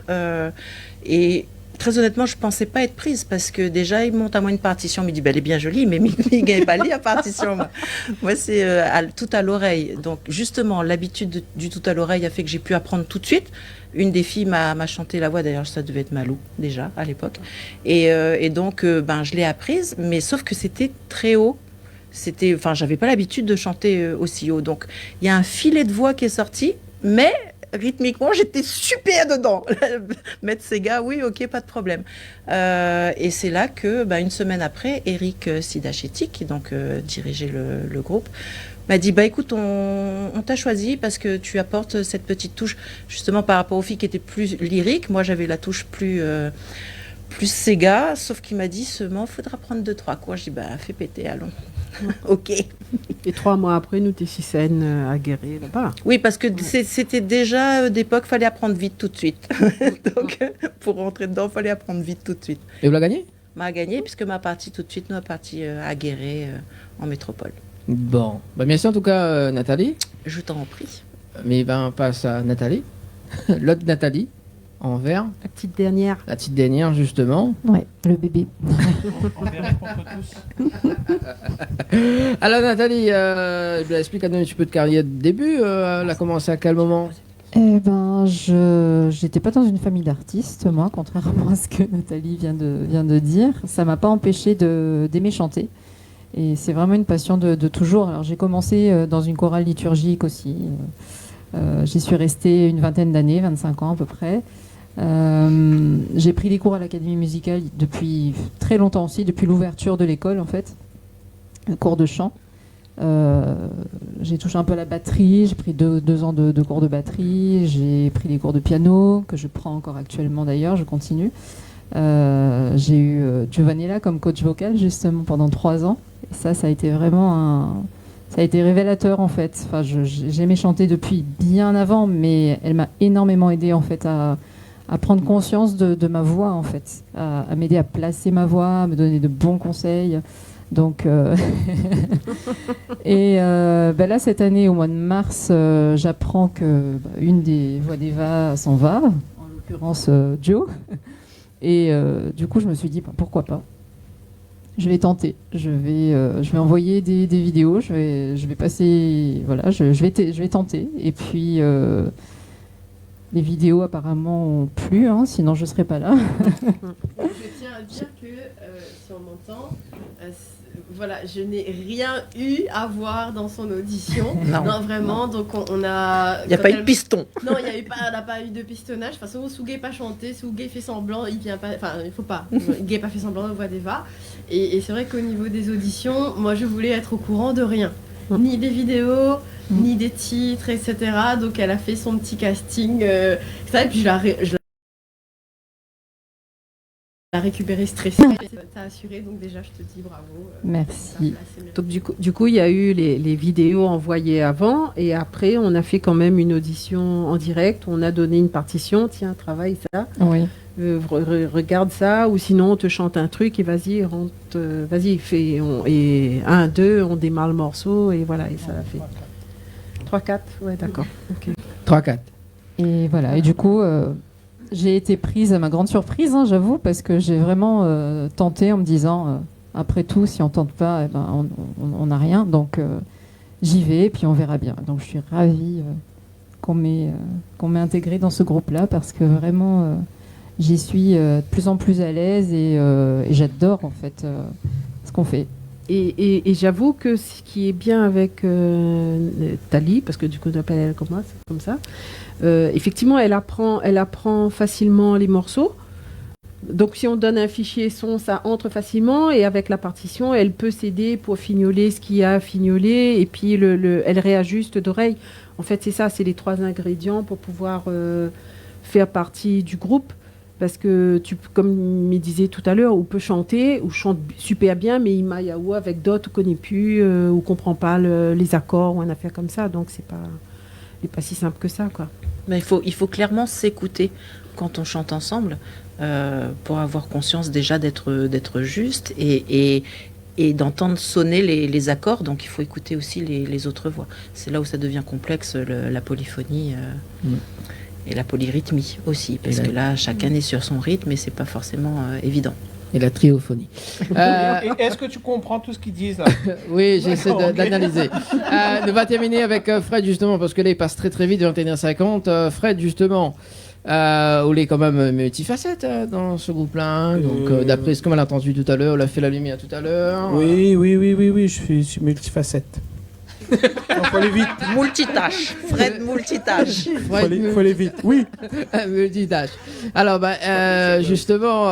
et très honnêtement je pensais pas être prise, parce que déjà il monte à moi une partition, il me dit elle est bien jolie, mais il gagne pas lire la partition. Moi c'est tout à l'oreille, donc justement l'habitude du tout à l'oreille a fait que j'ai pu apprendre tout de suite. Une des filles m'a chanté la voix, d'ailleurs ça devait être Malou déjà à l'époque, et donc je l'ai apprise, mais sauf que c'était très haut. J'avais pas l'habitude de chanter aussi haut, donc il y a un filet de voix qui est sorti, mais rythmiquement j'étais super dedans. Mettre ses gars, oui, ok, pas de problème. Et c'est là que une semaine après, Eric Sidachetti, qui donc dirigeait le groupe, m'a dit écoute, on t'a choisi parce que tu apportes cette petite touche justement par rapport aux filles qui étaient plus lyriques. Moi j'avais la touche plus Sega, sauf qu'il m'a dit seulement faudra prendre 2-3 cours. Je dis fais péter, allons. Ok. Et 3 mois après, nous t'es sur scène à Guéret là-bas. Oui, parce que c'était déjà d'époque, fallait apprendre vite tout de suite. Donc pour rentrer dedans, fallait apprendre vite tout de suite. Et vous l'avez gagné? M'a gagné puisque m'a partie tout de suite, nous a parti à Guéret en métropole. Bon, merci en tout cas Nathalie. Je t'en prie. Mais on passe à Nathalie, l'autre Nathalie, en vert. La petite dernière. La petite dernière justement. Ouais, le bébé. Alors Nathalie, explique un petit peu de carrière de début. Elle a commencé à quel moment? J'étais pas dans une famille d'artistes, moi, contrairement à ce que Nathalie vient de dire. Ça m'a pas empêché d'aimer chanter. Et c'est vraiment une passion de toujours. Alors j'ai commencé dans une chorale liturgique aussi. J'y suis restée une vingtaine d'années, 25 ans à peu près. J'ai pris des cours à l'académie musicale depuis très longtemps aussi, depuis l'ouverture de l'école en fait. Un cours de chant. J'ai touché un peu à la batterie, j'ai pris deux ans de cours de batterie, j'ai pris des cours de piano, que je prends encore actuellement d'ailleurs, je continue. J'ai eu Giovanilla comme coach vocal justement pendant 3 ans. Et ça a été vraiment ça a été révélateur en fait. Enfin, j'aimais chanter depuis bien avant, mais elle m'a énormément aidée en fait à prendre conscience de ma voix en fait, à m'aider à placer ma voix, à me donner de bons conseils. Donc, et là cette année au mois de mars, j'apprends que une des voix d'Eva s'en va, en l'occurrence Joe. Et du coup je me suis dit pourquoi pas. Je vais tenter. Je vais envoyer des vidéos. Je vais passer. Voilà, je vais tenter. Et puis Les vidéos apparemment ont plu, hein, sinon je ne serais pas là. Je tiens à dire que, si on m'entend, voilà, je n'ai rien eu à voir dans son audition. Non, vraiment. Donc on a. Il n'y a pas eu de piston. Non, on n'a pas eu de pistonnage. De toute façon, Sougay pas chanté, Sougay fait semblant, il vient pas. Enfin, il faut pas. Gay pas fait semblant, on voit des va. Et c'est vrai qu'au niveau des auditions, moi je voulais être au courant de rien, ni des vidéos, ni des titres, etc. Donc elle a fait son petit casting, et puis je l'ai récupéré stressée. T'as assuré, donc déjà je te dis bravo. Merci. Donc du coup, il y a eu les vidéos envoyées avant et après, on a fait quand même une audition en direct. On a donné une partition, tiens, travaille ça. Oui. Regarde ça, ou sinon on te chante un truc et vas-y, fais. Et 1, 2, on démarre le morceau et voilà, et ça a fait 3, 4. Ouais, d'accord. Okay. 3, 4. Et voilà, et du coup. J'ai été prise à ma grande surprise, hein, j'avoue, parce que j'ai vraiment tenté en me disant, après tout, si on tente pas, on n'a rien. Donc j'y vais, et puis on verra bien. Donc je suis ravie qu'on m'ait intégrée dans ce groupe-là, parce que vraiment, j'y suis de plus en plus à l'aise et j'adore en fait ce qu'on fait. Et j'avoue que ce qui est bien avec Tali, parce que du coup on appelle elle comme ça, effectivement elle apprend facilement les morceaux. Donc si on donne un fichier son, ça entre facilement, et avec la partition, elle peut s'aider pour fignoler ce qu'il y a à fignoler, et puis elle réajuste d'oreille. En fait c'est ça, c'est les 3 ingrédients pour pouvoir faire partie du groupe. Parce que, comme me disait tout à l'heure, on peut chanter, ou chante super bien, mais il m'a yaou avec d'autres qu'on connaît plus, ou qu'on comprend pas les accords, ou une affaire comme ça. Donc, c'est pas si simple que ça, quoi. Mais il faut clairement s'écouter quand on chante ensemble, pour avoir conscience déjà d'être juste et d'entendre sonner les accords. Donc, il faut écouter aussi les autres voix. C'est là où ça devient complexe, la polyphonie. Et la polyrythmie aussi, parce que là, chacun est sur son rythme et c'est pas forcément évident. Et la triophonie. Est-ce que tu comprends tout ce qu'ils disent là? Oui, j'essaie d'analyser. On va terminer avec Fred, justement, parce que là, il passe très très vite, 21h50. Fred, justement, on est quand même multifacette dans ce groupe-là. Donc, d'après ce qu'on a entendu tout à l'heure, on a fait la lumière tout à l'heure. Oui, je suis multifacette. Faut aller vite. Multitâche. Fred multitâche. Faut aller vite. Oui. Multitâche. Alors, justement,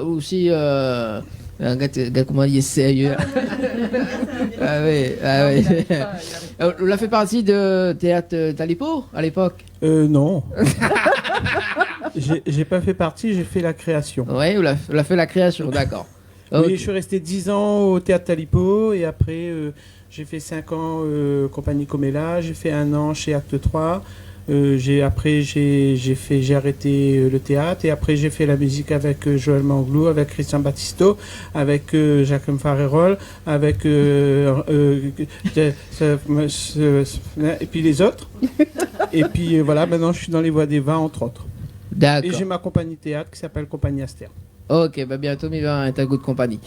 aussi, un gars, comment il est sérieux. Oui. On a fait partie de Théâtre Talipo à l'époque. Non. J'ai pas fait partie, j'ai fait la création. Oui, on a fait la création, d'accord. Oui, Okay. je suis resté 10 ans au Théâtre Talipo et après j'ai fait 5 ans compagnie Comella, j'ai fait 1 an chez Acte 3. J'ai arrêté le théâtre et après j'ai fait la musique avec Joël Manglou, avec Christian Battisto, avec Jacques Farerol, avec et puis les autres. Et puis voilà, maintenant je suis dans les Voix des Vins entre autres. D'accord. Et j'ai ma compagnie théâtre qui s'appelle Compagnie Aster. Ok, bientôt il va être à goût de compagnie.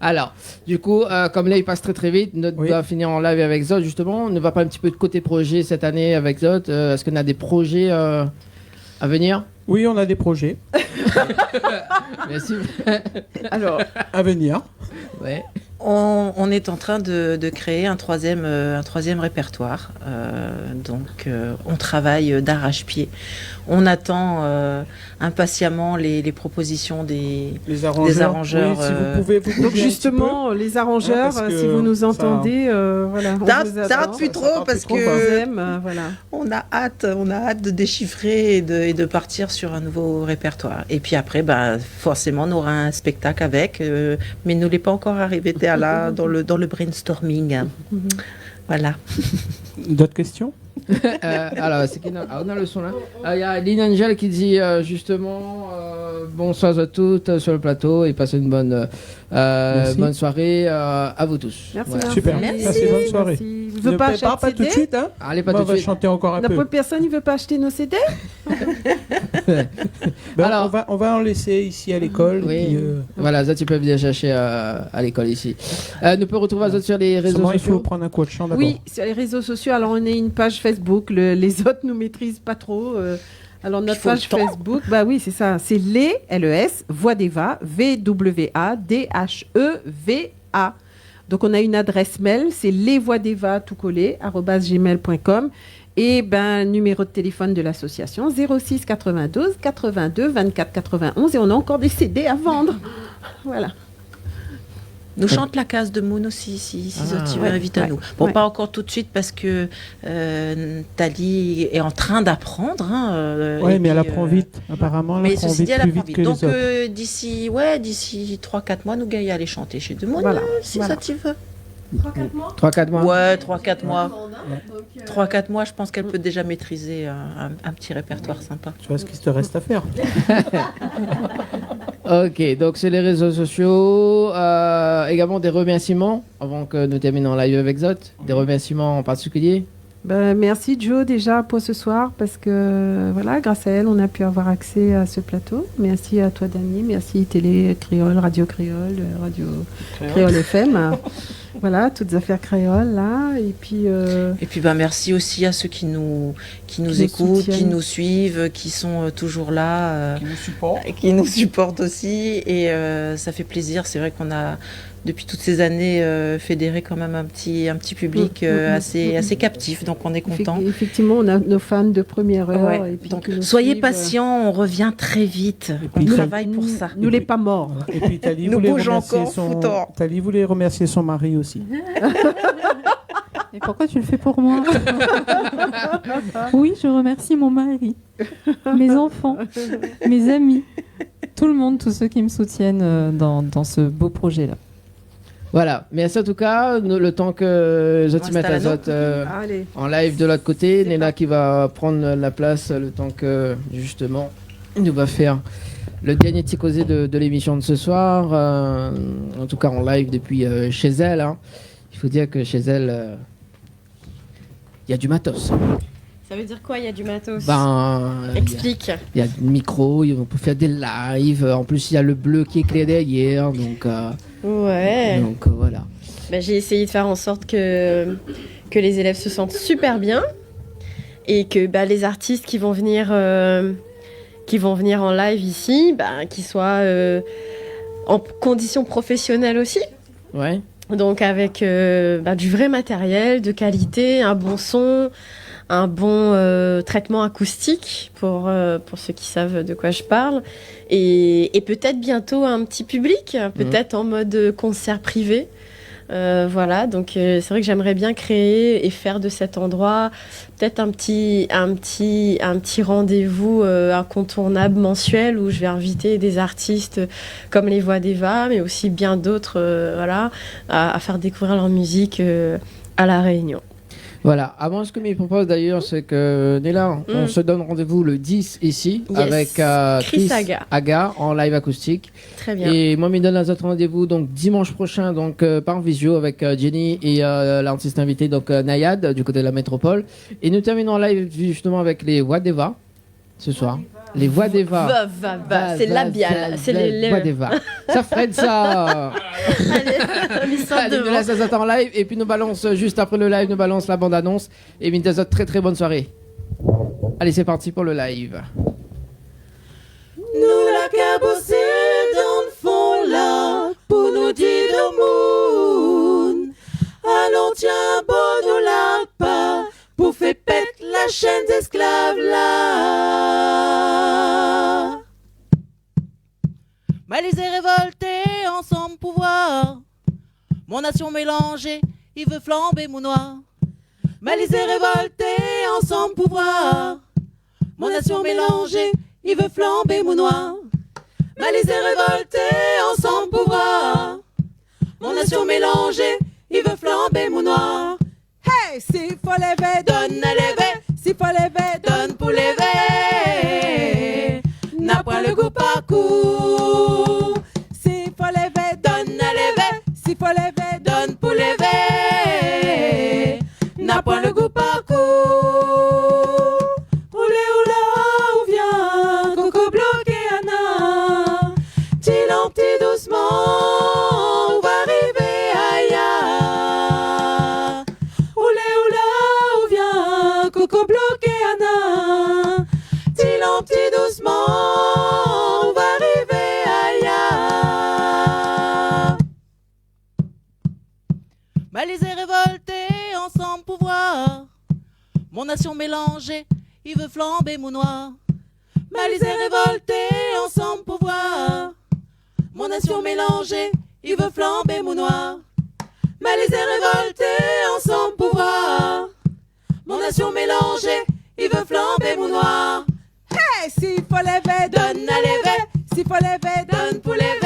Alors, du coup, comme là il passe très très vite, on va finir en live avec Zod justement. On ne va pas un petit peu de côté projet cette année avec Zod. Est-ce qu'on a des projets à venir? Oui, on a des projets. Merci. Alors, à venir. Ouais. On est en train de créer un troisième répertoire. Donc, on travaille d'arrache-pied. On attend impatiemment les propositions des arrangeurs. Oui, si vous pouvez donc justement, les arrangeurs, si vous nous entendez, voilà. T'arrêtes plus trop parce que voilà. on a hâte de déchiffrer et de partir sur un nouveau répertoire. Et puis après, forcément, on aura un spectacle avec, mais nous n'est pas encore arrivé là dans le brainstorming. Voilà. D'autres questions? Alors, c'est qui on a le son là. Il y a Lynn Angel qui dit justement bonsoir à toutes sur le plateau et passez une bonne soirée à vous tous. Merci. Voilà. Super. Merci. Bonne soirée. Merci. Vous ne pas tout de suite, hein? Allez, pas Moi, tout de on va suite. chanter encore un peu. Personne ne veut pas acheter nos CD? Alors, on va en laisser ici à l'école. Oui. Puis, Voilà, ça tu peux venir chercher à l'école ici. Nous peut retrouver Azot sur les réseaux Seulement, il sociaux. faut prendre un coup de chant d'abord. Oui, sur les réseaux sociaux. Alors, on a une page Facebook. Les autres nous maîtrisent pas trop. Alors, notre faut le page temps. Facebook, bah oui, c'est ça. C'est les LES Voix d'Eva, VWADHEVA. Donc, on a une adresse mail, c'est lesvoixdeva tout collé @gmail.com. Et numéro de téléphone de l'association 06 92 82 24 91. Et on a encore des CD à vendre. Voilà. Nous chante la case de Moon aussi, si Zoti veut, invite à nous. Bon, pas encore tout de suite parce que Thalie est en train d'apprendre. Oui, mais elle apprend vite, apparemment. Mais Elle apprend ceci dit, vite, elle plus apprend vite vite. que Donc les autres. d'ici 3-4 mois, nous gagnons à aller chanter chez Moon, Voilà, si voilà. Zoti veut. 3-4 mois. Ouais, 3-4 mois. 3-4 mois, je pense qu'elle peut déjà maîtriser un petit répertoire sympa. Tu vois ce qu'il te reste à faire. Ok, donc c'est les réseaux sociaux. Également des remerciements avant que nous terminions en live avec Zot. Des remerciements en particulier. Merci Joe déjà pour ce soir parce que voilà, grâce à elle, on a pu avoir accès à ce plateau. Merci à toi Dany, merci Télé Créole, Radio Créole, Radio Créole FM. Voilà, toutes affaires créoles là. Et puis merci aussi à ceux qui nous écoutent, soutiennent. qui nous suivent, qui sont toujours là, Qui nous supportent. qui nous supportent aussi. Et ça fait plaisir. C'est vrai qu'on a depuis toutes ces années fédéré quand même un petit public assez captif. Donc on est content. Effectivement, on a nos fans de première heure. Ouais. Et puis Donc qui nous soyez suivent. patients, on revient très vite. On puis, travaille pour ça. Nous les pas morts. Et puis Thalie Nous voulait bougeons remercier encore, son... foutant. Thalie voulait remercier son mari aussi. Et pourquoi tu le fais pour moi? Oui, je remercie mon mari, mes enfants, mes amis, tout le monde, tous ceux qui me soutiennent dans ce beau projet-là. Voilà, merci en tout cas. Le temps que Zoti mette à Zot Allez. en live de l'autre côté, Néla qui va prendre la place le temps que justement il nous va faire le dernier petit causé de l'émission de ce soir. En tout cas en live depuis chez elle. Hein. Il faut dire que chez elle, il y a du matos. Ça veut dire quoi, il y a du matos? Explique. Il y a du micro, on peut faire des lives. En plus, il y a le bleu qui est clair derrière. Donc, Ouais. donc voilà. J'ai essayé de faire en sorte que les élèves se sentent super bien et que les artistes qui vont venir en live ici, qu'ils soient en conditions professionnelles aussi. Ouais. Donc avec du vrai matériel, de qualité, un bon son, un bon traitement acoustique pour ceux qui savent de quoi je parle. Et peut-être bientôt un petit public, peut-être en mode concert privé. Voilà, donc c'est vrai que j'aimerais bien créer et faire de cet endroit peut-être un petit rendez-vous incontournable mensuel où je vais inviter des artistes comme les Voix d'Eva, mais aussi bien d'autres à faire découvrir leur musique à La Réunion. Voilà, avant ce que me propose d'ailleurs, c'est que Néla, on se donne rendez-vous le 10 ici avec Chris Aga en live acoustique. Très bien. Et moi, me donne les autres rendez-vous donc dimanche prochain donc par visio avec Jenny et l'artiste invité donc Nayad du côté de la métropole. Et nous terminons en live justement avec les Voix d'Eva ce soir. Les Voix d'Eva. C'est labial. C'est les Voix d'Eva. Ça ferait de ça. Allez, nous laisse Azot en live et puis nous balance juste après le live, nous balance la bande-annonce. Et Mintazot, très très bonne soirée. Allez, c'est parti pour le live. Nous la cabossé dans le fond là pour nous dire de moon. Allons tiens bon nous la pas pour faire pète la chaîne d'esclaves là. Malisé révolté, ensemble pouvoir. Mon nation mélangée, il veut flamber mon noir. Malisé révolté, ensemble pouvoir. Mon nation mélangée, il veut flamber mon noir. Malisé révolté, ensemble pouvoir. Mon nation mélangée, il veut flamber mon noir. Hey, s'il faut lever, donne à lever. S'il faut lever, donne pour lever. N'a pas le goût parcours. S'il faut lever, donne à lever. S'il faut lever, donne pour lever. N'a pas le goût parcours. Oulé oula, ou vient, Malisés révoltés, ensemble pouvoir. Mon nation mélangée, il veut flamber mon noir. Malisés révoltés, ensemble pouvoir. Mon nation mélangée, il veut flamber mon noir. Malisés révoltés, ensemble pouvoir. Mon nation mélangée, il veut flamber mon noir. Hey, s'il faut lever, donne à lever. S'il faut lever, donne pour lever.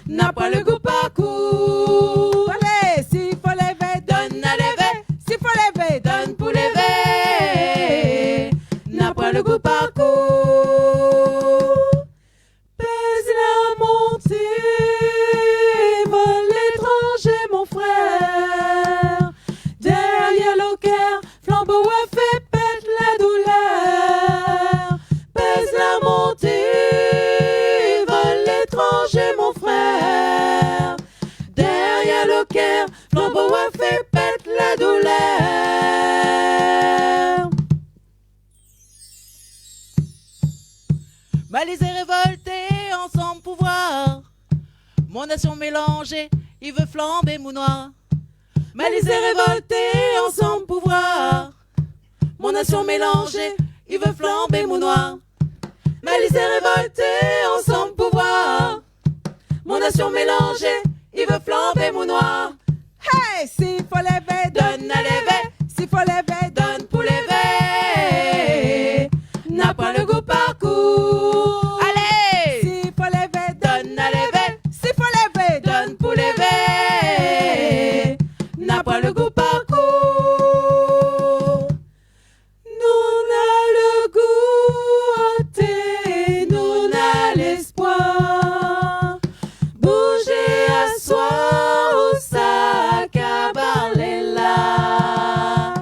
N'a pas le goût par coup. Allez, s'il faut lever, donne à lever. S'il faut lever, donne pour lever. N'a pas le goût par coup. Pèse la montée, vole l'étranger, mon frère. Derrière le cœur, flambeau a fait pète la douleur. Pèse la montée, vole l'étranger, mon frère. Derrière le cœur, flambeau a fait pète la douleur. Malisés révoltés, ensemble pouvoir. Mon nation mélangée, il veut flamber mon noir. Malisés révoltés, ensemble pouvoir. Mon nation mélangée, il veut flamber mon noir. Malisés révoltés, ensemble pouvoir. Mon nation mélangée, il veut flamber mon noir. Hey, s'il faut lever, donne à lever. S'il faut lever, donne pour lever. N'a pas le goût par coup. Allez, s'il faut lever, donne à lever. S'il faut lever, donne pour lever. N'a pas le goût par coup. Nous n'a le goût ôté, nous n'a l'espoir. Bouger à soi au sac à parler là.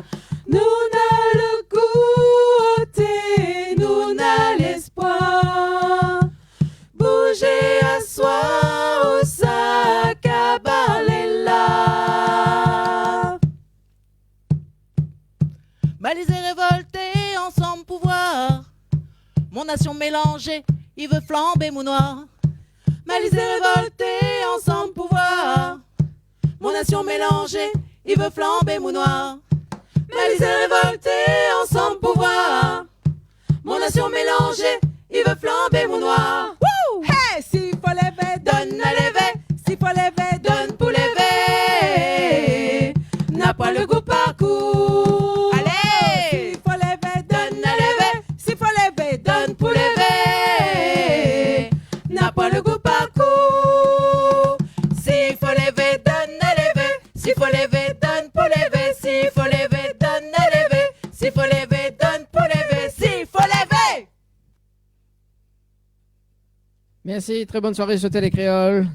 Nous n'a le goût ôté, nous n'a l'espoir. Bouger à soi au sac à parler là. Malisés révoltés, ensemble pouvoir. Mon nation mélangée, il veut flamber mon noir. Malisés révoltés, ensemble pouvoir. Mon nation mélangée, il veut flamber mon noir. Malisés révoltés, ensemble pouvoir. Mon nation mélangée, il veut flamber mon noir. Woo! Hey, s'il faut lever, donne à lever. S'il faut lever, donne pour lever. N'a pas le goût par coup. Allez, s'il faut lever, donne à lever. S'il faut lever, donne pour lever. N'a pas le goût par coup. S'il faut lever, donne à lever. S'il faut lever, donne pour lever. S'il faut lever, donne à lever. S'il faut lever, donne pour lever. S'il faut lever. Merci, très bonne soirée sur Télécréole.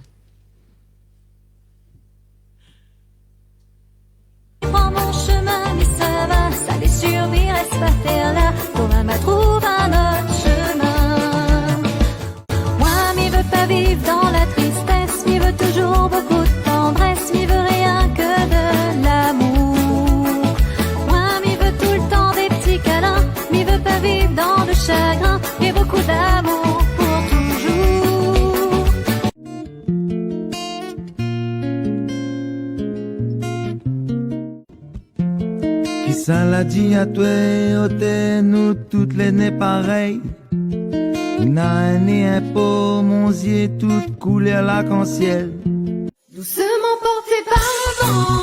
Prends mon chemin, mais ça va, ça les survit, reste pas faire là. Thomas trouve un autre chemin. Moi, m'y veut pas vivre dans la tristesse, m'y veut toujours beaucoup de tendresse, m'y veut rien que de l'amour. Moi, m'y veut tout le temps des petits câlins, m'y veut pas vivre dans le chagrin, et beaucoup d'amour pour toujours. Qui ça l'a dit à toi, ôtez nous toutes les nez pareilles. On a un nez un pot, mon yeux toute couleur l'arc-en-ciel. Doucement porté par le vent.